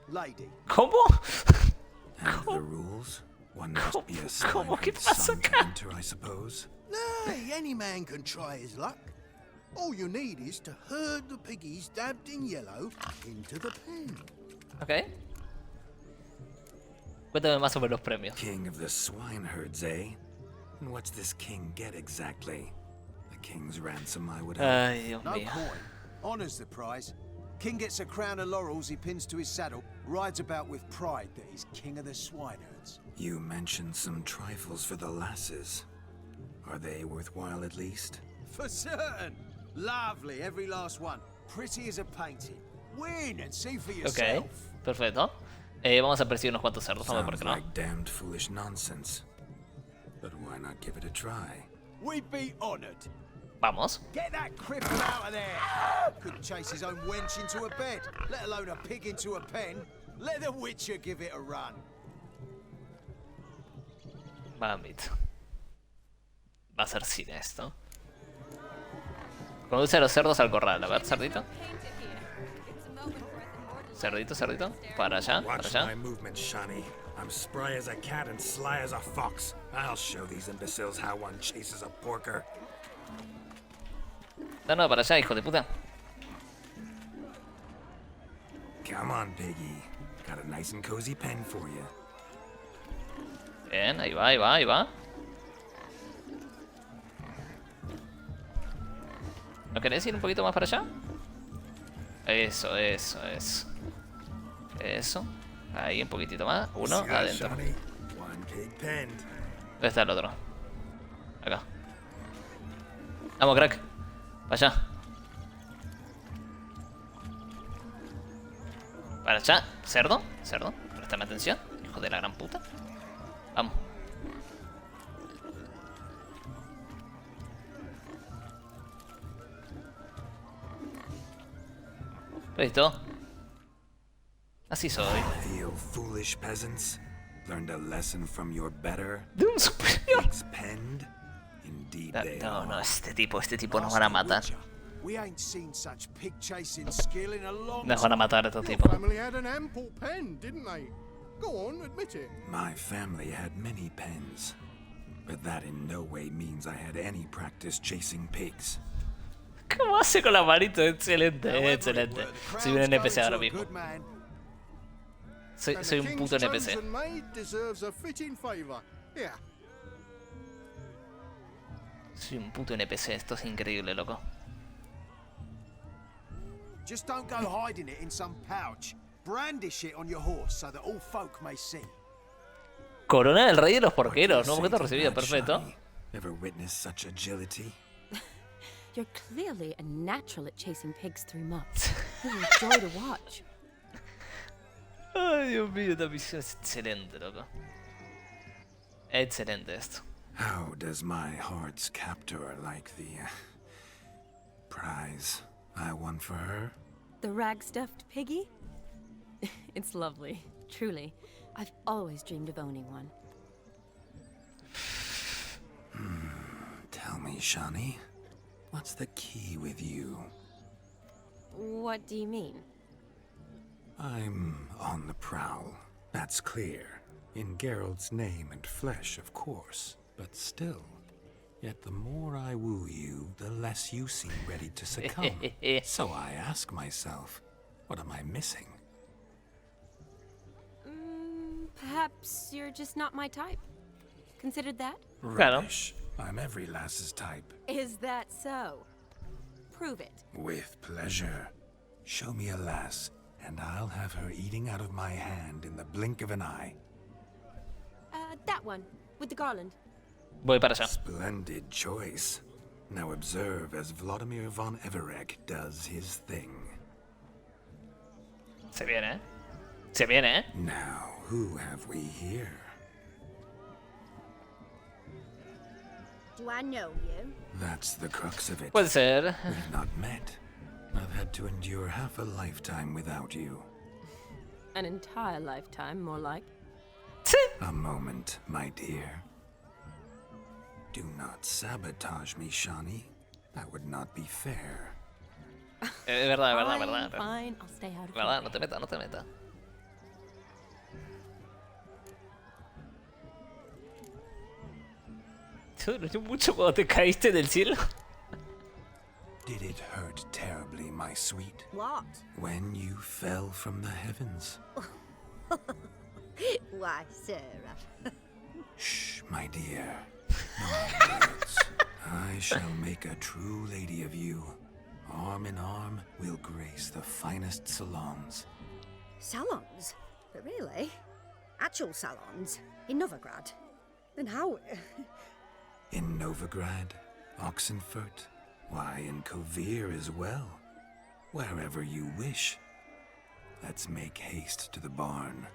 [SPEAKER 6] Lady.
[SPEAKER 1] ¿Cómo?
[SPEAKER 4] And the rules? One must be a
[SPEAKER 1] ¿Cómo? ¿Qué
[SPEAKER 4] swineherd's
[SPEAKER 1] pasa
[SPEAKER 4] son to
[SPEAKER 1] acá?
[SPEAKER 4] enter, I suppose.
[SPEAKER 5] Nay, any man can try his luck. All you need is to herd the piggies dabbed in yellow into the pen.
[SPEAKER 1] Ok. Cuéntame más sobre los premios.
[SPEAKER 4] King of the swineherds, eh? And what's this king get exactly? The king's ransom, I would hope.
[SPEAKER 1] Ay, Dios
[SPEAKER 6] No
[SPEAKER 1] mío.
[SPEAKER 6] coin. Honours the prize. King gets a crown of laurels he pins to his saddle, rides about with pride that he's king of the swineherds.
[SPEAKER 4] You mentioned some trifles for the lasses. Are they worthwhile at least?
[SPEAKER 6] For certain. Lovely, every last one. Pretty as a painting. Win and see for
[SPEAKER 1] Ok,
[SPEAKER 6] yourself.
[SPEAKER 1] perfecto. Vamos a perseguir unos cuantos cerdos, vamos a ver por
[SPEAKER 4] Sounds
[SPEAKER 1] qué no.
[SPEAKER 4] like damned foolish nonsense. But why not give it a try?
[SPEAKER 6] We'd be honoured.
[SPEAKER 1] Vamos.
[SPEAKER 6] Get that cripple out of there! Couldn't chase his own wench into a bed, let alone a pig into a pen. Let the Witcher give it a run.
[SPEAKER 1] Mamita. Va a ser cine esto. Conduce a los cerdos al corral. A ver, cerdito. Cerdito, cerdito. Para allá, para
[SPEAKER 4] Watch
[SPEAKER 1] allá.
[SPEAKER 4] my movements, Shani. I'm spry as a cat and sly as a fox. I'll show these imbeciles how one chases a porker.
[SPEAKER 1] No, no, para allá, hijo de puta.
[SPEAKER 4] Come on, piggy. Got a nice and cozy pen for you.
[SPEAKER 1] Bien, ahí va, ahí va, ahí va. ¿No querés ir un poquito más para allá? Eso, eso, eso. Eso. Ahí un poquitito más. Uno,
[SPEAKER 4] See ya,
[SPEAKER 1] adentro.
[SPEAKER 4] Shani. One pig penned.
[SPEAKER 1] ¿Dónde está el otro? Acá. Vamos, crack. Para allá. Para allá. Cerdo. Cerdo. Préstame atención. Hijo de la gran puta. Vamos. ¿Listo? Así soy.
[SPEAKER 4] Feel foolish peasants? Learned a lesson from your better?
[SPEAKER 1] De un superior.
[SPEAKER 4] Pigs penned? Indeed they
[SPEAKER 1] No, no,
[SPEAKER 4] are.
[SPEAKER 1] este tipo nos van a matar.
[SPEAKER 6] We ain't seen such pig chasing skill in a long
[SPEAKER 1] Nos van a matar estos
[SPEAKER 5] Your
[SPEAKER 1] tipos.
[SPEAKER 5] family had an ample pen, didn't they? Go on, admit it.
[SPEAKER 4] My family had many pens, but that in no way means I had any practice chasing pigs.
[SPEAKER 1] ¿Cómo hace con la manito? Excelente, excelente. Soy un NPC ahora mismo.
[SPEAKER 6] Good man.
[SPEAKER 1] Soy un puto NPC.
[SPEAKER 5] Chosen maid deserves a fitting favor. Here.
[SPEAKER 1] Soy un puto NPC, esto es increíble, loco.
[SPEAKER 6] Just don't go hiding it in some pouch. Brandish it on your horse so that all folk may see.
[SPEAKER 1] Corona del rey de los porqueros, nuevo objeto recibido, perfecto.
[SPEAKER 4] Ever witnessed such agility?
[SPEAKER 2] You're clearly a natural at chasing pigs through mud. You're a joy to watch.
[SPEAKER 1] Ay, Dios mío, esta misión es excelente, loco. Excelente esto.
[SPEAKER 4] How does my heart's captor like the prize I won for her?
[SPEAKER 2] The rag-stuffed piggy? It's lovely, truly. I've always dreamed of owning one.
[SPEAKER 4] Tell me, Shani, what's the key with you?
[SPEAKER 2] What do you mean?
[SPEAKER 4] I'm on the prowl, that's clear. In Geralt's name and flesh, of course. But still, yet the more I woo you, the less you seem ready to succumb. So I ask myself, what am I missing?
[SPEAKER 2] Perhaps you're just not my type. Considered that?
[SPEAKER 4] Rubbish. I'm every lass's type.
[SPEAKER 2] Is that so? Prove it.
[SPEAKER 4] With pleasure. Show me a lass, and I'll have her eating out of my hand in the blink of an eye.
[SPEAKER 2] That one, with the garland.
[SPEAKER 1] Voy para allá.
[SPEAKER 4] Splendid choice. Now observe as Vladimir von Everek does his thing.
[SPEAKER 1] Se viene, ¿eh? Se viene, ¿eh?
[SPEAKER 4] Now, who have we here?
[SPEAKER 7] Do I know you?
[SPEAKER 4] That's the crux of it.
[SPEAKER 1] Puede ser.
[SPEAKER 4] We've not met. I've had to endure half a lifetime without you.
[SPEAKER 2] An entire lifetime, more like.
[SPEAKER 4] A moment, my dear. Do not sabotage me, Shani. That would not be fair.
[SPEAKER 1] Es verdad, es verdad, es verdad.
[SPEAKER 2] Fine, I'll stay out of
[SPEAKER 1] ¿Verdad? No te metas, no te metas. ¿Te dolió mucho cuando te caíste del cielo?
[SPEAKER 4] Did it hurt terribly, my sweet?
[SPEAKER 7] What?
[SPEAKER 4] When you fell from the heavens?
[SPEAKER 7] Why, Sarah.
[SPEAKER 4] Shh, my dear. No words. I shall make a true lady of you. Arm in arm, we'll grace the finest salons.
[SPEAKER 7] Salons? But really? Actual salons? In Novigrad? Then how?
[SPEAKER 4] In Novigrad, Oxenfurt, why, in Kovir as well. Wherever you wish. Let's make haste to the barn.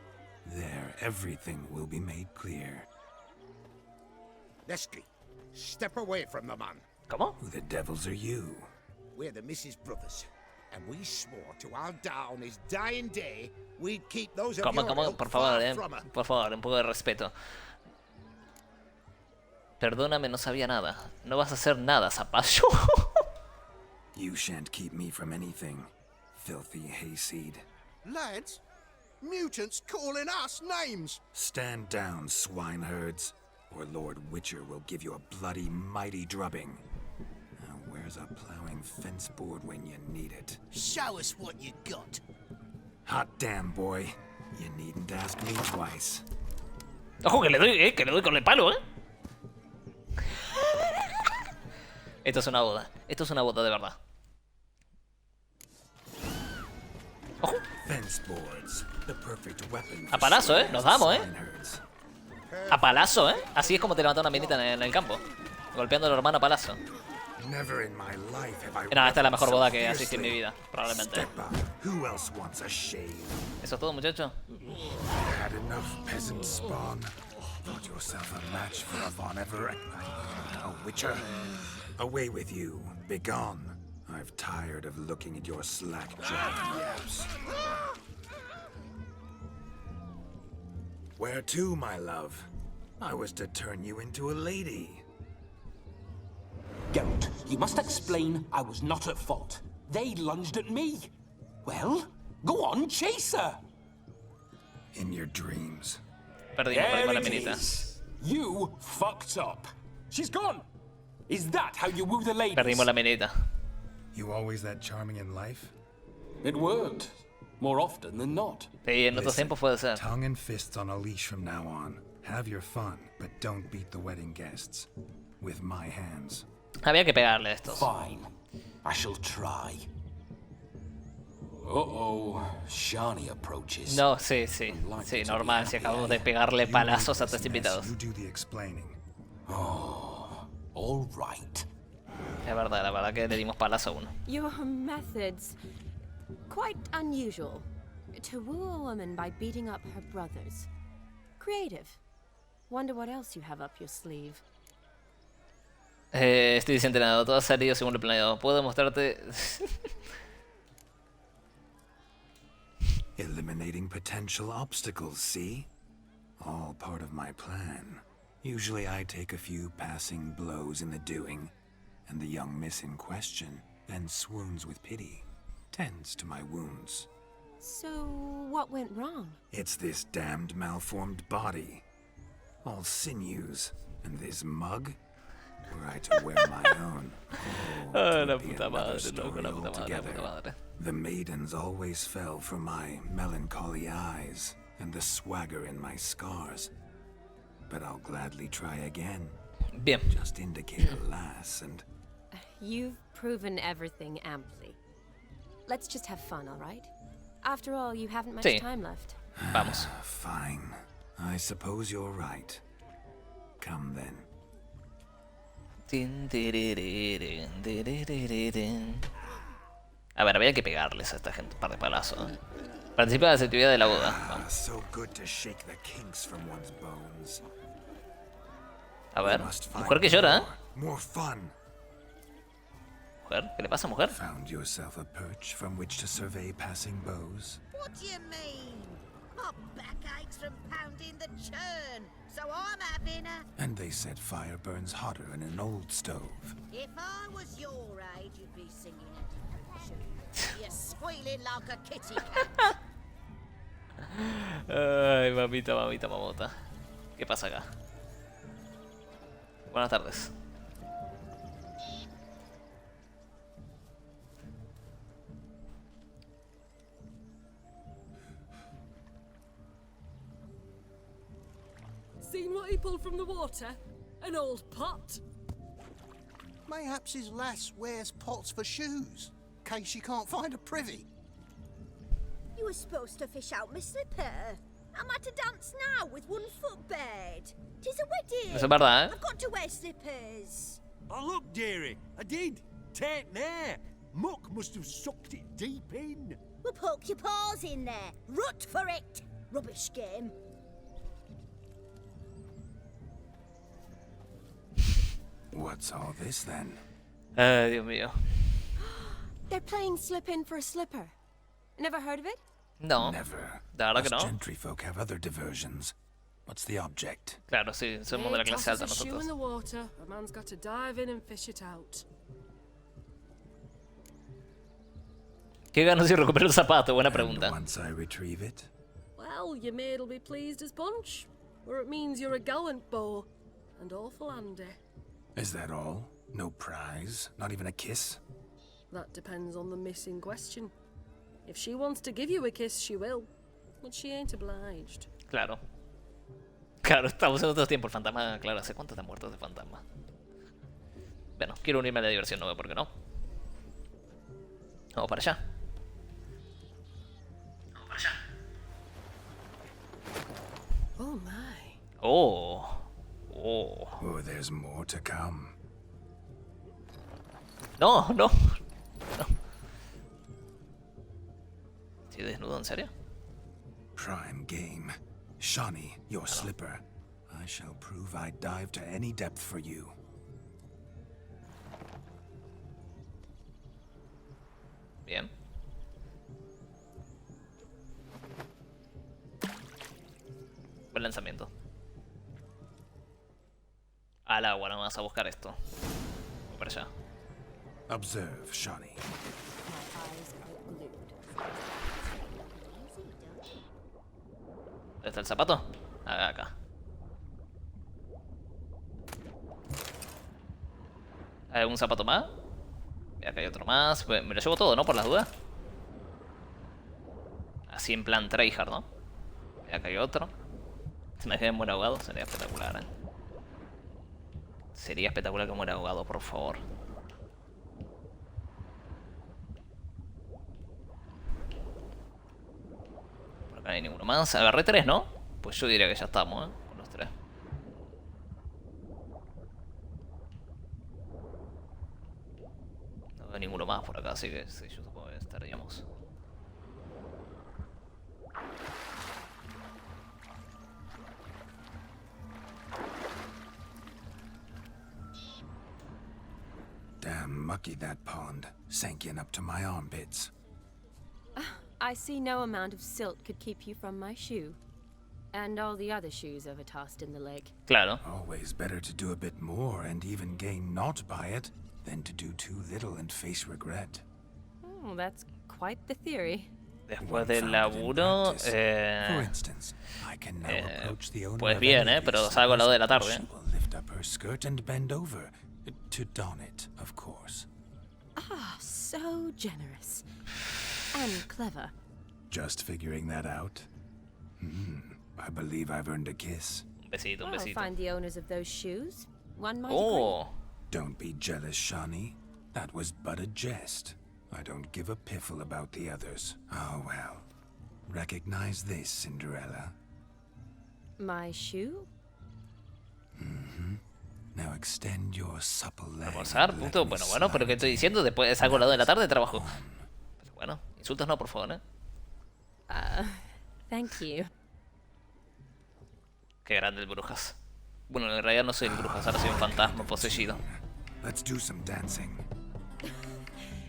[SPEAKER 4] There, everything will be made clear.
[SPEAKER 12] Leslie, step away from the man.
[SPEAKER 1] ¿Cómo?
[SPEAKER 4] Who the devils are you?
[SPEAKER 12] We're the Mrs. Brothers, and we swore to our down his dying day we'd keep those of your ilk
[SPEAKER 1] por
[SPEAKER 12] far
[SPEAKER 1] favor,
[SPEAKER 12] from her.
[SPEAKER 1] por favor, un poco de respeto. Perdóname, no sabía nada. No vas a hacer nada, zapallo.
[SPEAKER 4] You shan't keep me from anything, filthy hayseed.
[SPEAKER 5] Lads, mutants calling us names.
[SPEAKER 4] Stand down, swineherds, or Lord Witcher will give you a bloody mighty drubbing. Now, where's a plowing fence board when you need it?
[SPEAKER 12] Show us what you got.
[SPEAKER 4] Hot damn, boy. You needn't ask me twice.
[SPEAKER 1] Ojo, que le doy con el palo, ¿eh? Esto es una boda. Esto es una boda de verdad. Ojo.
[SPEAKER 4] Fence boards, the perfect weapon
[SPEAKER 1] A palazo, ¿eh? Nos damos, ¿eh? A palazo, ¿eh? Así es como te levanta una minita en el campo. Golpeando al hermano a palazo.
[SPEAKER 4] Never in my life have I
[SPEAKER 1] Nada, esta es la mejor boda que
[SPEAKER 4] weaponed
[SPEAKER 1] asistí en mi vida, probablemente.
[SPEAKER 4] Step up. Who else wants a shave?
[SPEAKER 1] ¿Eso es todo, muchacho?
[SPEAKER 4] Had enough peasant spawn. Thought yourself a match for a Von Everett. A Witcher. Away with you. Begone. I I've tired of looking at your slack-jawed yaps. Where to, my love? I was to turn you into a lady.
[SPEAKER 9] Geralt, you must explain I was not at fault. They lunged at me. Well, go on, chase her.
[SPEAKER 4] In your dreams.
[SPEAKER 1] Perdimos la minita.
[SPEAKER 9] You fucked up. She's gone. Is that how you woo the ladies?
[SPEAKER 1] Perdimos la minita.
[SPEAKER 4] You always that charming in life?
[SPEAKER 9] It worked. More often than not.
[SPEAKER 1] Sí, en otros tiempos puede ser.
[SPEAKER 4] Tongue and fists on a leash from now on. Have your fun, but don't beat the wedding guests. With my hands.
[SPEAKER 1] Había que pegarle a estos.
[SPEAKER 9] Fine. I shall try. Uh-oh. Shani approaches.
[SPEAKER 1] No, sí, sí. Sí, normal. Si acabamos de pegarle palazos a tres invitados.
[SPEAKER 4] You do the explaining.
[SPEAKER 9] Oh, all right.
[SPEAKER 1] Es verdad, la verdad que le dimos palazo a uno.
[SPEAKER 2] Your methods, quite unusual. To woo a woman by beating up her brothers. Creative. Wonder what else you have up your sleeve.
[SPEAKER 1] Estoy desentrenado, todo ha salido según lo planeado. Puedo mostrarte.
[SPEAKER 4] Eliminating potential obstacles, see? All part of my plan. Usually I take a few passing blows in the doing, and the young miss in question then swoons with pity, tends to my wounds.
[SPEAKER 2] So, what went wrong?
[SPEAKER 4] It's this damned malformed body. All sinews, and this mug? Were I to wear my own,
[SPEAKER 1] Oh, la puta madre, loco, la puta madre, la puta madre.
[SPEAKER 4] The maidens always fell for my melancholy eyes and the swagger in my scars. But I'll gladly try again.
[SPEAKER 1] Bien.
[SPEAKER 4] Just indicate a lass and...
[SPEAKER 2] You've proven everything amply. Let's just have fun, all right? After all, you haven't much time left.
[SPEAKER 1] Vamos.
[SPEAKER 4] Fine. I suppose you're right. Come then.
[SPEAKER 1] A ver, había que pegarles a esta gente un par de palazos. Participa de la actividad de la boda. Vamos.
[SPEAKER 4] So good to shake the kinks from one's bones.
[SPEAKER 1] A ver, mujer que llora, ¿eh?
[SPEAKER 4] More fun.
[SPEAKER 1] Mujer, ¿qué le pasa, mujer?
[SPEAKER 4] Found yourself a perch from which to survey passing bows.
[SPEAKER 13] What do you mean? My back aches from pounding the churn, so I'm having a...
[SPEAKER 4] And they said fire burns hotter in an old stove.
[SPEAKER 13] If I was your age, you'd be singing it. You're squealing like a kitty cat.
[SPEAKER 1] Ay, mamita, mamita, mamota. ¿Qué pasa acá? Buenas tardes.
[SPEAKER 10] Seen what he pulled from the water? An old pot?
[SPEAKER 5] Mayhaps his lass wears pots for shoes, in case she can't find a privy.
[SPEAKER 7] You were supposed to fish out my slipper. Am I to dance now with one foot bared? 'Tis a wedding.
[SPEAKER 1] Eso es verdad, ¿eh?
[SPEAKER 7] I've got to wear slippers.
[SPEAKER 14] Oh, look, dearie, I did. Take there. Muck must have sucked it deep in.
[SPEAKER 7] Well, poke your paws in there. Rut for it. Rubbish game.
[SPEAKER 4] What's all this then?
[SPEAKER 1] Ay, Dios mío.
[SPEAKER 2] They're playing slip in for a slipper. Never heard of it?
[SPEAKER 1] No.
[SPEAKER 4] Never.
[SPEAKER 1] La verdad que
[SPEAKER 4] Us
[SPEAKER 1] no.
[SPEAKER 4] gentry folk have other diversions. What's the object?
[SPEAKER 1] Claro, sí, somos de la clase alta
[SPEAKER 10] Tosses a shoe in
[SPEAKER 1] nosotros.
[SPEAKER 10] the water, a man's got to dive in and fish it out.
[SPEAKER 1] ¿Qué gano si recupero el zapato? Buena
[SPEAKER 4] And
[SPEAKER 1] pregunta.
[SPEAKER 4] once I retrieve it,
[SPEAKER 10] Well, your maid'll be pleased as punch. Or it means you're a gallant beau. And awful handy.
[SPEAKER 4] is that all? No prize? Not even a kiss?
[SPEAKER 10] That depends on the miss in question. If she wants to give you a kiss, she will. But she ain't obliged.
[SPEAKER 1] Claro. Claro, estamos en otros tiempos. El fantasma, claro, ¿hace cuánto está muerto ese fantasma? Bueno, quiero unirme a la diversión, no veo por qué no. Vamos para allá. Vamos para allá.
[SPEAKER 10] Oh my.
[SPEAKER 1] Oh. Oh.
[SPEAKER 4] Oh, there's more to come.
[SPEAKER 1] No, no. No. ¿Estoy desnudo, en serio?
[SPEAKER 4] Prime game. Shani, your slipper. I shall prove I'd dive to any depth for you.
[SPEAKER 1] Buen lanzamiento. Al agua, no vamos a buscar esto. Voy para allá.
[SPEAKER 4] Observe, Shawnee.
[SPEAKER 1] ¿Dónde está el zapato? Acá. ¿Hay algún zapato más? Acá hay otro más. Me lo llevo todo, ¿no? Por las dudas. Así en plan tryhard, ¿no? Acá hay otro. ¿Se me queda muera ahogado? Sería espectacular, ¿eh? Sería espectacular que muera ahogado, por favor. Por acá no hay ninguno más. Agarré 3, ¿no? Pues yo diría que ya estamos, ¿eh? Con los 3. No veo ninguno más por acá, así que sí, yo supongo que estaríamos.
[SPEAKER 4] Damn mucky that pond, sank in up to my armpits.
[SPEAKER 2] I see no amount of silt could keep you from my shoe. And all the other shoes overtossed in the lake.
[SPEAKER 1] Claro.
[SPEAKER 4] Always better to do a bit more and even gain naught by it than to do too little and face regret.
[SPEAKER 2] Oh, that's quite the theory.
[SPEAKER 1] Después del laburo, pues bien, pero salgo a las 2 de la tarde.
[SPEAKER 4] Lift up her skirt and bend over to don it, of course.
[SPEAKER 2] Ah, so generous. And clever.
[SPEAKER 4] Just figuring that out? I believe I've earned a kiss.
[SPEAKER 1] Besito,
[SPEAKER 2] I'll
[SPEAKER 1] besito.
[SPEAKER 2] find the owners of those shoes. One might
[SPEAKER 1] Oh.
[SPEAKER 4] Don't be jealous, Shawnee. That was but a jest. I don't give a piffle about the others. Oh well. Recognize this, Cinderella.
[SPEAKER 2] My shoe?
[SPEAKER 4] Now extend your supple leg.
[SPEAKER 1] Almorzar, puto. Bueno, pero ¿qué estoy diciendo? Después salgo a las 2 de la tarde de trabajo. Pero bueno, insultos no, por favor, ¿eh?
[SPEAKER 2] Thank you.
[SPEAKER 1] Qué grande el brujas. Bueno, en realidad no soy el brujas, ahora soy un fantasma poseído.
[SPEAKER 4] Let's do some dancing.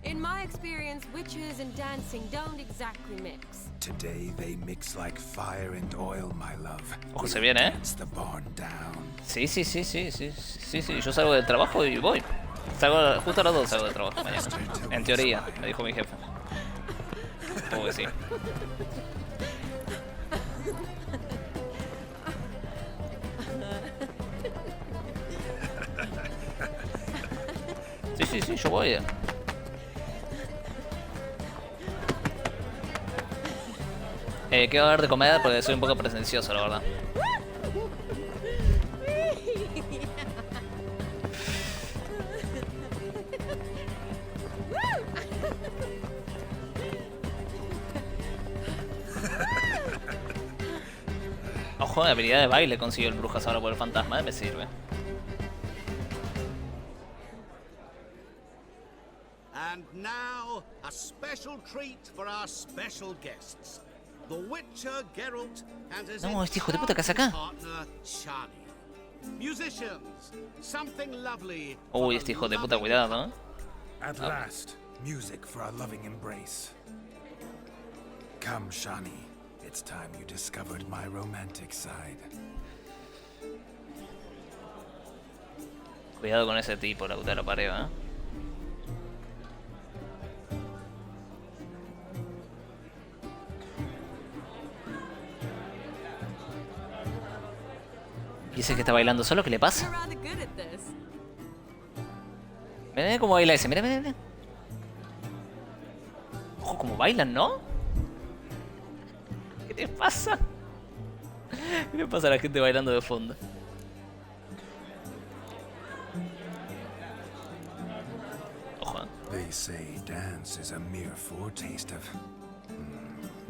[SPEAKER 2] In my experience, witches and dancing don't exactly mix.
[SPEAKER 4] Today they mix like fire and oil, my love.
[SPEAKER 1] Ojo, se viene, ¿eh?
[SPEAKER 4] Dance the barn down.
[SPEAKER 1] Sí. Yo salgo del trabajo y voy. Salgo justo a las 2 salgo del trabajo mañana. En teoría, me dijo mi jefe. Supongo que sí. Sí, yo voy. Quiero dar de comer porque soy un poco presencioso, la verdad. Ojo, habilidad de baile consiguió el brujas ahora por el fantasma, me sirve.
[SPEAKER 12] And now, a special treat for our special guests. The Witcher Geralt and his
[SPEAKER 1] No, este hijo de puta que hace acá.
[SPEAKER 12] partner, Shani. Musicians, something lovely.
[SPEAKER 1] Uy, este hijo de puta, cuidado, ¿no?
[SPEAKER 4] At last, music for our loving embrace. Come, Shawnee. It's time you discovered my romantic side.
[SPEAKER 1] Cuidado con ese tipo, la puta de la pared, ¿eh? ¿Y ese que está bailando solo? ¿Qué le pasa? Miren cómo baila ese, miren. Ojo, cómo bailan, ¿no? ¿Qué te pasa? ¿Qué le pasa a la gente bailando de fondo? Ojo, ¿eh?
[SPEAKER 4] They say dance is a mere foretaste of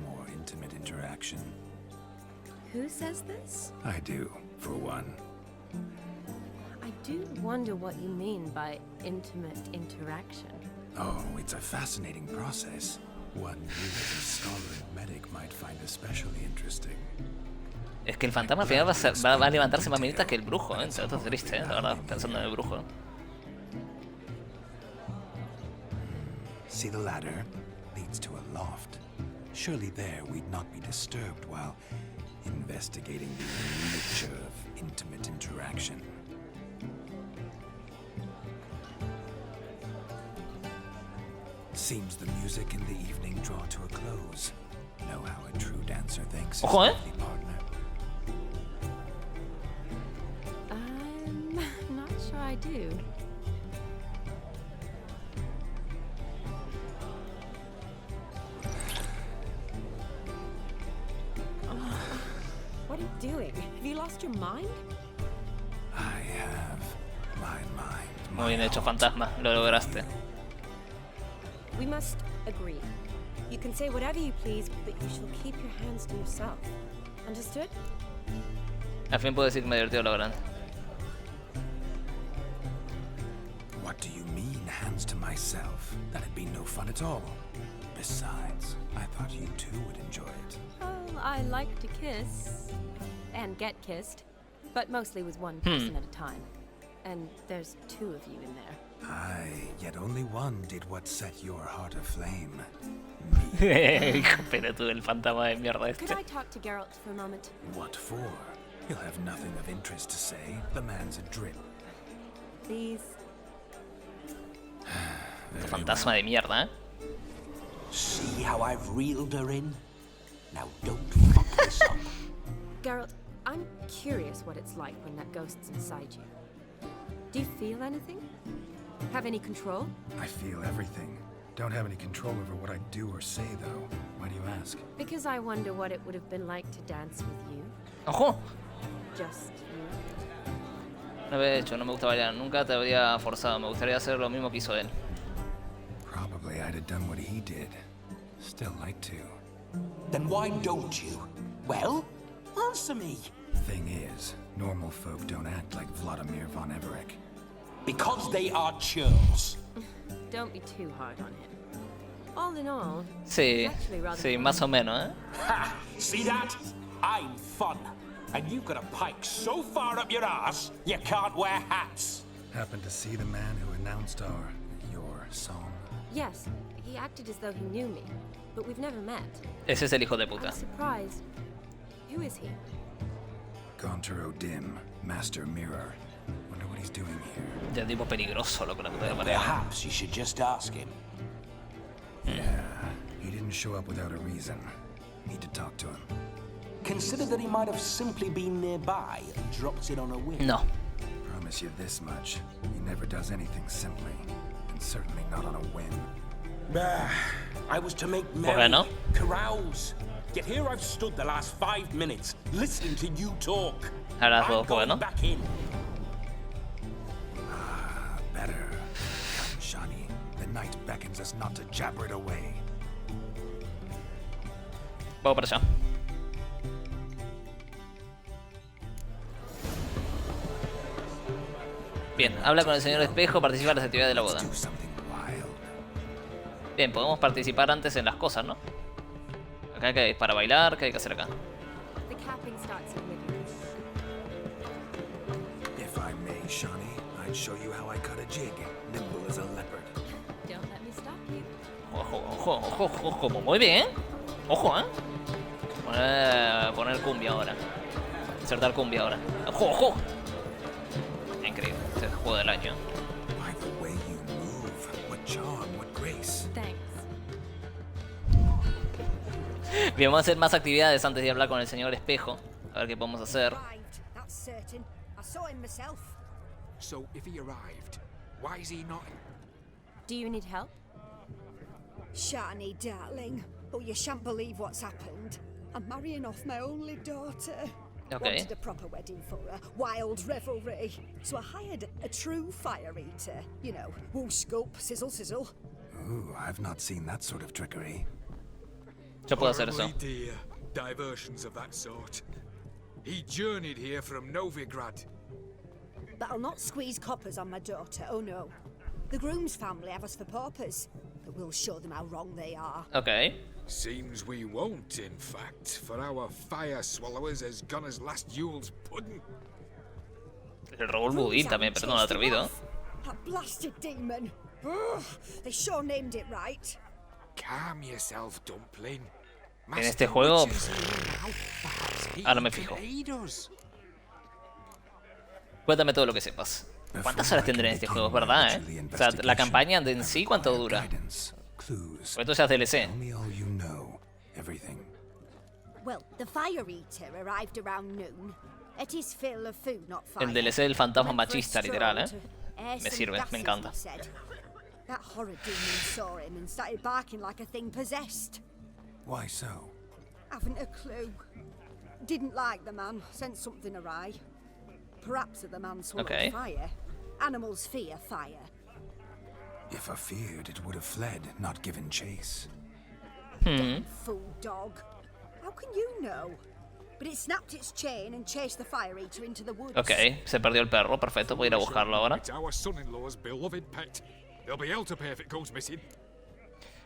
[SPEAKER 4] more intimate interaction.
[SPEAKER 2] Who says this?
[SPEAKER 4] I do, for one.
[SPEAKER 2] I do wonder what you mean by intimate interaction.
[SPEAKER 4] Oh, it's a fascinating process. One you as a scholar and medic might find especially interesting.
[SPEAKER 1] Es que el fantasma al final va a levantarse más minita que el brujo, ¿eh? Esto es triste, ¿eh? La verdad, pensando en el brujo.
[SPEAKER 4] See the ladder? Leads to a loft. Surely there we'd not be disturbed while, in investigating the nature of intimate interaction. Seems the music and the evening draw to a close. Know how a true dancer thanks his lovely partner.
[SPEAKER 2] I'm not sure I do. What are you doing? Have you lost your mind?
[SPEAKER 4] I have my mind.
[SPEAKER 1] Muy bien hecho, fantasma. Lo lograste.
[SPEAKER 2] We must agree. You can say whatever you please, but you shall keep your hands to yourself. Understood?
[SPEAKER 1] Al fin puedo decir que me divertido lo grande.
[SPEAKER 4] What do you mean, hands to myself? That'd be no fun at all. Besides, I thought you too would enjoy it.
[SPEAKER 2] Well, I like to kiss. And get kissed. But mostly with one person at a time. And there's two of you in there.
[SPEAKER 4] Aye, yet only one did what set your heart aflame.
[SPEAKER 1] Hijo pelotudo, el fantasma de mierda este.
[SPEAKER 2] Could I talk to Geralt for a moment?
[SPEAKER 4] What for? He'll have nothing of interest to say. The man's a drip.
[SPEAKER 2] Please.
[SPEAKER 1] Fantasma de mierda, ¿eh?
[SPEAKER 9] See how I've reeled her in? Now don't fuck this up.
[SPEAKER 2] Geralt, I'm curious what it's like when that ghost's inside you. Do you feel anything? Have any control?
[SPEAKER 4] I feel everything. Don't have any control over what I do or say, though. Why do you ask?
[SPEAKER 2] Because I wonder what it would have been like to dance with you.
[SPEAKER 1] ¡Ojo!
[SPEAKER 2] Just you.
[SPEAKER 1] No lo he hecho, no me gusta bailar. Nunca te habría forzado. Me gustaría hacer lo mismo que hizo él.
[SPEAKER 4] Probably I'd have done what he did. Still like to.
[SPEAKER 9] Then why don't you? Well, answer me.
[SPEAKER 4] Thing is, normal folk don't act like Vladimir von Everett.
[SPEAKER 9] Because they are churls.
[SPEAKER 2] Don't be too hard on him. All in all,
[SPEAKER 1] Sí,
[SPEAKER 2] he's actually rather
[SPEAKER 1] sí,
[SPEAKER 2] fun.
[SPEAKER 1] más o menos, ¿eh?
[SPEAKER 9] Ha! See that? I'm fun. And you've got a pike so far up your ass, you can't wear hats.
[SPEAKER 4] Happened to see the man who announced your song?
[SPEAKER 2] Yes, he acted as though he knew me, but we've never met.
[SPEAKER 1] Ese es el hijo de
[SPEAKER 2] I'm
[SPEAKER 1] puta.
[SPEAKER 2] surprised. Who is he?
[SPEAKER 4] Gaunter O'Dim, Master Mirror. Wonder what he's doing here.
[SPEAKER 1] Ya tipo peligroso, lo que la puta que parió.
[SPEAKER 9] Perhaps you should just ask him.
[SPEAKER 4] Yeah, he didn't show up without a reason. Need to talk to him.
[SPEAKER 9] Consider that he might have simply been nearby and dropped in on a whim.
[SPEAKER 1] No.
[SPEAKER 4] Promise you this much. He never does anything simply. And certainly not on a whim.
[SPEAKER 9] I was to make merry,
[SPEAKER 1] Bueno.
[SPEAKER 9] carouse. Yet here I've stood the last 5 minutes, listening to you talk.
[SPEAKER 1] Ahora
[SPEAKER 9] I'm
[SPEAKER 1] todo
[SPEAKER 9] going
[SPEAKER 1] bueno.
[SPEAKER 9] back in.
[SPEAKER 4] Better. Come, Shani. The night beckons us not to jabber it away.
[SPEAKER 1] Vamos para allá. Bien, habla con el señor espejo, participa en las actividades de la boda. Bien, podemos participar antes en las cosas, ¿no? Acá que hay para bailar, ¿qué hay que hacer acá?
[SPEAKER 2] The capping starts at midnight.
[SPEAKER 4] If I may, Shani, I'd show you how I cut a jig, nimble as a leopard.
[SPEAKER 2] Don't let me stop you.
[SPEAKER 1] Ojo, ojo, ojo, ojo, ojo, muy bien. Ojo, ¿eh? Poner cumbia ahora. Insertar cumbia ahora. Ojo, ojo. Increíble, este es el juego del año.
[SPEAKER 4] By the way you move, what charm, what grace.
[SPEAKER 2] Thanks.
[SPEAKER 1] Bien, vamos a hacer más actividades antes de hablar con el señor espejo. A ver qué podemos hacer.
[SPEAKER 7] That's certain. I saw him myself.
[SPEAKER 14] So, if he arrived, why is he not...
[SPEAKER 2] Do you need help?
[SPEAKER 7] Shani, darling. Oh, you shan't believe what's happened. I'm marrying off my only daughter.
[SPEAKER 1] Okay.
[SPEAKER 7] Wanted a proper wedding for her, wild revelry. So I hired a true fire eater. You know, whoosh, gulp, sizzle, sizzle.
[SPEAKER 4] Ooh, I've not seen that sort of trickery.
[SPEAKER 1] Yo puedo hacer eso.
[SPEAKER 14] Horribly dear diversions of that sort. He journeyed here from Novigrad.
[SPEAKER 7] But I'll not squeeze coppers on my daughter, oh no. The groom's family have us for paupers, but we'll show them how wrong they are.
[SPEAKER 1] Okay.
[SPEAKER 14] Seems we won't, in fact, for our fire swallowers has gone as last Yule's pudding.
[SPEAKER 1] El robó el budín también, pero no lo ha atrevido.
[SPEAKER 7] That blasted demon. Ugh, they sure named it right.
[SPEAKER 14] Calm yourself, Dumpling.
[SPEAKER 1] En este juego, ahora me fijo. Cuéntame todo lo que sepas. ¿Cuántas horas tendré en este juego? Es verdad, ¿eh? O sea, la campaña en sí, ¿cuánto dura? Pues esto ya es DLC.
[SPEAKER 7] Well, the fire eater arrived around noon. Ate his fill of food, not fire.
[SPEAKER 1] El DLC del fantasma machista, literal, ¿eh? Me sirve, me encanta.
[SPEAKER 7] That horrid demon saw him and started barking like a thing possessed.
[SPEAKER 4] Why so?
[SPEAKER 7] Haven't a clue. Didn't like the man, sent something awry. Perhaps the man swallowed fire. Animals fear fire.
[SPEAKER 4] If I feared, it would have fled, not given chase.
[SPEAKER 7] Damn fool dog. How can you know? But it snapped its chain and chased the fire eater into the woods.
[SPEAKER 1] Ok, se perdió el perro, perfecto, voy a ir a buscarlo ahora.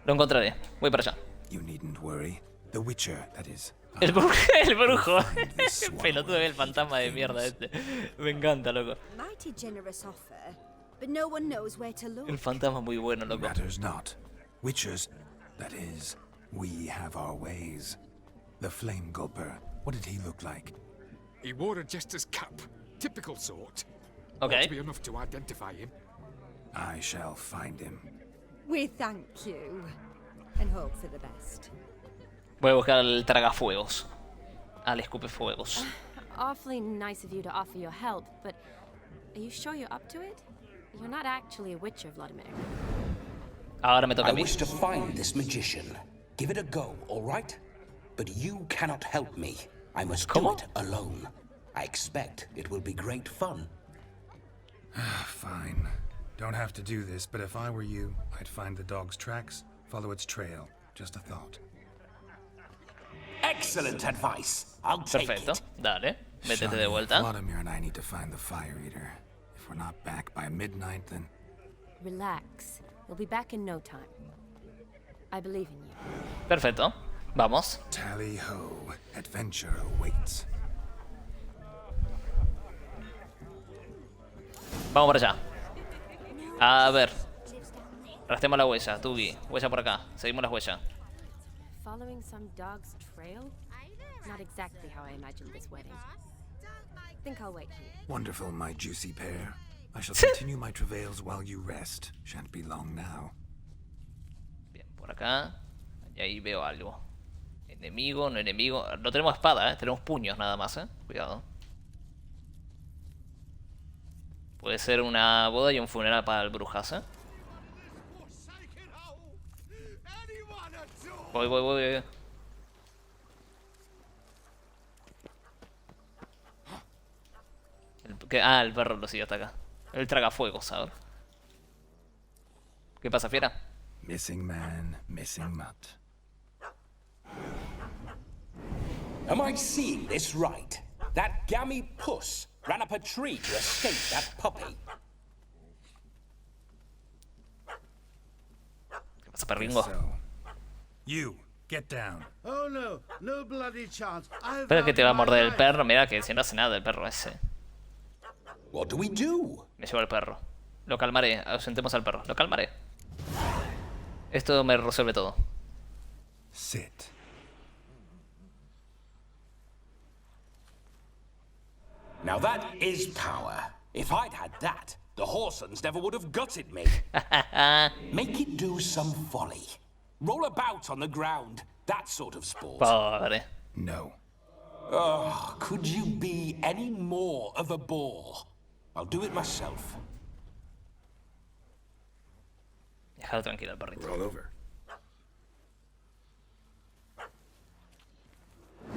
[SPEAKER 1] Lo encontraré, voy para allá.
[SPEAKER 4] You needn't worry. The Witcher, that is.
[SPEAKER 1] El brujo. Pelotudo del fantasma de mierda este. Me encanta, loco.
[SPEAKER 7] Mighty generous offer, but no one knows where to look.
[SPEAKER 1] El fantasma muy bueno, loco.
[SPEAKER 4] Matters not. Witchers, that is, we have our ways. The Flame Gulper, what did he look like?
[SPEAKER 14] He wore a jester's cap, typical sort.
[SPEAKER 1] Okay.
[SPEAKER 14] Ought to be enough to identify him.
[SPEAKER 4] I shall find him.
[SPEAKER 7] We thank you and hope for the best.
[SPEAKER 1] Voy a buscar al tragafuegos. Al escupefuegos.
[SPEAKER 2] Awfully nice of you to offer your help, but are you sure you're up to it? You're not actually a witcher, Vladimir.
[SPEAKER 1] Ahora me toca a mí.
[SPEAKER 8] I wish to find this magician. Give it a go, all right? But you cannot help me. I must do it alone. I expect it will be great fun.
[SPEAKER 4] Fine. Don't have to do this, but if I were you, I'd find the dog's tracks, follow its trail. Just a thought.
[SPEAKER 8] Excellent advice. I'll take
[SPEAKER 1] Perfecto.
[SPEAKER 8] it.
[SPEAKER 1] Dale, métete de vuelta.
[SPEAKER 4] Vladimir and I need to find the fire eater. If we're not back by midnight, then...
[SPEAKER 2] Relax. We'll be back in no time. I believe in you.
[SPEAKER 1] Perfecto. Vamos.
[SPEAKER 4] Tally ho. Adventure awaits.
[SPEAKER 1] Vamos para allá. A ver. Rastemos la huella, Tugi. Huella por acá. Seguimos las huellas.
[SPEAKER 2] Following some dog's trail? Not exactly how I imagined this wedding. Think I'll wait here.
[SPEAKER 4] Wonderful, my juicy pair. I shall continue my travails while you rest. Shan't be long now.
[SPEAKER 1] Bien, por acá. Y ahí veo algo. Enemigo, no enemigo. No tenemos espada, tenemos puños nada más, Cuidado. Puede ser una boda y un funeral para el brujas, Voy. El perro lo sigue hasta acá. El tragafuegos, ¿sabes? ¿Qué pasa, fiera?
[SPEAKER 4] Missing man, missing mutt.
[SPEAKER 8] Am I seeing this right? That gammy puss ran up a tree to escape that puppy.
[SPEAKER 1] ¿Qué pasa, perringo?
[SPEAKER 4] You, get down.
[SPEAKER 12] Oh no, no bloody chance.
[SPEAKER 1] Espera que te va a morder el perro. Mira que si no hace nada el perro ese.
[SPEAKER 8] What do we do?
[SPEAKER 1] Me llevo al perro. Lo calmaré. Ausentemos al perro. Lo calmaré. Esto me resuelve todo.
[SPEAKER 4] Sit.
[SPEAKER 8] Now that is power. If I'd had that, the Horsons never would have gutted me. Make it do some folly. Roll about on the ground. That sort of sport.
[SPEAKER 1] Pobre.
[SPEAKER 4] No.
[SPEAKER 8] Oh, could you be any more of a bore? I'll do it myself.
[SPEAKER 1] Déjalo tranquilo al perrito.
[SPEAKER 4] Roll over.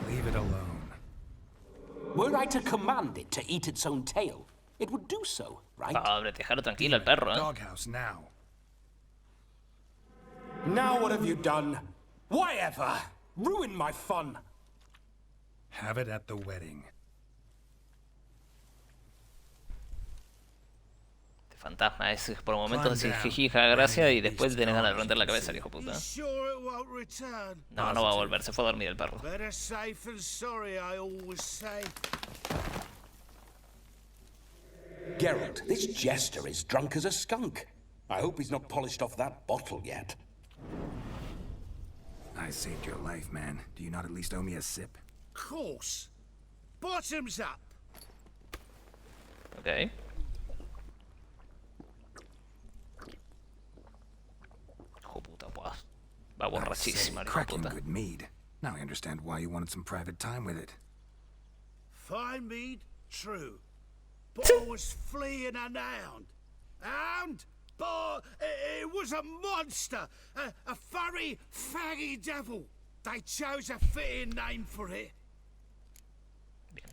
[SPEAKER 4] Leave it alone.
[SPEAKER 8] Were I to command it to eat its own tail, it would do so, right?
[SPEAKER 1] Pobre, déjalo tranquilo al perro,
[SPEAKER 4] Doghouse now.
[SPEAKER 8] Now what have you done? Why ever? Ruin my fun.
[SPEAKER 4] Have it at the wedding.
[SPEAKER 1] Este fantasma es por momentos jijija gracia y después tenés ganas de romper la cabeza, el hijo puta. No, no va a volver, se fue a dormir el perro.
[SPEAKER 12] Better safe than sorry, I always say.
[SPEAKER 8] Geralt, this jester is drunk as a skunk. I hope he's not polished off that bottle yet.
[SPEAKER 4] I saved your life, man. Do you not at least owe me a sip?
[SPEAKER 12] Course. Bottoms up.
[SPEAKER 1] Ok. Hijo puta, buah. Va borrachísima, hijo
[SPEAKER 4] Cracking
[SPEAKER 1] puta.
[SPEAKER 4] good mead. Now I understand why you wanted some private time with it.
[SPEAKER 12] Fine mead, true. But I was fleeing an hound. Hound? But it was a monster. A furry, faggy devil. They chose a fitting name for it.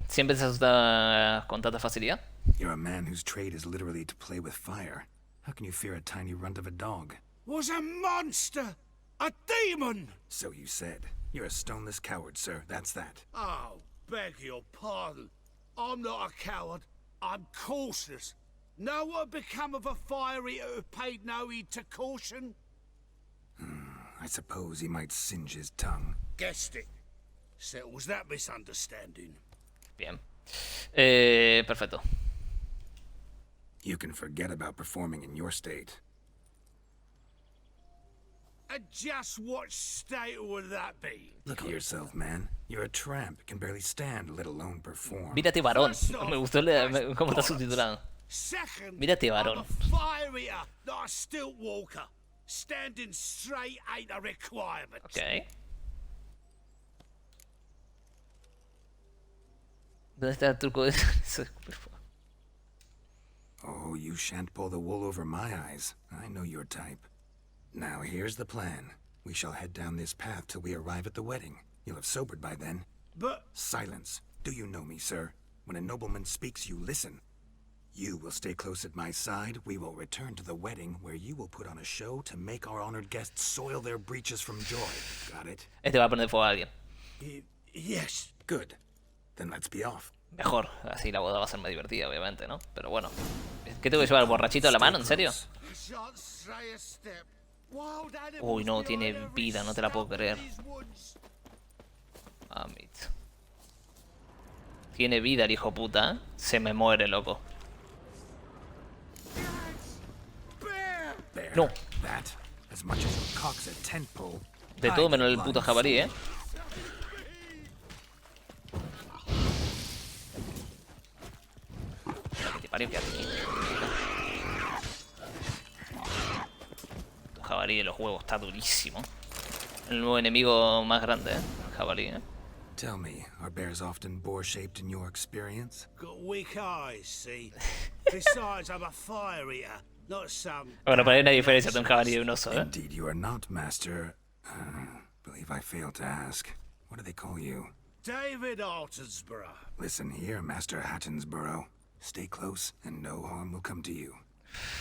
[SPEAKER 1] ¿Siempre se asusta con tanta facilidad?
[SPEAKER 4] You're a man whose trade is literally to play with fire. How can you fear a tiny runt of a dog?
[SPEAKER 12] Was a monster. A demon.
[SPEAKER 4] So you said. You're a stoneless coward, sir. That's that.
[SPEAKER 12] Oh, beg your pardon. I'm not a coward. I'm cautious. Know what become of a fire eater who paid no heed to caution?
[SPEAKER 4] I suppose he might singe his tongue.
[SPEAKER 12] Guessed it. Settles that misunderstanding.
[SPEAKER 1] Bien. Perfecto.
[SPEAKER 4] You can forget about performing in your state.
[SPEAKER 12] And just what state would that be?
[SPEAKER 4] Look at yourself, man. You're a tramp, can barely stand, let alone perform.
[SPEAKER 1] Mírate, varón. Me gustó cómo está subtitulado.
[SPEAKER 12] Second,
[SPEAKER 1] Mírate,
[SPEAKER 12] I'm
[SPEAKER 1] varón.
[SPEAKER 12] a fire eater, not a stilt walker. Standing straight ain't a requirement.
[SPEAKER 1] Ok. ¿Dónde está el truco de eso?
[SPEAKER 4] Oh, you shan't pull the wool over my eyes. I know your type. Now, here's the plan. We shall head down this path till we arrive at the wedding. You'll have sobered by then.
[SPEAKER 12] But...
[SPEAKER 4] Silence. Do you know me, sir? When a nobleman speaks, you listen. You will stay close at my side. We will return to the wedding, where you will put on a show to make our honored guests soil their breeches from joy. Got it?
[SPEAKER 1] Este va a prender fuego a alguien.
[SPEAKER 12] Yes.
[SPEAKER 4] Good. Then let's be off.
[SPEAKER 1] Mejor. Así la boda va a ser más divertida, obviamente, ¿no? Pero bueno. ¿Qué tengo que llevar? ¿El borrachito a la mano? ¿En serio? Uy, no, tiene vida, no te la puedo creer. Amit. Tiene vida el hijo puta. Se me muere, loco. No. De todo menos el puto jabalí, ¿eh? Que te parió, que aquí. El jabalí de los huevos está durísimo. El nuevo enemigo más grande, ¿eh? El jabalí, ¿eh?
[SPEAKER 4] Tell me, are bears often boar-shaped in your experience?
[SPEAKER 12] Got weak eyes, see? Besides, I'm a fire eater, not some...
[SPEAKER 1] Bueno, pero hay una diferencia entre un jabalí y un oso, ¿eh?
[SPEAKER 4] Indeed, you are not, master. Believe I failed to ask. What do they call you?
[SPEAKER 12] David Altonsborough.
[SPEAKER 4] Listen here, Master Hattonsborough. Stay close, and no harm will come to you.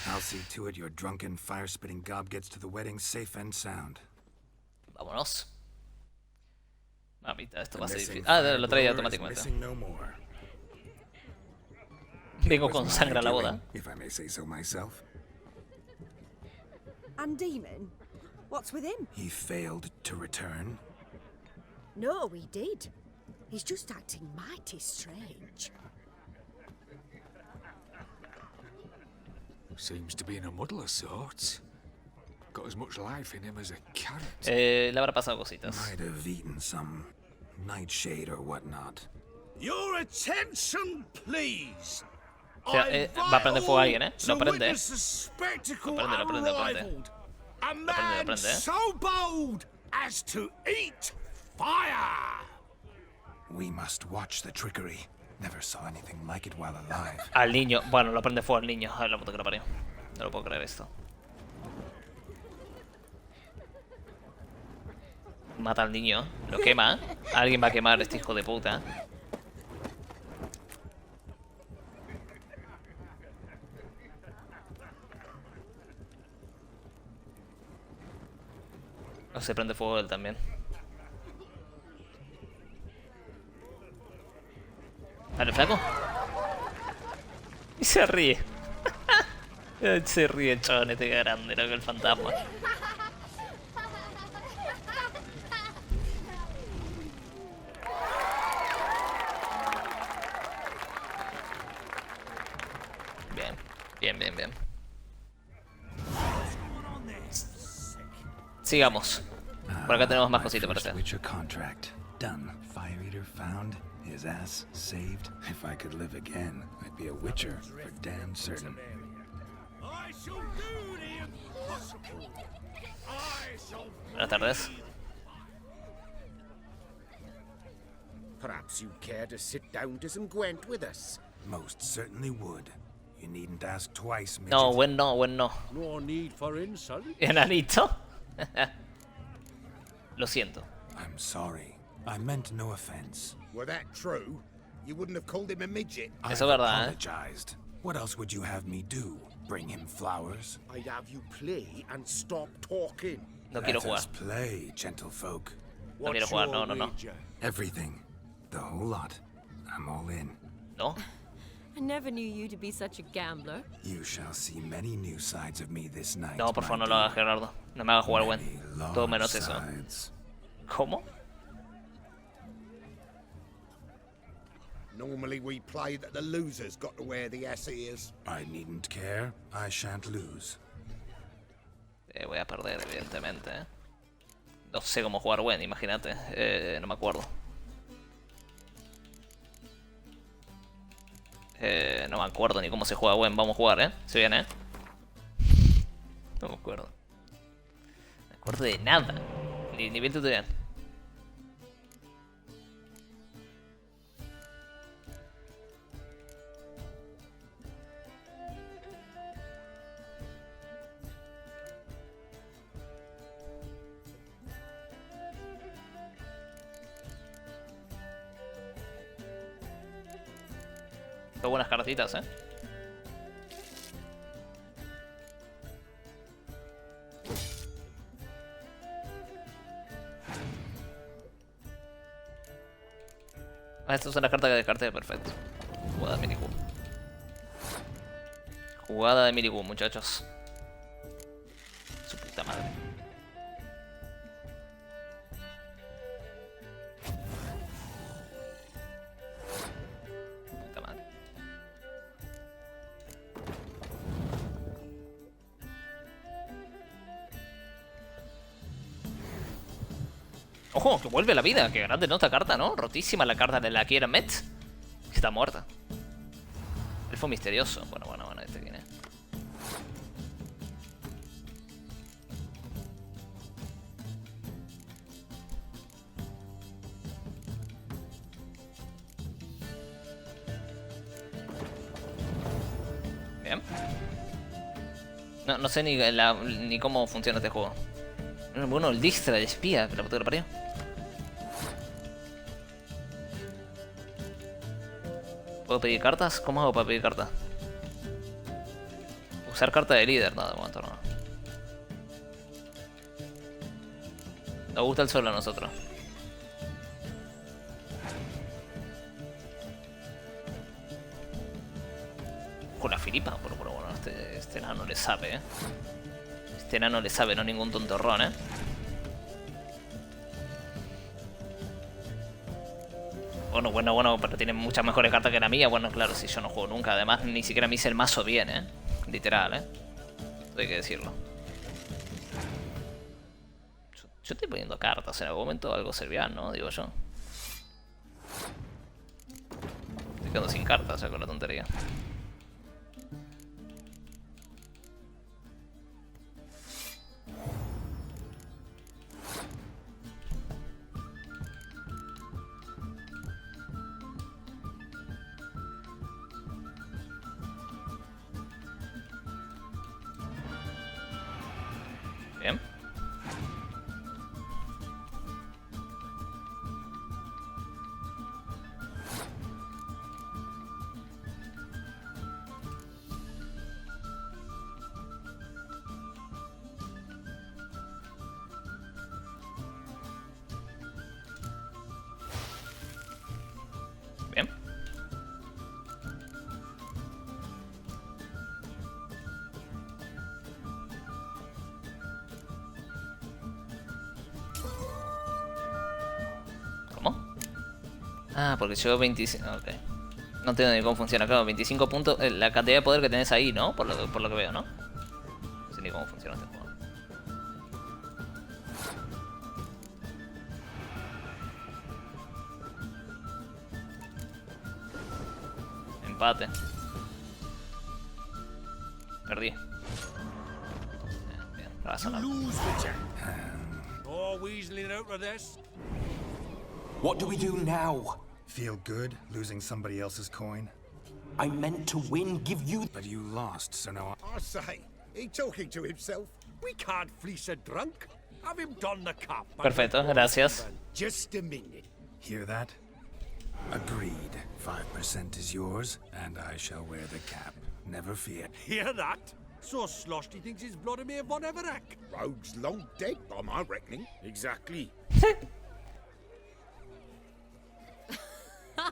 [SPEAKER 4] I'll see to it your drunken, fire-spitting gob gets to the wedding safe and sound.
[SPEAKER 1] Vámonos. Mamita, esto va a ser difícil. Ah, lo traía automáticamente. Vengo con sangre a la boda.
[SPEAKER 4] If I may say so myself.
[SPEAKER 7] And Demon? What's with him?
[SPEAKER 4] He failed to return.
[SPEAKER 13] No, he did. He's just acting mighty strange.
[SPEAKER 14] Seems to be in a muddle of sorts. Got as much life in him as a carrot.
[SPEAKER 1] Le habrá pasado cositas.
[SPEAKER 4] Might have eaten some nightshade or whatnot.
[SPEAKER 12] Your attention, please.
[SPEAKER 1] O sea, va a prender fuego a alguien, ¿eh? Lo prende, ¿eh?
[SPEAKER 12] Lo prende. A man so bold as to eat fire.
[SPEAKER 4] We must watch the trickery. Never saw anything like it while alive.
[SPEAKER 1] Al niño. Bueno, lo prende fuego al niño. Ay, la puta que lo parió. No lo puedo creer esto. Mata al niño. Lo quema. Alguien va a quemar a este hijo de puta. O se prende fuego él también. ¿Vale, flaco? Y se ríe. Se ríe el chabón este grande, ¿no? Que el fantasma. Bien.
[SPEAKER 12] What's going on there?
[SPEAKER 1] Sigamos. Por acá tenemos más cositas para
[SPEAKER 4] First
[SPEAKER 1] hacer.
[SPEAKER 4] Witcher contract. Done. Fire Eater found. His ass saved. If I could live again, I'd be a Witcher for damn certain.
[SPEAKER 12] I shall do the impossible. I shall.
[SPEAKER 1] Buenas tardes.
[SPEAKER 15] Perhaps you'd care to sit down to some Gwent with us.
[SPEAKER 4] Most certainly would. You needn't ask twice, midget.
[SPEAKER 1] No, Gwen no, Gwen no.
[SPEAKER 12] No need for insult.
[SPEAKER 1] Enanito. Lo siento.
[SPEAKER 4] I'm sorry. I meant no offense.
[SPEAKER 6] Were that true, you wouldn't have called him a midget.
[SPEAKER 1] Eso es verdad,
[SPEAKER 4] Apologized. What else would you have me do? Bring him flowers?
[SPEAKER 15] I'd have you play and stop talking.
[SPEAKER 1] No quiero
[SPEAKER 4] Let
[SPEAKER 1] jugar.
[SPEAKER 4] us play, gentlefolk.
[SPEAKER 1] No quiero jugar, no, no, no.
[SPEAKER 4] Everything. The whole lot. I'm all in.
[SPEAKER 1] No.
[SPEAKER 2] I never knew you to be such a gambler.
[SPEAKER 4] You shall see many new sides of me this night.
[SPEAKER 1] No, por favor, no
[SPEAKER 4] my
[SPEAKER 1] lo hagas,
[SPEAKER 4] dear.
[SPEAKER 1] Gerardo. No me hagas jugar Gwen.
[SPEAKER 4] Many
[SPEAKER 1] Todo
[SPEAKER 4] long
[SPEAKER 1] menos eso.
[SPEAKER 4] sides.
[SPEAKER 1] ¿Cómo?
[SPEAKER 6] Normally we play that the loser's got to wear the ass ears.
[SPEAKER 4] I needn't care. I shan't lose.
[SPEAKER 1] Voy a perder, evidentemente. No sé cómo jugar Gwen, imagínate. No me acuerdo. No me acuerdo ni cómo se juega Gwen. Vamos a jugar, ¿Se viene, No me acuerdo. No me acuerdo de nada. Ni vi el tutorial. Son buenas cartitas, Esta es una carta que descarté, perfecto. Jugada de minicube. Jugada de minicube, muchachos. Su puta madre. Puta madre. Ojo, que vuelve a la vida. Qué grande, ¿no? Esta carta, ¿no? Rotísima la carta de la Kiera Met. Está muerta. Elfo misterioso. Bueno, este quién es. Bien. No sé ni cómo funciona este juego. Bueno, el Dijkstra, el espía, que la puta que lo parió. ¿Puedo pedir cartas? ¿Cómo hago para pedir cartas? Usar carta de líder, nada, de momento no. Nos gusta el solo a nosotros. Con la Filipa, pero bueno, este enano le sabe, Este enano le sabe, no ningún tontorrón, Bueno, pero tiene muchas mejores cartas que la mía. Bueno, claro, si yo no juego nunca. Además, ni siquiera me hice el mazo bien, Literal, Esto hay que decirlo. Yo estoy poniendo cartas. En algún momento algo servirá, ¿no? Digo yo. Estoy quedando sin cartas, con la tontería. Bien. Bien. Ah, porque llegó 25... Ok. No entiendo ni cómo funciona. Claro, 25 puntos... la cantidad de poder que tenés ahí, ¿no? Por lo que veo, ¿no? No sé ni cómo funciona este juego. Empate. Perdí. Bien, razonable.
[SPEAKER 14] Oh, weaseling out of this.
[SPEAKER 9] What do we do now?
[SPEAKER 4] Feel good losing somebody else's coin?
[SPEAKER 9] I meant to win, give you...
[SPEAKER 4] But you lost, so now
[SPEAKER 15] I say, he talking to himself?
[SPEAKER 14] We can't fleece a drunk. Have him don the cap.
[SPEAKER 1] Perfecto, gracias.
[SPEAKER 15] Just a minute.
[SPEAKER 4] Hear that? Agreed. 5% is yours, and I shall wear the cap. Never fear.
[SPEAKER 14] Hear that? So sloshed he thinks his Vladimir von Everett.
[SPEAKER 15] Rogue's long dead by my reckoning. Exactly.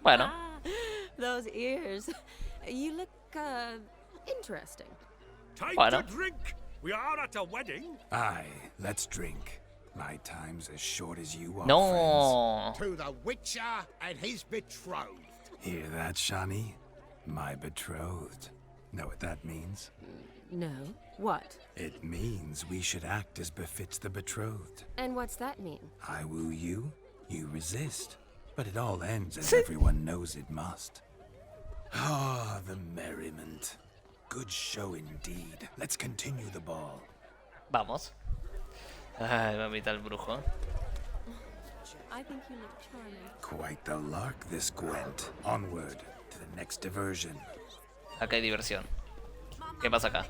[SPEAKER 1] Bueno.
[SPEAKER 2] Those ears. You look, interesting.
[SPEAKER 14] Time
[SPEAKER 1] Bueno.
[SPEAKER 14] to drink. We are at a wedding.
[SPEAKER 4] Aye, let's drink. My time's as short as you are,
[SPEAKER 1] No.
[SPEAKER 15] To the Witcher and his betrothed.
[SPEAKER 4] friends. Hear that, Shani? My betrothed. Know what that means?
[SPEAKER 2] No. What?
[SPEAKER 4] It means we should act as befits the betrothed.
[SPEAKER 2] And what's that mean?
[SPEAKER 4] I woo you, you resist. But it all ends as everyone knows it must. Ah, the merriment. Good show indeed. Let's continue the ball.
[SPEAKER 1] Vamos. Ay, mamita el brujo.
[SPEAKER 2] I think you look charming.
[SPEAKER 4] Quite the lark, this Gwent. Onward to the next diversion.
[SPEAKER 1] Acá hay diversión. ¿Qué pasa acá?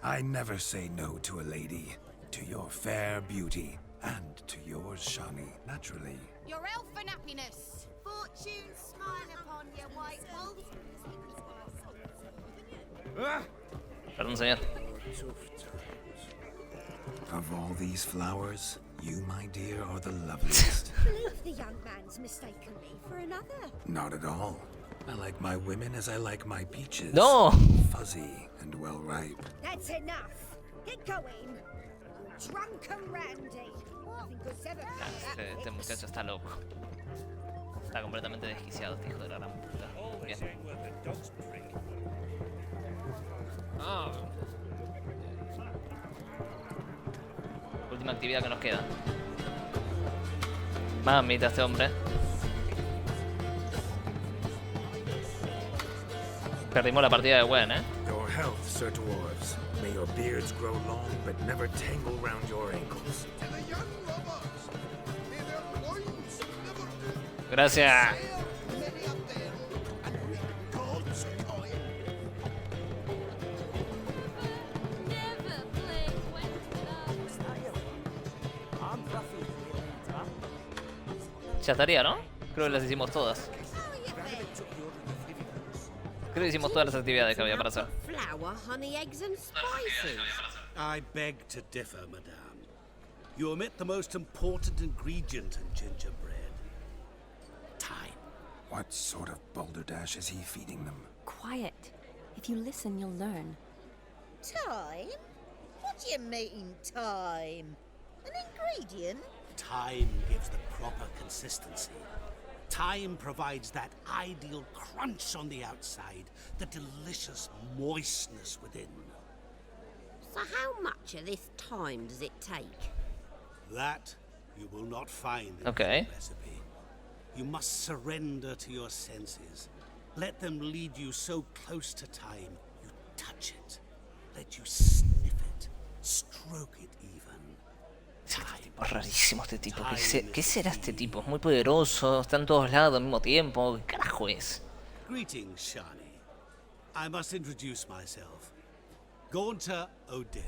[SPEAKER 4] I never say no to a lady. To your fair beauty. And to yours, Shani, naturally.
[SPEAKER 13] Your elfin happiness. Fortune smile upon you, white wolf.
[SPEAKER 1] Perdón, señor.
[SPEAKER 4] Of all these flowers, you, my dear, are the loveliest.
[SPEAKER 7] I believe the young man's mistaken me for another.
[SPEAKER 4] Not at all. I like my women as I like my peaches.
[SPEAKER 1] No.
[SPEAKER 4] Fuzzy and well ripe.
[SPEAKER 7] That's enough. Get going. Drunken Randy. Nothing good's ever come of that
[SPEAKER 1] Este
[SPEAKER 7] mix.
[SPEAKER 1] muchacho está loco. Está completamente desquiciado, este hijo de la gran puta. Bien.
[SPEAKER 11] Ah,
[SPEAKER 1] Última actividad que nos queda. Mamita, este hombre. Perdimos la partida de Gwen,
[SPEAKER 4] Your health, Sir Dwarves. May your beards grow long, but never tangle round your ankles.
[SPEAKER 1] Gracias. Ya estaría, ¿no? Creo que las hicimos todas. Creo que hicimos todas las actividades que había para hacer.
[SPEAKER 13] Flour, honey, eggs, and spices.
[SPEAKER 12] I beg to differ, madame. You omit the most important ingredient in gingerbread. Time.
[SPEAKER 4] What sort of balderdash is he feeding them?
[SPEAKER 2] Quiet. If you listen, you'll learn.
[SPEAKER 13] Time? What do you mean, time? An ingredient?
[SPEAKER 12] Time gives the proper consistency. Time provides that ideal crunch on the outside, the delicious moistness within.
[SPEAKER 13] So how much of this time does it take?
[SPEAKER 12] That you will not find in
[SPEAKER 1] Okay.
[SPEAKER 12] the recipe. You must surrender to your senses. Let them lead you so close to time, you touch it. Let you sniff it, stroke it even.
[SPEAKER 1] Es rarísimo este tipo. ¿Qué será este tipo? Es muy poderoso, está en todos lados al mismo tiempo. ¿Qué carajo es?
[SPEAKER 12] Greetings, Shani. I must introduce myself. Gaunter Odin.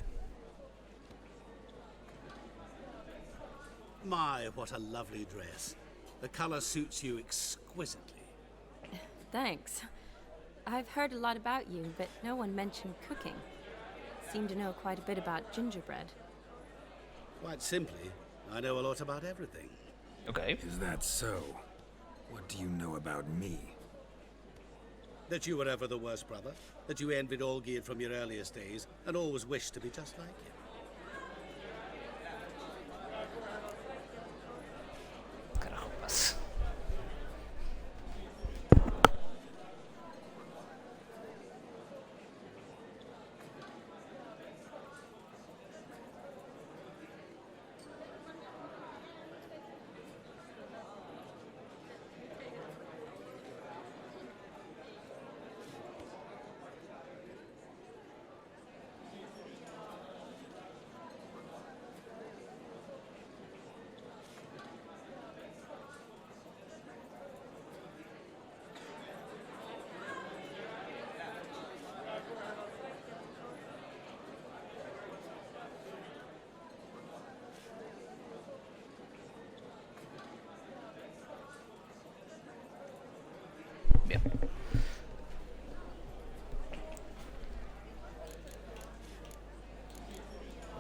[SPEAKER 12] My, what a lovely dress. The color suits you exquisitely.
[SPEAKER 2] Thanks. I've heard a lot about you, but no one mentioned cooking. Seem to know quite a bit about gingerbread.
[SPEAKER 12] Quite simply, I know a lot about everything.
[SPEAKER 1] Okay.
[SPEAKER 4] Is that so? What do you know about me?
[SPEAKER 12] That you were ever the worst brother, that you envied Olgierd from your earliest days, and always wished to be just like him.
[SPEAKER 1] Carajo pasa.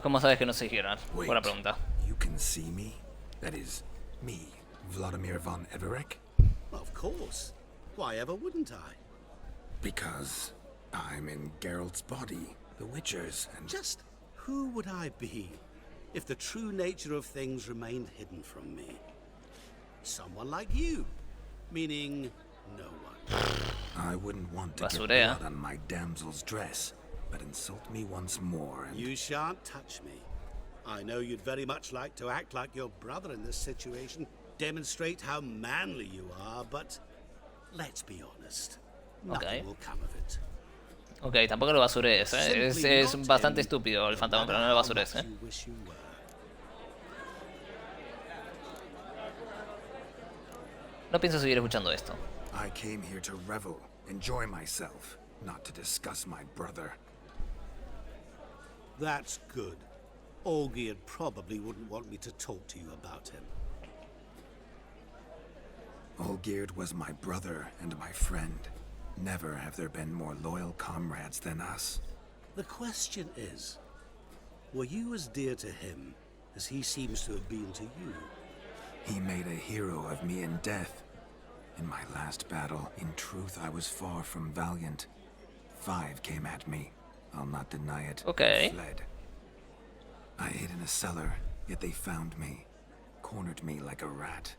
[SPEAKER 1] ¿Cómo sabes que no se giran?
[SPEAKER 4] Wait,
[SPEAKER 1] Buena pregunta.
[SPEAKER 4] you can see me? That is, me, Vladimir von Everek?
[SPEAKER 12] Of course. Why ever wouldn't I?
[SPEAKER 4] Because I'm in Geralt's body, the Witcher's, and...
[SPEAKER 12] Just who would I be if the true nature of things remained hidden from me? Someone like you. Meaning, no one.
[SPEAKER 4] I wouldn't want to get
[SPEAKER 1] Basurea.
[SPEAKER 4] blood on my damsel's dress, but insult me once more and...
[SPEAKER 12] You shan't touch me. I know you'd very much like to act like your brother in this situation, demonstrate how manly you are, but let's be honest. Nothing will come of it.
[SPEAKER 1] Ok, tampoco lo basures, ¿eh? Es bastante estúpido el fantasma, pero no lo basures, ¿eh? No pienso seguir escuchando esto.
[SPEAKER 4] I came here to revel, enjoy myself, not to discuss my brother.
[SPEAKER 12] That's good. Olgierd probably wouldn't want me to talk to you about him.
[SPEAKER 4] Olgierd was my brother and my friend. Never have there been more loyal comrades than us.
[SPEAKER 12] The question is, were you as dear to him as he seems to have been to you?
[SPEAKER 4] He made a hero of me in death. In my last battle, in truth, I was far from valiant. 5 came at me. I'll not deny it.
[SPEAKER 1] Okay.
[SPEAKER 4] I fled. I hid in a cellar, yet they found me. Cornered me like a rat.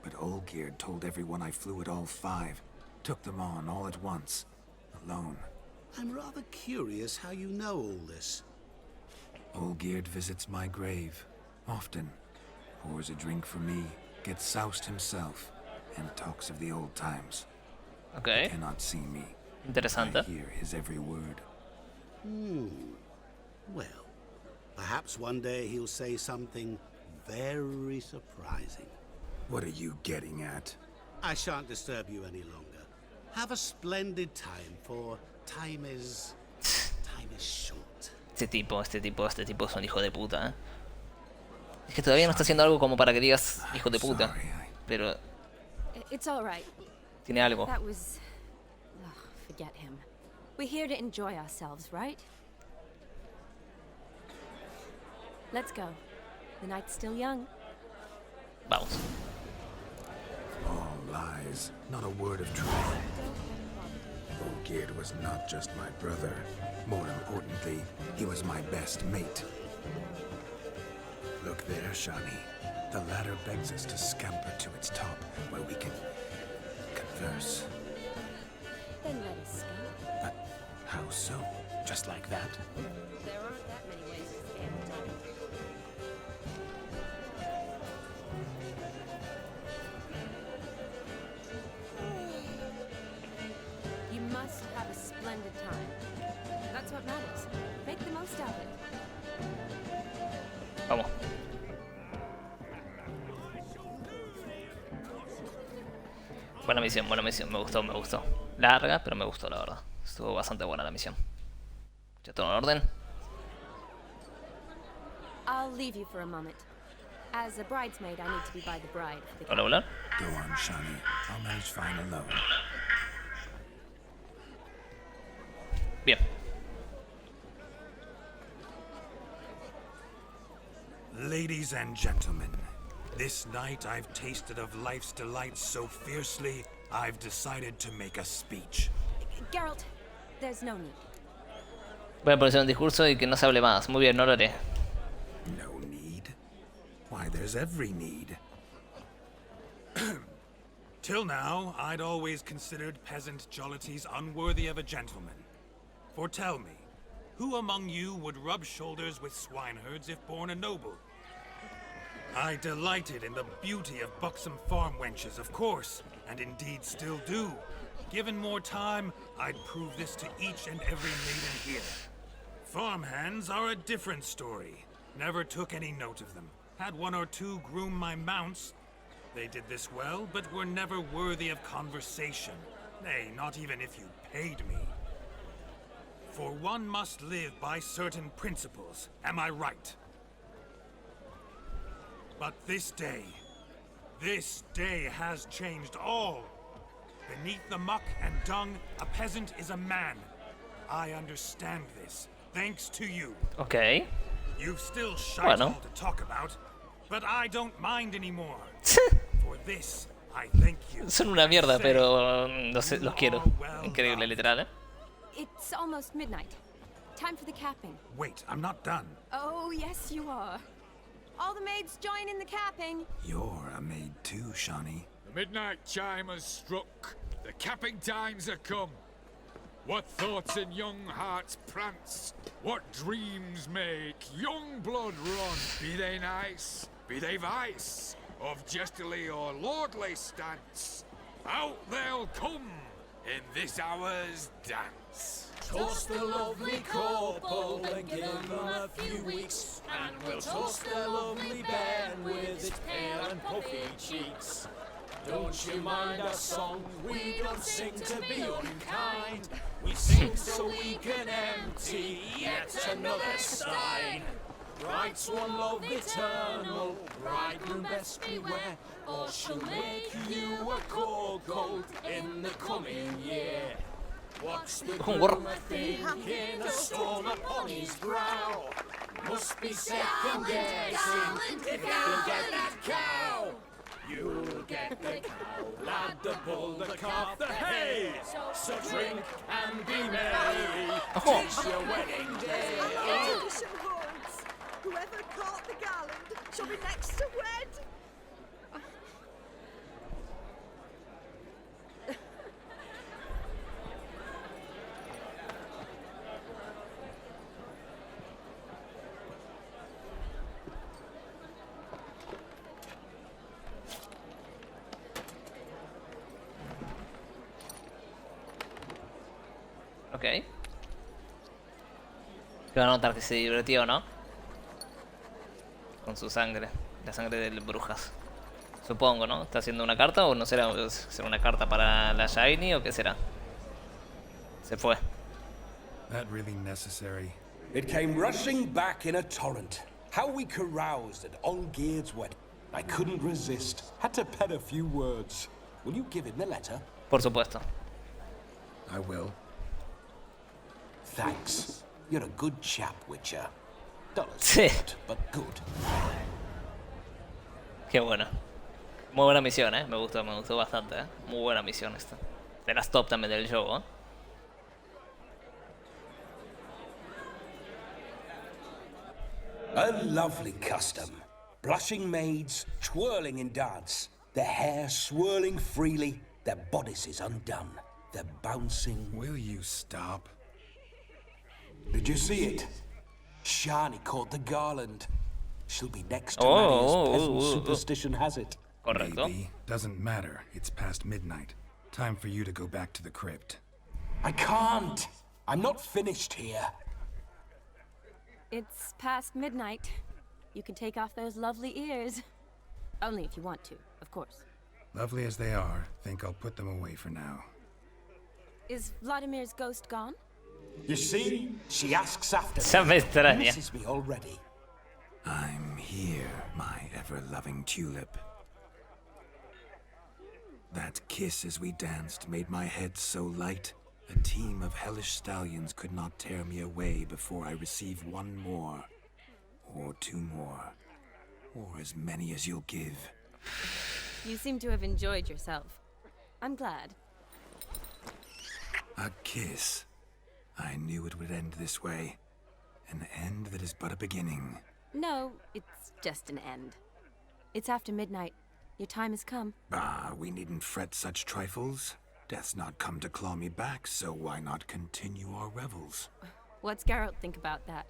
[SPEAKER 4] But Olgierd told everyone I flew at all 5. Took them on all at once. Alone.
[SPEAKER 12] I'm rather curious how you know all this.
[SPEAKER 4] Olgierd visits my grave. Often. Pours a drink for me. Gets soused himself. And talks of the old times.
[SPEAKER 1] Okay.
[SPEAKER 4] He cannot see me.
[SPEAKER 1] Interesante.
[SPEAKER 4] I hear his every word.
[SPEAKER 12] Well, perhaps one day he'll say something very surprising.
[SPEAKER 4] What are you getting at?
[SPEAKER 12] I shan't disturb you any longer. Have a splendid time, for time is short.
[SPEAKER 1] Este tipo es un hijo de puta, ¿eh? Es que todavía no está haciendo algo como para que digas hijo de puta. Pero
[SPEAKER 2] It's all right.
[SPEAKER 1] tiene algo.
[SPEAKER 2] That was... Ugh, forget him. We're here to enjoy ourselves, right? Let's go. The night's still young.
[SPEAKER 1] Vamos.
[SPEAKER 4] All lies, not a word of truth. Olgierd was not just my brother. More importantly, he was my best mate. Look there, Shani. The ladder begs us to scamper to its top, where we can converse.
[SPEAKER 2] Then let us scamper.
[SPEAKER 4] But how so? Just like that?
[SPEAKER 2] There aren't that many ways to scamper time. You must have a splendid time. That's what matters. Make the most of it.
[SPEAKER 1] Vamos. Buena misión, me gustó. Larga, pero me gustó, la verdad. Estuvo bastante buena la misión. ¿Ya todo en orden?
[SPEAKER 2] I'll leave you for a moment. As a bridesmaid, I need to be by the bride for the
[SPEAKER 1] Hola, hola.
[SPEAKER 4] Go on, Shani. I'll manage fine alone.
[SPEAKER 1] Bien.
[SPEAKER 4] Ladies and gentlemen, this night I've tasted of life's delights so fiercely, I've decided to make a speech.
[SPEAKER 2] Geralt, there's no need.
[SPEAKER 1] Voy a poner un discurso y que no se hable más. Muy bien, no lo haré.
[SPEAKER 4] No need? Why, there's every need. Till now, I'd always considered peasant jollities unworthy of a gentleman. For tell me, who among you would rub shoulders with swineherds if born a noble? I delighted in the beauty of buxom farm wenches, of course, and indeed still do. Given more time, I'd prove this to each and every maiden here. Farmhands are a different story. Never took any note of them. Had 1 or 2 groom my mounts. They did this well, but were never worthy of conversation. Nay, not even if you paid me. For one must live by certain principles, am I right? But this day has changed all. Beneath the muck and dung, a peasant is a man. I understand this, thanks to you.
[SPEAKER 1] Ok.
[SPEAKER 16] You've still shite all to talk about, but I don't mind anymore. For this, I thank you.
[SPEAKER 1] Son una mierda, pero los quiero. Increíble, literal, ¿eh?
[SPEAKER 2] It's almost midnight. Time for the capping.
[SPEAKER 16] Wait, I'm not done.
[SPEAKER 2] Oh, yes, you are. All the maids join in the capping.
[SPEAKER 4] You're a maid too, Shawnee.
[SPEAKER 17] The midnight chime has struck. The capping times are come. What thoughts in young hearts prance? What dreams make young blood run? Be they nice, be they vice, of jestily or lordly stance, out they'll come in this hour's dance.
[SPEAKER 18] Toast the lovely couple and give them a few weeks, and we'll toast the lovely band with its pale and puffy cheeks. Don't you mind our song, we don't sing to be unkind. We sing so we can empty yet another stein. Bride's one love eternal, bridegroom best beware, or she'll make you a cold gold in the coming year. What's the groom thinking, a storm upon his brow? Must be second guessing if he'll get that cow. You'll get the cow, lad, the bull, the calf, the hay. So drink and be merry, 'tis your wedding day.
[SPEAKER 7] Tradition holds. Whoever caught the garland shall be next to wed.
[SPEAKER 1] Ok. Que va a notar que se divirtió, ¿no? Con su sangre. La sangre de brujas. Supongo, ¿no? ¿Está haciendo una carta o no será una carta para la Shiny o qué será? Se fue.
[SPEAKER 4] That really necessary?
[SPEAKER 9] It came rushing back in a torrent. How we caroused at Olgierd's wedding. I couldn't resist. Had to pen a few words. Will you give him the letter?
[SPEAKER 1] Por supuesto.
[SPEAKER 4] I will.
[SPEAKER 9] Thanks. You're a good chap, Witcher. Dollars,
[SPEAKER 1] Sí.
[SPEAKER 9] but good.
[SPEAKER 1] Qué bueno. Muy buena misión, ¿eh? Me gustó bastante, ¿eh? Muy buena misión esta. De las top también del juego, ¿eh?
[SPEAKER 9] A lovely custom. Blushing maids, twirling in dance. Their hair swirling freely, their bodices undone. They're bouncing.
[SPEAKER 4] Will you stop?
[SPEAKER 9] Did you see it? Shani caught the garland. She'll be next to Maddie as peasant superstition has it.
[SPEAKER 1] Correcto.
[SPEAKER 4] Maybe. Doesn't matter. It's past midnight. Time for you to go back to the crypt.
[SPEAKER 9] I can't. I'm not finished here.
[SPEAKER 2] It's past midnight. You can take off those lovely ears. Only if you want to, of course.
[SPEAKER 4] Lovely as they are, think I'll put them away for now.
[SPEAKER 2] Is Vladimir's ghost gone?
[SPEAKER 9] You see? She asks after
[SPEAKER 1] Se me extraña.
[SPEAKER 9] misses me already.
[SPEAKER 4] I'm here, my ever-loving tulip. That kiss as we danced made my head so light. A team of hellish stallions could not tear me away before I receive one more. Or two more. Or as many as you'll give.
[SPEAKER 2] You seem to have enjoyed yourself. I'm glad.
[SPEAKER 4] A kiss. I knew it would end this way. An end that is but a beginning.
[SPEAKER 2] No, it's just an end. It's after midnight. Your time has come.
[SPEAKER 4] Ah, we needn't fret such trifles. Death's not come to claw me back, so why not continue our revels?
[SPEAKER 2] What's Geralt think about that?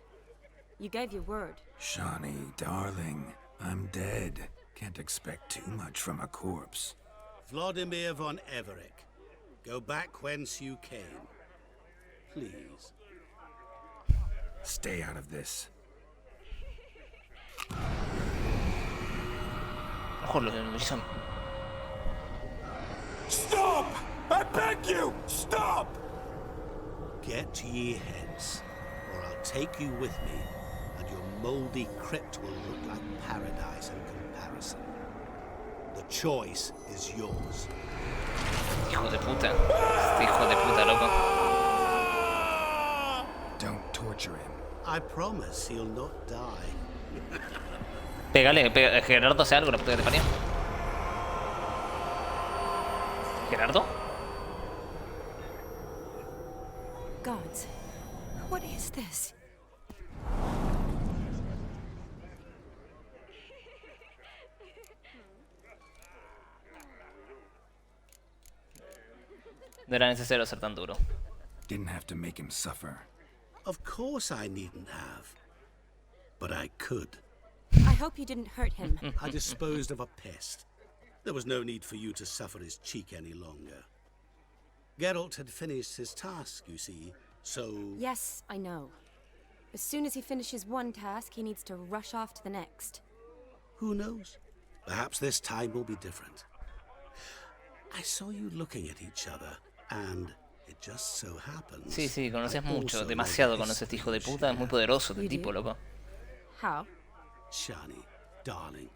[SPEAKER 2] You gave your word.
[SPEAKER 4] Shawnee, darling, I'm dead. Can't expect too much from a corpse.
[SPEAKER 12] Vladimir von Everick, go back whence you came. Please.
[SPEAKER 4] Stay out of this.
[SPEAKER 9] Stop! I beg you! Stop!
[SPEAKER 12] Get ye hence, or I'll take you with me, and your mouldy crypt will look like paradise in comparison. The choice is yours.
[SPEAKER 1] Hijo de puta. Este hijo de puta, loco.
[SPEAKER 4] Don't torture him.
[SPEAKER 6] I promise he'll not die.
[SPEAKER 1] Pégale, Gerardo hace algo, la puta que te parió. ¿Gerardo?
[SPEAKER 2] Gods, what is this?
[SPEAKER 1] No era necesario ser tan duro.
[SPEAKER 4] Didn't have to make him suffer.
[SPEAKER 6] Of course I needn't have. But I could.
[SPEAKER 2] I hope you didn't hurt him.
[SPEAKER 6] I disposed of a pest. There was no need for you to suffer his cheek any longer. Geralt had finished his task, you see, so...
[SPEAKER 2] Yes, I know. As soon as he finishes one task, he needs to rush off to the next.
[SPEAKER 6] Who knows? Perhaps this time will be different. I saw you looking at each other, and it just so happens...
[SPEAKER 1] Sí, conoces mucho, demasiado conoces este hijo de puta, es muy poderoso este tipo, loco.
[SPEAKER 2] How?
[SPEAKER 6] Shani, darling,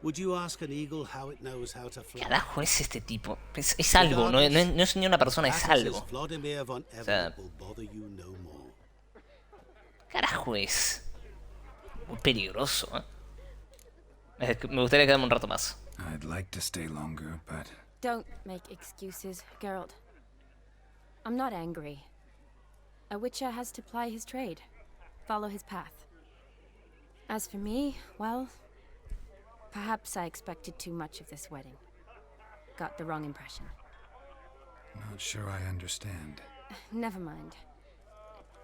[SPEAKER 6] would you ask an eagle how it knows how to fly?
[SPEAKER 1] Carajo es este tipo, es algo, no es ni una persona, es algo. O sea, carajo es muy peligroso, ¿eh? Me gustaría quedarme un rato más.
[SPEAKER 4] I'd like to stay longer, but...
[SPEAKER 2] Don't make excuses, Geralt. I'm not angry. A witcher has to ply his trade, follow his path. As for me, well, perhaps I expected too much of this wedding. Got the wrong impression.
[SPEAKER 4] Not sure I understand.
[SPEAKER 2] Never mind.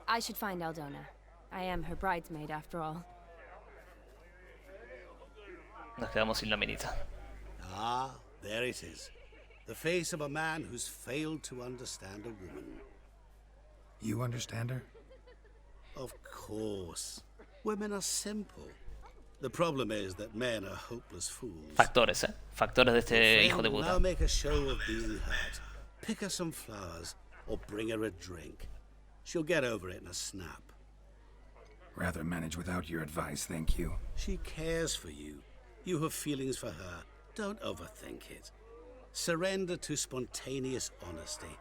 [SPEAKER 2] I should find Aldona. I am her bridesmaid after all.
[SPEAKER 1] Nos quedamos sin la minita.
[SPEAKER 6] Ah, there it is. The face of a man who's failed to understand a woman.
[SPEAKER 4] You understand her?
[SPEAKER 6] Of course. Women are simple. The problem is that men are hopeless fools.
[SPEAKER 1] Factores, Factores de este hijo de puta.
[SPEAKER 6] Now make a show of being hurt. Pick her some flowers or bring her a drink. She'll get over it in a snap.
[SPEAKER 4] Rather manage without your advice, thank you.
[SPEAKER 6] She cares for you. You have feelings for her. Don't overthink it. Surrender to spontaneous honesty.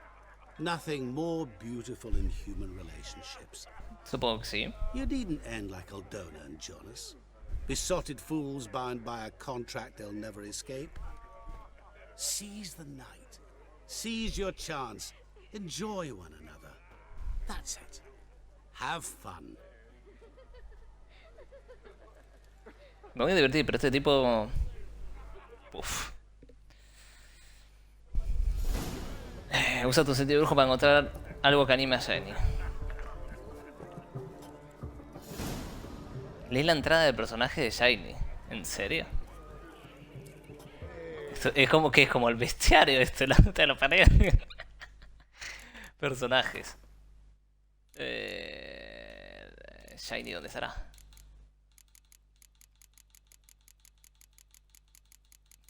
[SPEAKER 6] Nothing more beautiful in human relationships.
[SPEAKER 1] Supongo que sí.
[SPEAKER 6] You needn't end like Aldona and Jonas. Besotted fools bound by a contract they'll never escape. Seize the night. Seize your chance. Enjoy one another. That's it. Have fun.
[SPEAKER 1] Me voy a divertir, pero este tipo... Uf. Usa tu sentido de brujo para encontrar algo que anime a Shiny. Leí la entrada del personaje de Shiny. ¿En serio? Esto es como que es como el bestiario esto, la puta de la pared. Personajes. Shiny, ¿dónde estará?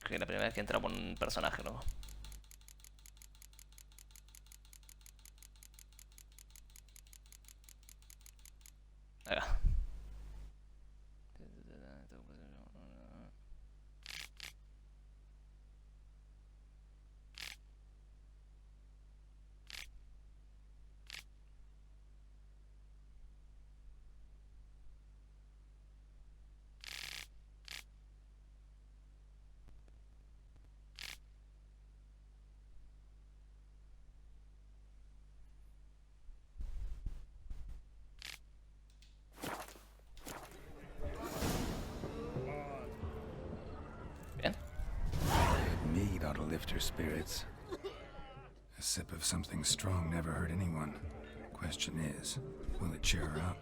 [SPEAKER 1] Creo que es la primera vez que entra por un personaje, ¿no? Ahí va.
[SPEAKER 4] Lift her spirits. A sip of something strong never hurt anyone. Question is, will it cheer her up?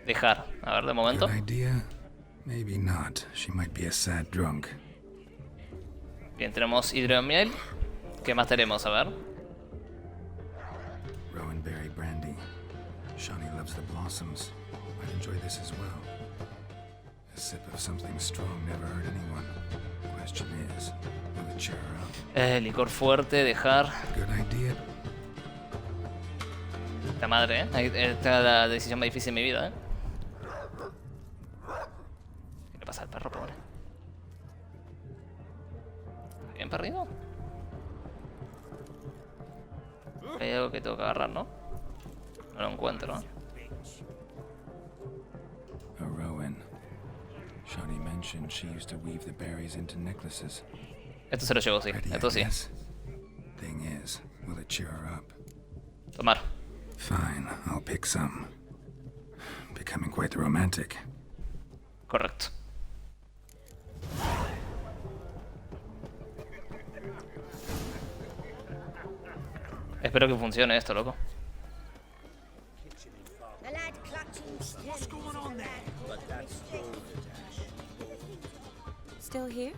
[SPEAKER 1] Dejar. A ver, de momento.
[SPEAKER 4] Good idea? Maybe not. She might be a sad drunk.
[SPEAKER 1] Bien, tenemos hidromiel. ¿Qué más tenemos? A ver.
[SPEAKER 4] Rowan berry brandy. Shani loves the blossoms. Might enjoy this as well. A sip of something strong never hurt anyone. Question is, will it cheer her up?
[SPEAKER 1] Licor fuerte, dejar.
[SPEAKER 4] Good idea.
[SPEAKER 1] La madre, esta es la decisión más difícil de mi vida, ¿Qué le pasa al perro, pobre? ¿Bien perdido? Hay algo que tengo que agarrar, ¿no? No lo encuentro,
[SPEAKER 4] mentioned she used to weave the berries into necklaces.
[SPEAKER 1] Esto se lo llevo, sí. Esto sí.
[SPEAKER 4] Thing is, will it cheer her up?
[SPEAKER 1] Tomar.
[SPEAKER 4] Fine, I'll pick some. Becoming quite the romantic.
[SPEAKER 1] Correcto. Espero que funcione esto, loco.
[SPEAKER 13] What's going on there?
[SPEAKER 2] Still here?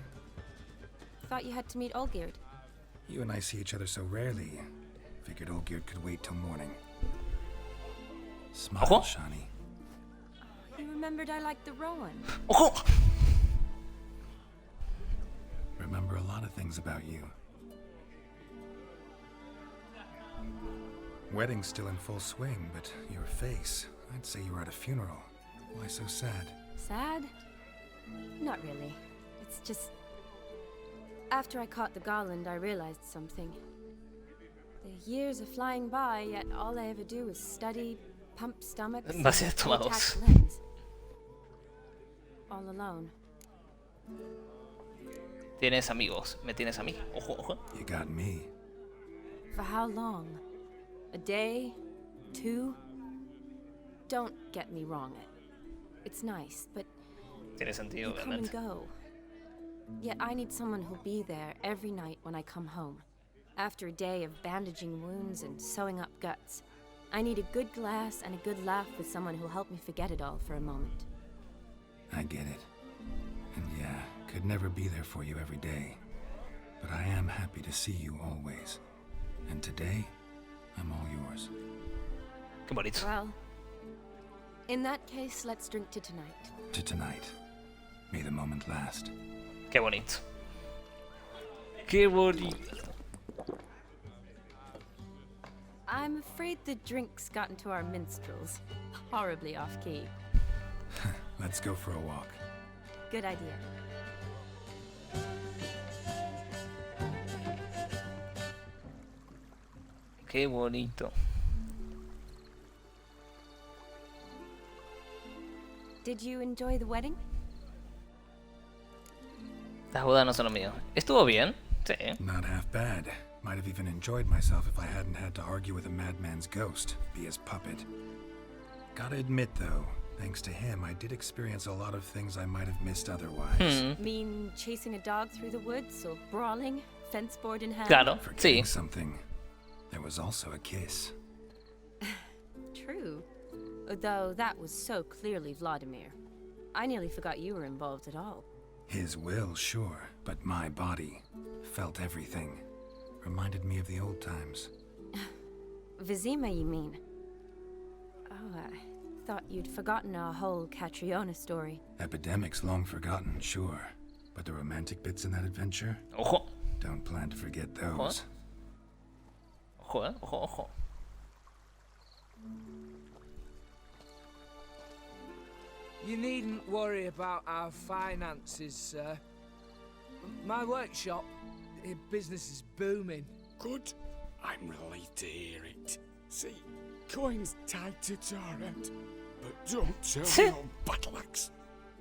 [SPEAKER 2] Thought you had to meet Olgierd.
[SPEAKER 4] You and I see each other so rarely. Figured Olgierd could wait till morning. Smile,
[SPEAKER 1] Ojo.
[SPEAKER 4] Shani.
[SPEAKER 2] You remembered I liked the Rowan.
[SPEAKER 1] Ojo.
[SPEAKER 4] Remember a lot of things about you. Wedding's still in full swing, but your face, I'd say you were at a funeral. Why so sad?
[SPEAKER 2] Sad? Not really. It's just... After I caught the garland, I realized something. The years are flying by, yet all I ever do is study, pump stomachs, and attack limbs. All alone.
[SPEAKER 1] Tienes amigos. Me tienes a mí. Ojo, ojo.
[SPEAKER 4] You got me.
[SPEAKER 2] For how long? A day? 2? Don't get me wrong. It's nice, but
[SPEAKER 1] Tiene sentido,
[SPEAKER 2] you come and
[SPEAKER 1] obviamente.
[SPEAKER 2] go. Yet I need someone who'll be there every night when I come home. After a day of bandaging wounds and sewing up guts, I need a good glass and a good laugh with someone who'll help me forget it all for a moment.
[SPEAKER 4] I get it. And yeah, could never be there for you every day. But I am happy to see you always. And today, I'm all yours.
[SPEAKER 1] Qué bonito.
[SPEAKER 2] Well, in that case, let's drink to tonight.
[SPEAKER 4] To tonight. May the moment last.
[SPEAKER 1] Qué bonito. Qué bonito.
[SPEAKER 2] I'm afraid the drinks got into our minstrels. Horribly off-key.
[SPEAKER 4] Let's go for a walk.
[SPEAKER 2] Good idea.
[SPEAKER 1] Qué bonito.
[SPEAKER 2] Did you enjoy the wedding?
[SPEAKER 1] Las bodas no son lo mío. ¿Estuvo bien? Sí.
[SPEAKER 4] Not half bad. Might have even enjoyed myself if I hadn't had to argue with a madman's ghost, be his puppet. Gotta admit, though, thanks to him, I did experience a lot of things I might have missed otherwise.
[SPEAKER 2] Mean chasing a dog through the woods or brawling, fence board in hand?
[SPEAKER 1] Claro,
[SPEAKER 4] Forgetting
[SPEAKER 1] sí.
[SPEAKER 4] something. There was also a kiss.
[SPEAKER 2] True. Though that was so clearly Vladimir. I nearly forgot you were involved at all.
[SPEAKER 4] His will, sure, but my body felt everything. Reminded me of the old times.
[SPEAKER 2] Vizima, you mean? Oh, I thought you'd forgotten our whole Catriona story.
[SPEAKER 4] Epidemics long forgotten, sure. But the romantic bits in that adventure?
[SPEAKER 1] Ojo.
[SPEAKER 4] Don't plan to forget those.
[SPEAKER 1] Ojo, ojo, ojo.
[SPEAKER 11] You needn't worry about our finances, sir. My workshop, business is booming.
[SPEAKER 17] Good. I'm relieved to hear it. See, coin's tied to Torrent, but don't tell me on battle axe.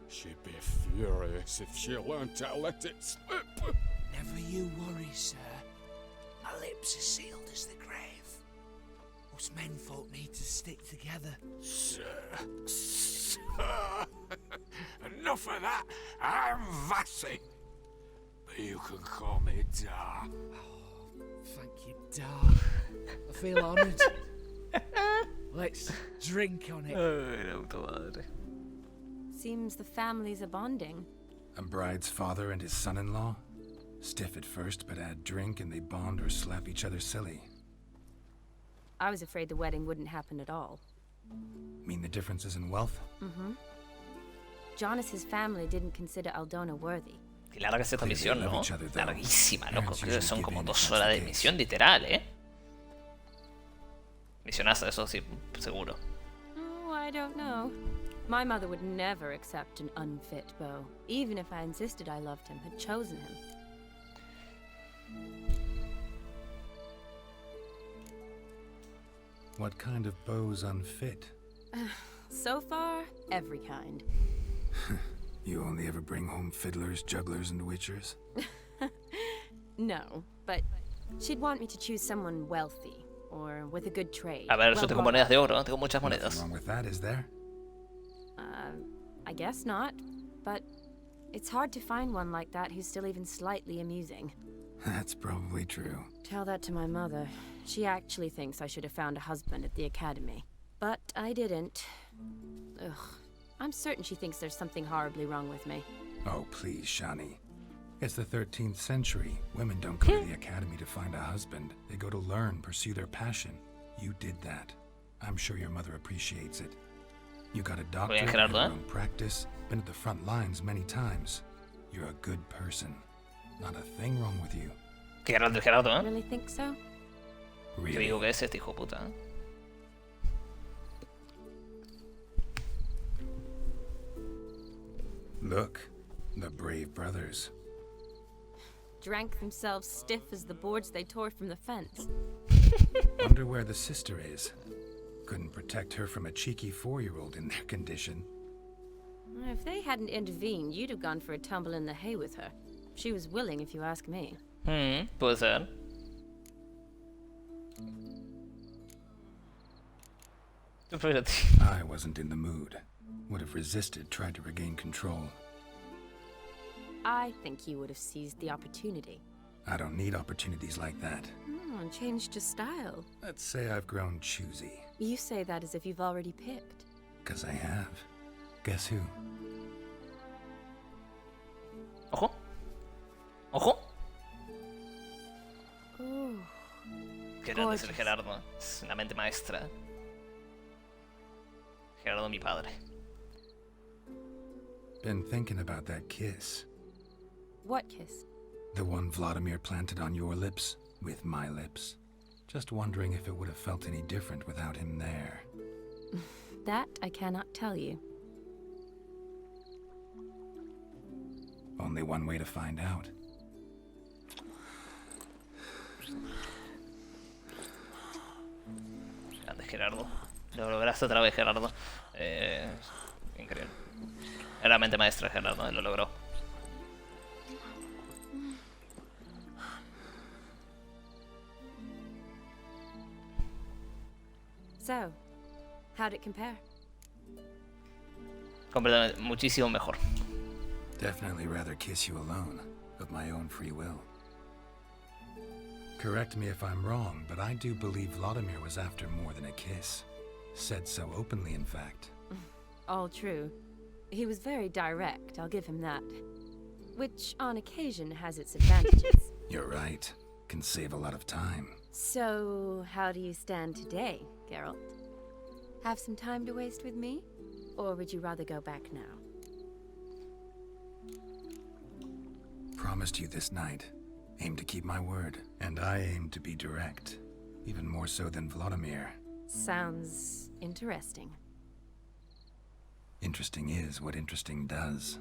[SPEAKER 17] She'd be furious if she learned to let it slip.
[SPEAKER 11] Never you worry, sir. My lips are sealed as the grave. Us menfolk need to stick together.
[SPEAKER 17] Sir. Enough of that. I'm Vassy. But you can call me Dar.
[SPEAKER 11] Oh, thank you, Dar. I feel honoured. Let's drink on it.
[SPEAKER 2] Seems the families are bonding.
[SPEAKER 4] A bride's father and his son-in-law? Stiff at first, but add drink and they bond or slap each other silly.
[SPEAKER 2] I was afraid the wedding wouldn't happen at all.
[SPEAKER 4] Mean the differences in wealth?
[SPEAKER 2] Mm-hmm. Jonas's family didn't consider Aldona worthy.
[SPEAKER 1] Qué larga es esta misión, ¿no? Larguísima, loco. Creo que son como 2 horas de misión literal, ¿eh? Misionasa, eso sí, seguro.
[SPEAKER 2] Oh, I don't know. My mother would never accept an unfit beau, even if I insisted I loved him, had chosen him.
[SPEAKER 4] What kind of beau's unfit?
[SPEAKER 2] So far, every kind.
[SPEAKER 4] You only ever bring home fiddlers, jugglers, and witchers?
[SPEAKER 2] No, but she'd want me to choose someone wealthy or with a good trade.
[SPEAKER 1] A ver, eso tengo monedas de oro, tengo muchas monedas.
[SPEAKER 4] Nothing wrong with that, is there?
[SPEAKER 2] I guess not, but it's hard to find one like that who's still even slightly amusing.
[SPEAKER 4] That's probably true.
[SPEAKER 2] Tell that to my mother. She actually thinks I should have found a husband at the academy. But I didn't. Ugh. I'm certain she thinks there's something horribly wrong with me.
[SPEAKER 4] Oh, please, Shani. It's the 13th century. Women don't go to the academy to find a husband. They go to learn, pursue their passion. You did that. I'm sure your mother appreciates it. You got a doctorate, your own practice, been at the front lines many times. You're a good person. Not a thing wrong with you.
[SPEAKER 1] Qué grande Gerardo, ¿eh?
[SPEAKER 2] Really think so?
[SPEAKER 1] ¿Qué digo que es este hijo de puta?
[SPEAKER 4] Look, the brave brothers.
[SPEAKER 2] Drank themselves stiff as the boards they tore from the fence.
[SPEAKER 4] Wonder where the sister is. Couldn't protect her from a cheeky 4-year-old in their condition.
[SPEAKER 2] If they hadn't intervened, you'd have gone for a tumble in the hay with her. She was willing, if you ask me.
[SPEAKER 1] Puede ser.
[SPEAKER 4] I wasn't in the mood. Would have resisted, tried to regain control.
[SPEAKER 2] I think you would have seized the opportunity.
[SPEAKER 4] I don't need opportunities like that.
[SPEAKER 2] And changed your style.
[SPEAKER 4] Let's say I've grown choosy.
[SPEAKER 2] You say that as if you've already picked.
[SPEAKER 4] 'Cause I have. Guess who?
[SPEAKER 1] Ojo. Ojo. Qué grande es el Gerardo. Es una mente maestra. Gerardo, mi padre.
[SPEAKER 4] Been thinking about that kiss.
[SPEAKER 2] What kiss?
[SPEAKER 4] The one Vladimir planted on your lips, with my lips. Just wondering if it would have felt any different without him there.
[SPEAKER 2] That I cannot tell you.
[SPEAKER 4] Only one way to find out.
[SPEAKER 1] Grande Gerardo. Lo lograste otra vez, Gerardo. Increíble. Era mente maestra, Gerardo, lo logró.
[SPEAKER 2] So, how'd it compare?
[SPEAKER 1] Completamente, muchísimo mejor.
[SPEAKER 4] Definitely rather kiss you alone, of my own free will. Correct me if I'm wrong, but I do believe Vladimir was after more than a kiss. Said so openly, in fact.
[SPEAKER 2] All true. He was very direct, I'll give him that. Which, on occasion, has its advantages.
[SPEAKER 4] You're right. Can save a lot of time.
[SPEAKER 2] So, how do you stand today, Geralt? Have some time to waste with me? Or would you rather go back now?
[SPEAKER 4] Promised you this night. Aim to keep my word. And I aim to be direct. Even more so than Vladimir.
[SPEAKER 2] Sounds interesting.
[SPEAKER 4] Interesting is what interesting does.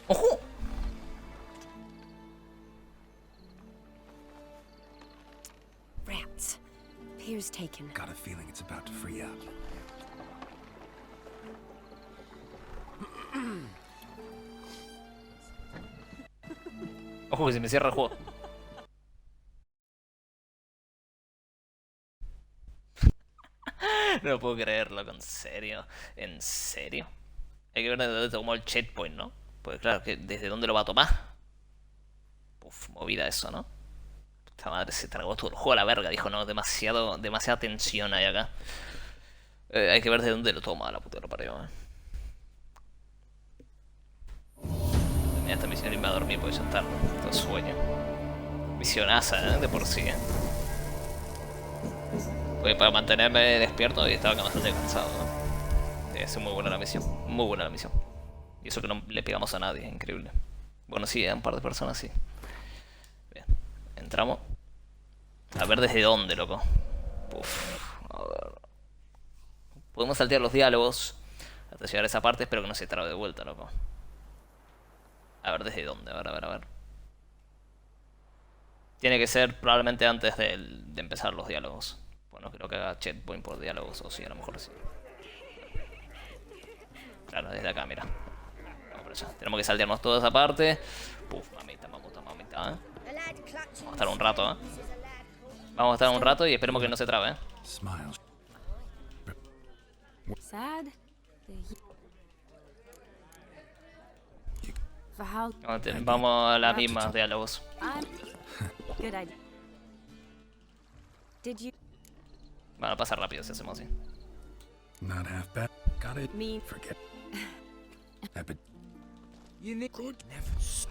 [SPEAKER 1] ¡Ojo!
[SPEAKER 2] Rats. Pier's taken.
[SPEAKER 4] Got a feeling it's about to free up.
[SPEAKER 1] Ojo que se me cierra el juego. No puedo creerlo, en serio. ¿En serio? Hay que ver desde dónde tomó el checkpoint, ¿no? Pues claro, que desde dónde lo va a tomar. Uf, movida eso, ¿no? Esta madre se tragó todo el juego a la verga. Dijo, no, demasiada tensión hay acá. Hay que ver de dónde lo toma la puta parió, Mira, esta misión y me va a dormir porque ya está, todo sueño. Misionasa, de por sí, Porque para mantenerme despierto y estaba bastante cansado, Es muy buena la misión, muy buena la misión. Y eso que no le pegamos a nadie, increíble. Bueno, sí, a un par de personas, sí. Bien, entramos. A ver desde dónde, loco. Uf, a ver. Podemos saltear los diálogos hasta llegar a esa parte, espero que no se trabe de vuelta, loco. A ver desde dónde, a ver. Tiene que ser probablemente antes de empezar los diálogos. Bueno, creo que haga checkpoint por diálogos, o sí, a lo mejor sí. Claro, desde acá, mira. Vamos por allá. Tenemos que saltearnos toda esa parte. Puf, mamita, mamita, Vamos a estar un rato, Vamos a estar un rato y esperemos que no se trabe,
[SPEAKER 2] Sad.
[SPEAKER 1] Vamos a las mismas diálogos.
[SPEAKER 2] Good idea. Did you
[SPEAKER 1] Bueno, pasa rápido si hacemos así.
[SPEAKER 4] Not half bad. Got it.
[SPEAKER 2] mean
[SPEAKER 4] Forget.
[SPEAKER 11] You need good never saw.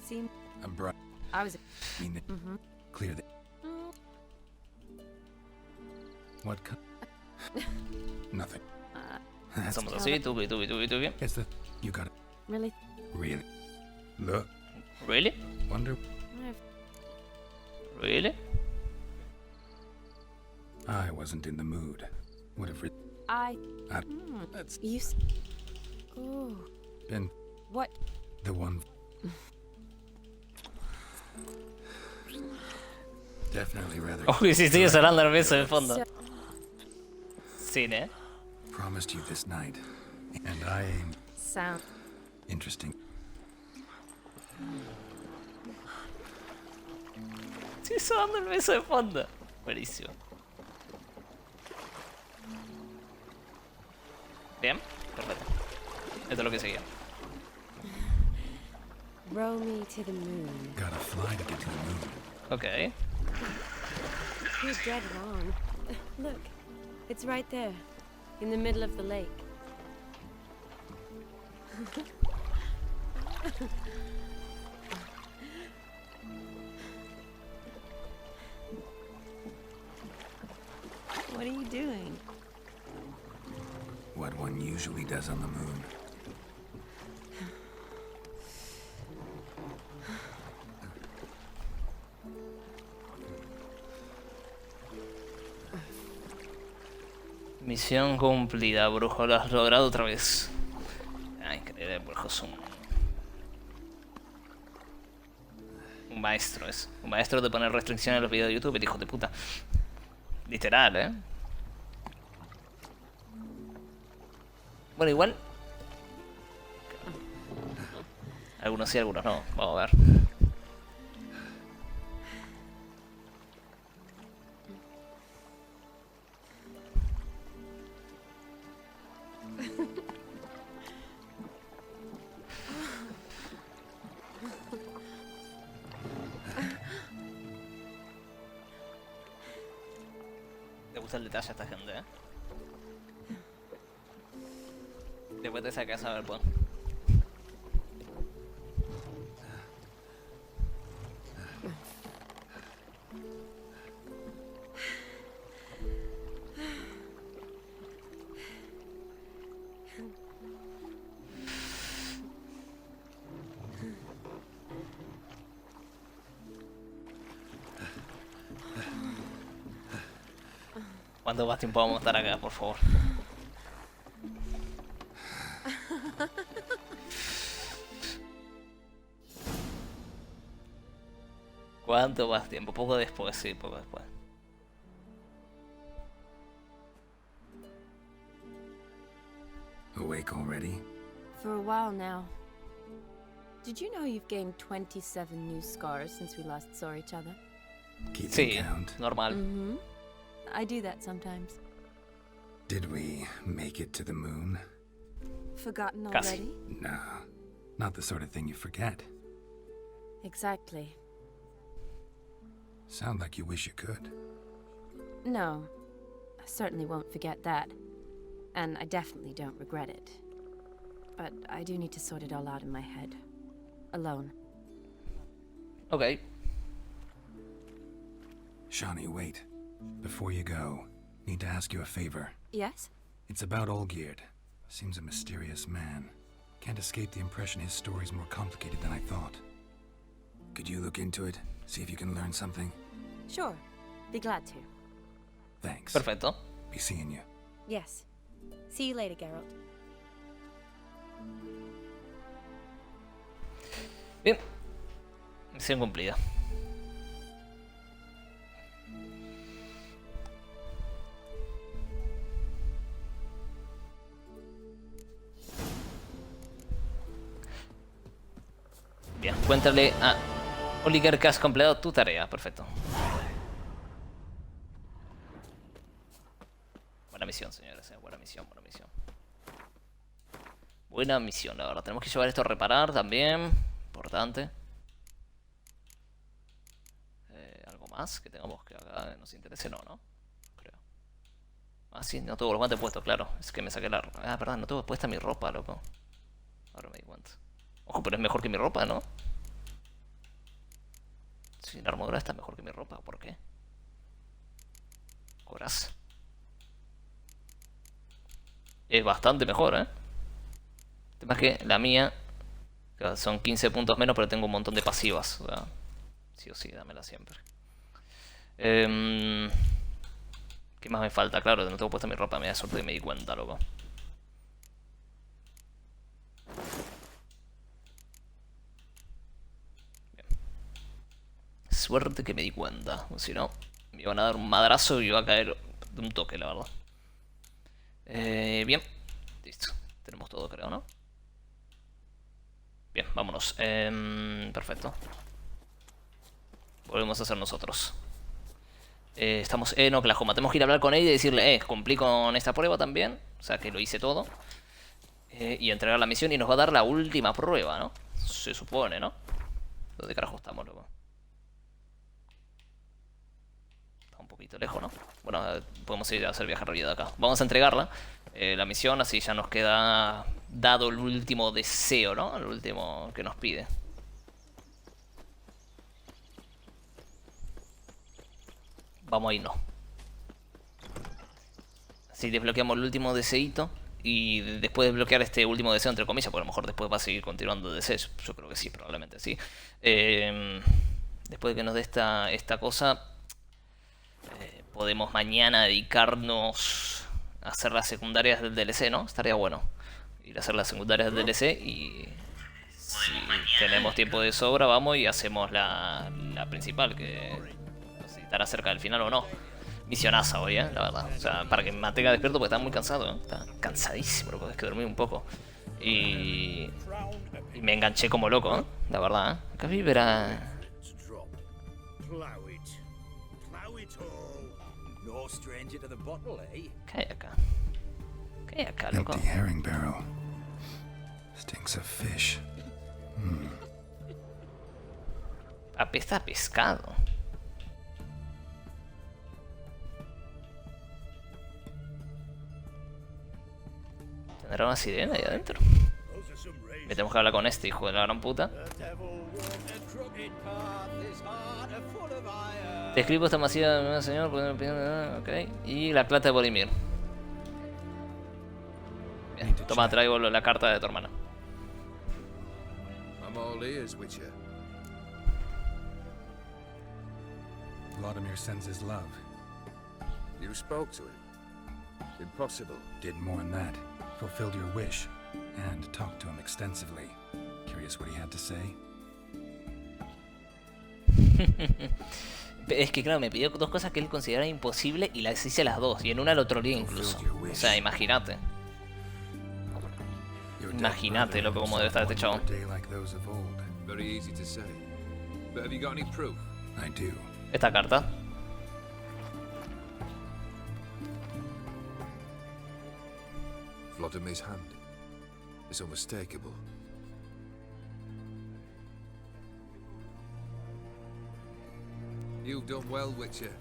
[SPEAKER 2] seem
[SPEAKER 4] I'm bright.
[SPEAKER 2] I was
[SPEAKER 4] Mean it. Clear the. What? Nothing. That's
[SPEAKER 1] Hacemos así, tubi.
[SPEAKER 4] It's the. You got it.
[SPEAKER 2] really
[SPEAKER 4] Really? Look.
[SPEAKER 1] Really?
[SPEAKER 4] Wonder.
[SPEAKER 1] Really?
[SPEAKER 4] I wasn't in the mood. Would have That's
[SPEAKER 2] you oh
[SPEAKER 4] been
[SPEAKER 2] what
[SPEAKER 4] the one. Definitely rather.
[SPEAKER 1] Uy, si sigue sonando el beso de fondo. Cine.
[SPEAKER 4] Promised you this night, and I.
[SPEAKER 2] sound
[SPEAKER 4] Interesting.
[SPEAKER 1] Sigue sonando el beso de fondo. Buenísimo. Bien, perfecto. Esto es lo que seguía.
[SPEAKER 2] row me to the moon.
[SPEAKER 4] Gotta fly to get to the moon.
[SPEAKER 1] Ok.
[SPEAKER 2] You're dead wrong. Look, it's right there, in the middle of the lake. What are you doing?
[SPEAKER 4] What one usually does on the moon.
[SPEAKER 1] Misión cumplida, brujo. Lo has logrado otra vez. Ah, increíble, el brujo es un maestro, es. Un maestro de poner restricciones a los videos de YouTube, el hijo de puta. Literal, Bueno, igual. Algunos sí, algunos no. Vamos a ver. Le gusta el detalle a esta gente, Después te sacas a ver, pues. ¿Cuánto más tiempo vamos a estar acá, por favor? ¿Cuánto más tiempo? Poco después, sí, poco después.
[SPEAKER 4] Awake already?
[SPEAKER 2] For a while now. Did you know you've gained 27 new scars since we last saw each other?
[SPEAKER 4] Keeping count.
[SPEAKER 1] Normal.
[SPEAKER 2] Mm-hmm. I do that sometimes.
[SPEAKER 4] Did we make it to the moon?
[SPEAKER 2] Forgotten
[SPEAKER 1] Casi.
[SPEAKER 2] already?
[SPEAKER 4] No, not the sort of thing you forget.
[SPEAKER 2] Exactly.
[SPEAKER 4] Sound like you wish you could.
[SPEAKER 2] No, I certainly won't forget that. And I definitely don't regret it. But I do need to sort it all out in my head. Alone.
[SPEAKER 1] Okay.
[SPEAKER 4] Shawnee, wait. Before you go, need to ask you a favor.
[SPEAKER 2] Yes?
[SPEAKER 4] It's about Olgierd. Seems a mysterious man. Can't escape the impression his story's more complicated than I thought. Could you look into it? See if you can learn something?
[SPEAKER 2] Sure. Be glad to.
[SPEAKER 4] Thanks.
[SPEAKER 1] Perfecto.
[SPEAKER 4] Be seeing you.
[SPEAKER 2] Yes. See you later, Geralt.
[SPEAKER 1] Bien. Misión cumplida. Bien, cuéntale a Oliver que has completado tu tarea. Perfecto. Buena misión, señores. Buena misión, buena misión. Buena misión, la verdad. Tenemos que llevar esto a reparar también. Importante. ¿Algo más que tengamos que acá nos interese? No, ¿no? Creo. Ah, sí, no tengo los guantes puestos, claro. Es que me saqué la... Ah, perdón, no tengo puesta mi ropa, loco. Ahora me di cuenta. Ojo, pero es mejor que mi ropa, ¿no? Sí, la armadura está mejor que mi ropa. ¿Por qué? Coraz. Es bastante mejor, ¿eh? El tema es que la mía... Son 15 puntos menos, pero tengo un montón de pasivas. O sea, sí o sí, dámela siempre. ¿Qué más me falta? Claro, no tengo puesta mi ropa. Me da suerte que me di cuenta, loco. Bien. Suerte que me di cuenta. Si no, me iban a dar un madrazo y iba a caer de un toque, la verdad. Bien. Listo. Tenemos todo, creo, ¿no? Bien, vámonos. Perfecto. Volvemos a ser nosotros. Estamos en Oklahoma. Tenemos que ir a hablar con él y decirle, cumplí con esta prueba también. O sea, que lo hice todo. Y entregar la misión y nos va a dar la última prueba, ¿no? Se supone, ¿no? ¿Dónde carajo estamos, loco? Está un poquito lejos, ¿no? Bueno, podemos ir a hacer viaje rápido de acá. Vamos a entregarla. La misión, así ya nos queda dado el último deseo, ¿no? El último que nos pide. Vamos a irnos. Así desbloqueamos el último deseito. Y después de desbloquear este último deseo, entre comillas, porque a lo mejor después va a seguir continuando el deseo. Yo creo que sí, probablemente sí. Después de que nos dé esta cosa, podemos mañana dedicarnos a hacer las secundarias del DLC, ¿no? Estaría bueno ir a hacer las secundarias del DLC y si tenemos tiempo de sobra vamos y hacemos la principal, que no sé si estará cerca del final o no. Misionasa hoy, la verdad. O sea, para que me mantenga despierto porque está muy cansado, ¿eh? Está cansadísimo, loco. Es que dormí un poco. Y me enganché como loco, ¿eh? La verdad, ¿eh? Acá verá... ¿Qué hay acá? ¿Qué hay acá, loco?
[SPEAKER 4] Empty herring barrel. Stinks of fish.
[SPEAKER 1] Apesta a pescado. ¿Tendrá una sirena ahí adentro? Me tenemos que hablar con este hijo de la gran puta. Te escribo esta masiva, señor. Ok. Y la plata de Bolimir. Bien, toma, traigo la carta de tu hermano.
[SPEAKER 19] I'm all ears, Witcher.
[SPEAKER 4] Vladimir sends his love.
[SPEAKER 19] You spoke to him? Impossible.
[SPEAKER 4] Did more than that. Fulfilled your wish. And talked to him extensively. Curious what he had to say?
[SPEAKER 1] Es que claro, me pidió dos cosas que él consideraba imposible y las hice las dos. Y en una lo troleé incluso. O sea, imagínate. Imagínate, loco, cómo debe estar este chavo.
[SPEAKER 19] Very easy to say. But have you got any proof?
[SPEAKER 4] I do.
[SPEAKER 1] Esta carta.
[SPEAKER 19] Vladimir's hand is unmistakable. You've done well, Witcher.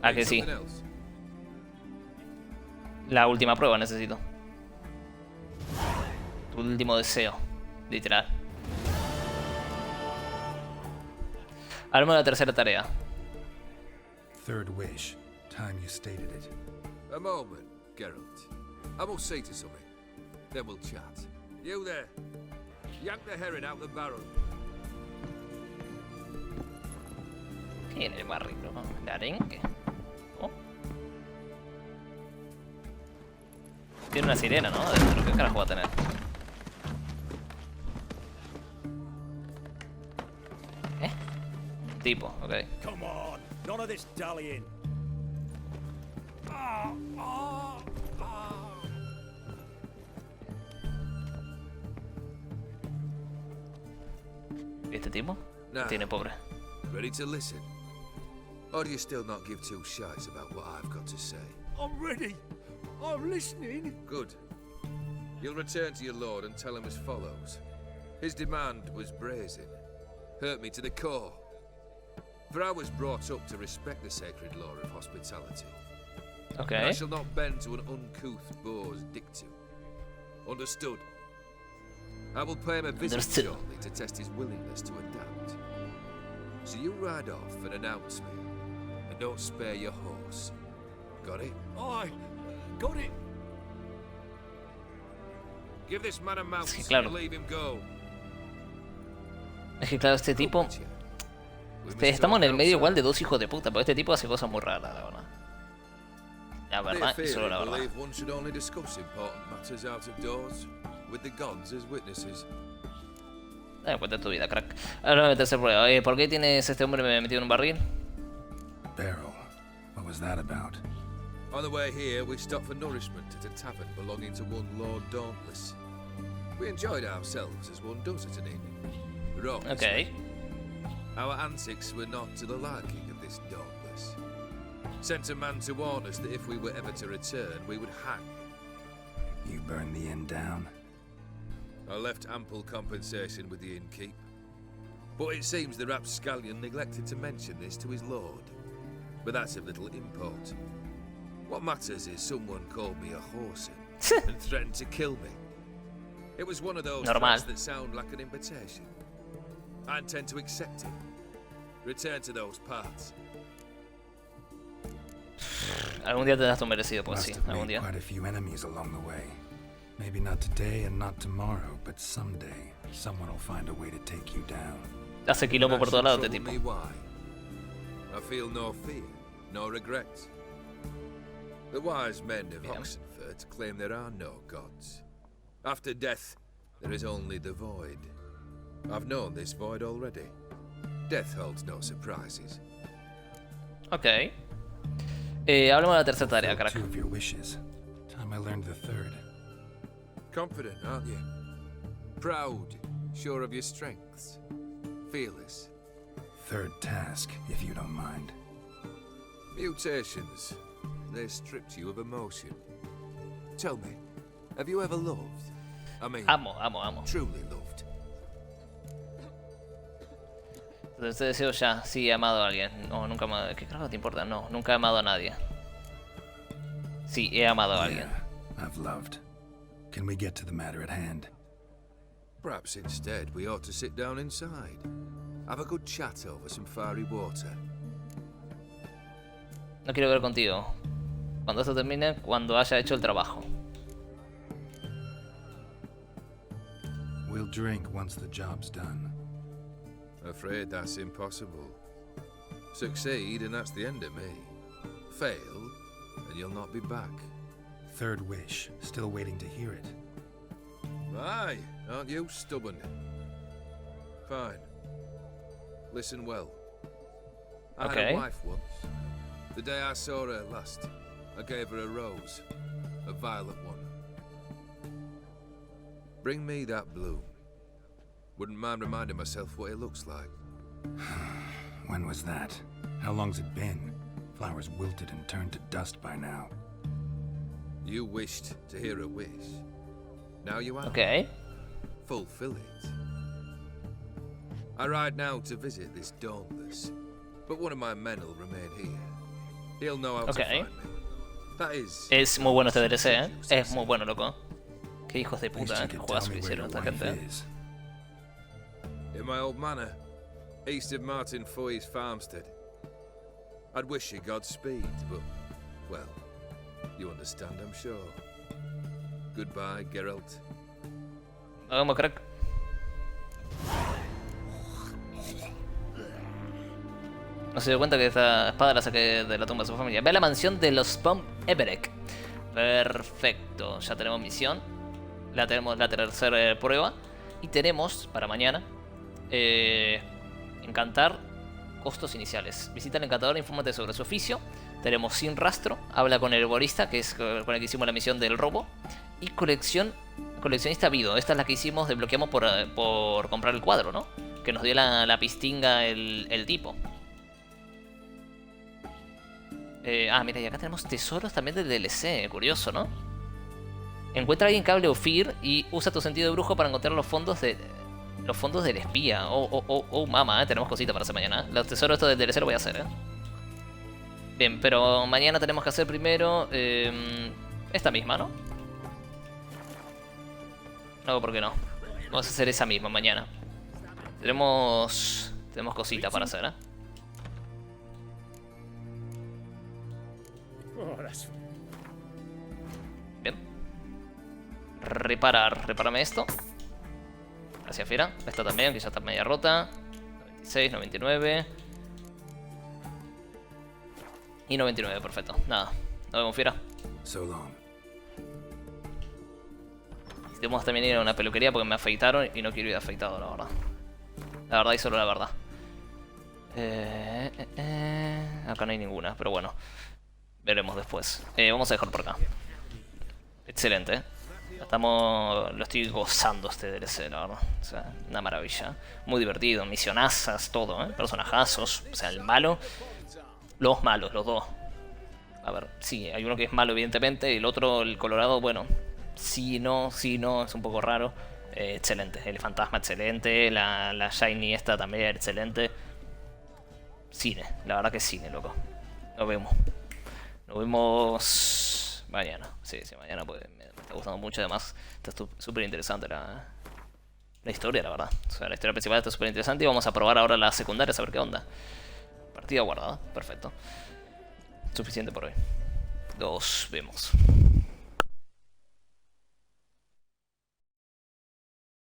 [SPEAKER 1] Ah, que sí. La última prueba necesito. Tu último deseo. Literal. Hablamos de la tercera tarea.
[SPEAKER 4] Third wish. Time you stated it.
[SPEAKER 19] A moment, Geralt. I must say to something. Then we'll chat. You there. Yank the herring out the barrel.
[SPEAKER 1] ¿Qué en el barril, no? ¿El arenque? Oh. Tiene una sirena, ¿no? Adentro. ¿Qué carajo va a tener? Un tipo, ok.
[SPEAKER 14] Come on, none of this dallying.
[SPEAKER 1] este tipo?
[SPEAKER 19] Now,
[SPEAKER 1] Tiene pobre.
[SPEAKER 19] ready to listen? Or do you still not give two shites about what I've got to say?
[SPEAKER 14] I'm ready. I'm listening.
[SPEAKER 19] Good. You'll return to your lord and tell him as follows. His demand was brazen. Hurt me to the core. For I was brought up to respect the sacred law of hospitality.
[SPEAKER 1] Okay.
[SPEAKER 19] And I shall not bend to an uncouth boor's dictum. Understood? I will pay him a visit shortly to test his willingness to adapt. So you ride off and announce me. And don't spare your horse. Got it?
[SPEAKER 14] I got it.
[SPEAKER 19] Give this man a mount
[SPEAKER 1] claro.
[SPEAKER 19] and leave him go.
[SPEAKER 1] Es que claro, este tipo... Estamos en el medio igual de dos hijos de puta, pero este tipo hace cosas muy raras, la verdad. La verdad, y solo la verdad.
[SPEAKER 19] One should only discuss important matters out of doors, with the gods as witnesses.
[SPEAKER 1] Dale cuenta de tu vida, crack. Ahora la tercera prueba. ¿Por qué tienes este hombre metido en un barril?
[SPEAKER 4] Barrel. What was that about?
[SPEAKER 19] On the way here, we stopped for nourishment at a tavern belonging to one Lord Dauntless. We enjoyed ourselves as one does at an inn. Wrong.
[SPEAKER 1] Okay.
[SPEAKER 19] Our antics were not to the liking of this Dauntless. Sent a man to warn us that if we were ever to return, we would hang.
[SPEAKER 4] You burned the inn down?
[SPEAKER 19] I left ample compensation with the innkeep. But it seems the rapscallion neglected to mention this to his lord. But that's of little import. What matters is someone called me a whoreson and threatened to kill me. It was one of those threats that sound like an invitation. I intend to accept it. Return to those parts.
[SPEAKER 1] Algún día te das tu merecido, pues sí, algún día.
[SPEAKER 4] Quite a few enemies along the way. Maybe not today and not tomorrow, but someday someone will find a way to take you down.
[SPEAKER 1] Hace quilombo por todos lados este tipo.
[SPEAKER 19] I feel no fear, no regrets. The wise men of Oxenford claim there are no gods. After death, there is only the void. I've known this void already. Death holds no surprises.
[SPEAKER 1] Okay. Hablemos de la tercera tarea, crack.
[SPEAKER 4] Two of your wishes. Time I learned the third.
[SPEAKER 19] Confident, aren't you? Proud, sure of your strengths. Fearless.
[SPEAKER 4] Third task, if you don't mind.
[SPEAKER 19] Mutations. They stripped you of emotion. Tell me, have you ever loved? I mean,
[SPEAKER 1] amo.
[SPEAKER 19] Truly loved.
[SPEAKER 1] Este deseo ya, sí, he amado a alguien. No, nunca he amado. ¿Qué carajo te importa? No, nunca he amado a nadie. Sí, he amado a alguien.
[SPEAKER 4] I've loved. Can we get to the matter at hand?
[SPEAKER 19] Perhaps instead we ought to sit down inside. Have a good chat over some fiery water.
[SPEAKER 1] No quiero ver contigo. Cuando esto termine, cuando haya hecho el trabajo.
[SPEAKER 4] We'll drink once the job's done.
[SPEAKER 19] Afraid that's impossible. Succeed and that's the end of me. Fail and you'll not be back.
[SPEAKER 4] Third wish. Still waiting to hear it.
[SPEAKER 19] Aye, aren't you stubborn? Fine. Listen well. I had a wife once. The day I saw her last, I gave her a rose. A violet one. Bring me that bloom. Wouldn't mind reminding myself what it looks like.
[SPEAKER 4] When was that? How long's it been? Flowers wilted and turned to dust by now.
[SPEAKER 19] You wished to hear a wish. Now you are.
[SPEAKER 1] Okay.
[SPEAKER 19] Fulfill it. I ride now to visit this Dauntless, but one of my men will remain here. He'll know how to find me. That is.
[SPEAKER 1] Es muy bueno este DLC, ¿eh? Es muy bueno, loco. Qué hijos de puta, ¿eh? Qué juegazos que hicieron esta gente.
[SPEAKER 19] In my old manor, east of Martin Foy's farmstead. I'd wish you Godspeed, but, well, you understand, I'm sure. Goodbye, Geralt.
[SPEAKER 1] Nos vemos, crack. No se dio cuenta que esta espada la saqué de la tumba de su familia. Ve a la mansión de los Pom Everett. Perfecto. Ya tenemos misión. La tenemos la tercera prueba. Y tenemos para mañana encantar costos iniciales. Visita al encantador e infórmate sobre su oficio. Tenemos sin rastro. Habla con el herborista, que es con el que hicimos la misión del robo. Y coleccionista vido. Esta es la que hicimos, desbloqueamos por comprar el cuadro, ¿no? que nos dio la pistinga el tipo. Mira, y acá tenemos tesoros también del DLC. Curioso, ¿no? Encuentra a alguien que hable Ophir y usa tu sentido de brujo para encontrar los fondos del espía. Mama, tenemos cositas para hacer mañana. Los tesoros estos del DLC lo voy a hacer, Bien, pero mañana tenemos que hacer primero esta misma, ¿no? No, ¿por qué no? Vamos a hacer esa misma mañana. Tenemos cositas para hacer, Bien. Repárame esto. Gracias, fiera. Esta también, que ya está media rota. 96, 99. Y 99, perfecto. Nada, nos vemos, fiera. Tenemos también ir a una peluquería porque me afeitaron y no quiero ir afeitado, la verdad. La verdad y solo la verdad. Acá no hay ninguna, pero bueno. Veremos después. Vamos a dejar por acá. Excelente, lo estoy gozando este DLC, la verdad. O sea, una maravilla. Muy divertido, misionasas, todo, Personajazos. O sea, el malo. Los malos, los dos. A ver, sí, hay uno que es malo, evidentemente. Y el otro, el colorado, bueno. Sí, no, es un poco raro. Excelente. El fantasma, excelente. La shiny esta también, excelente. Cine, la verdad que es cine, loco. Nos vemos mañana. Sí, mañana pues, me está gustando mucho. Además, está súper interesante la historia, la verdad. O sea, la historia principal está súper interesante. Y vamos a probar ahora la secundaria, a ver qué onda. Partida guardada, perfecto. Suficiente por hoy. Nos vemos.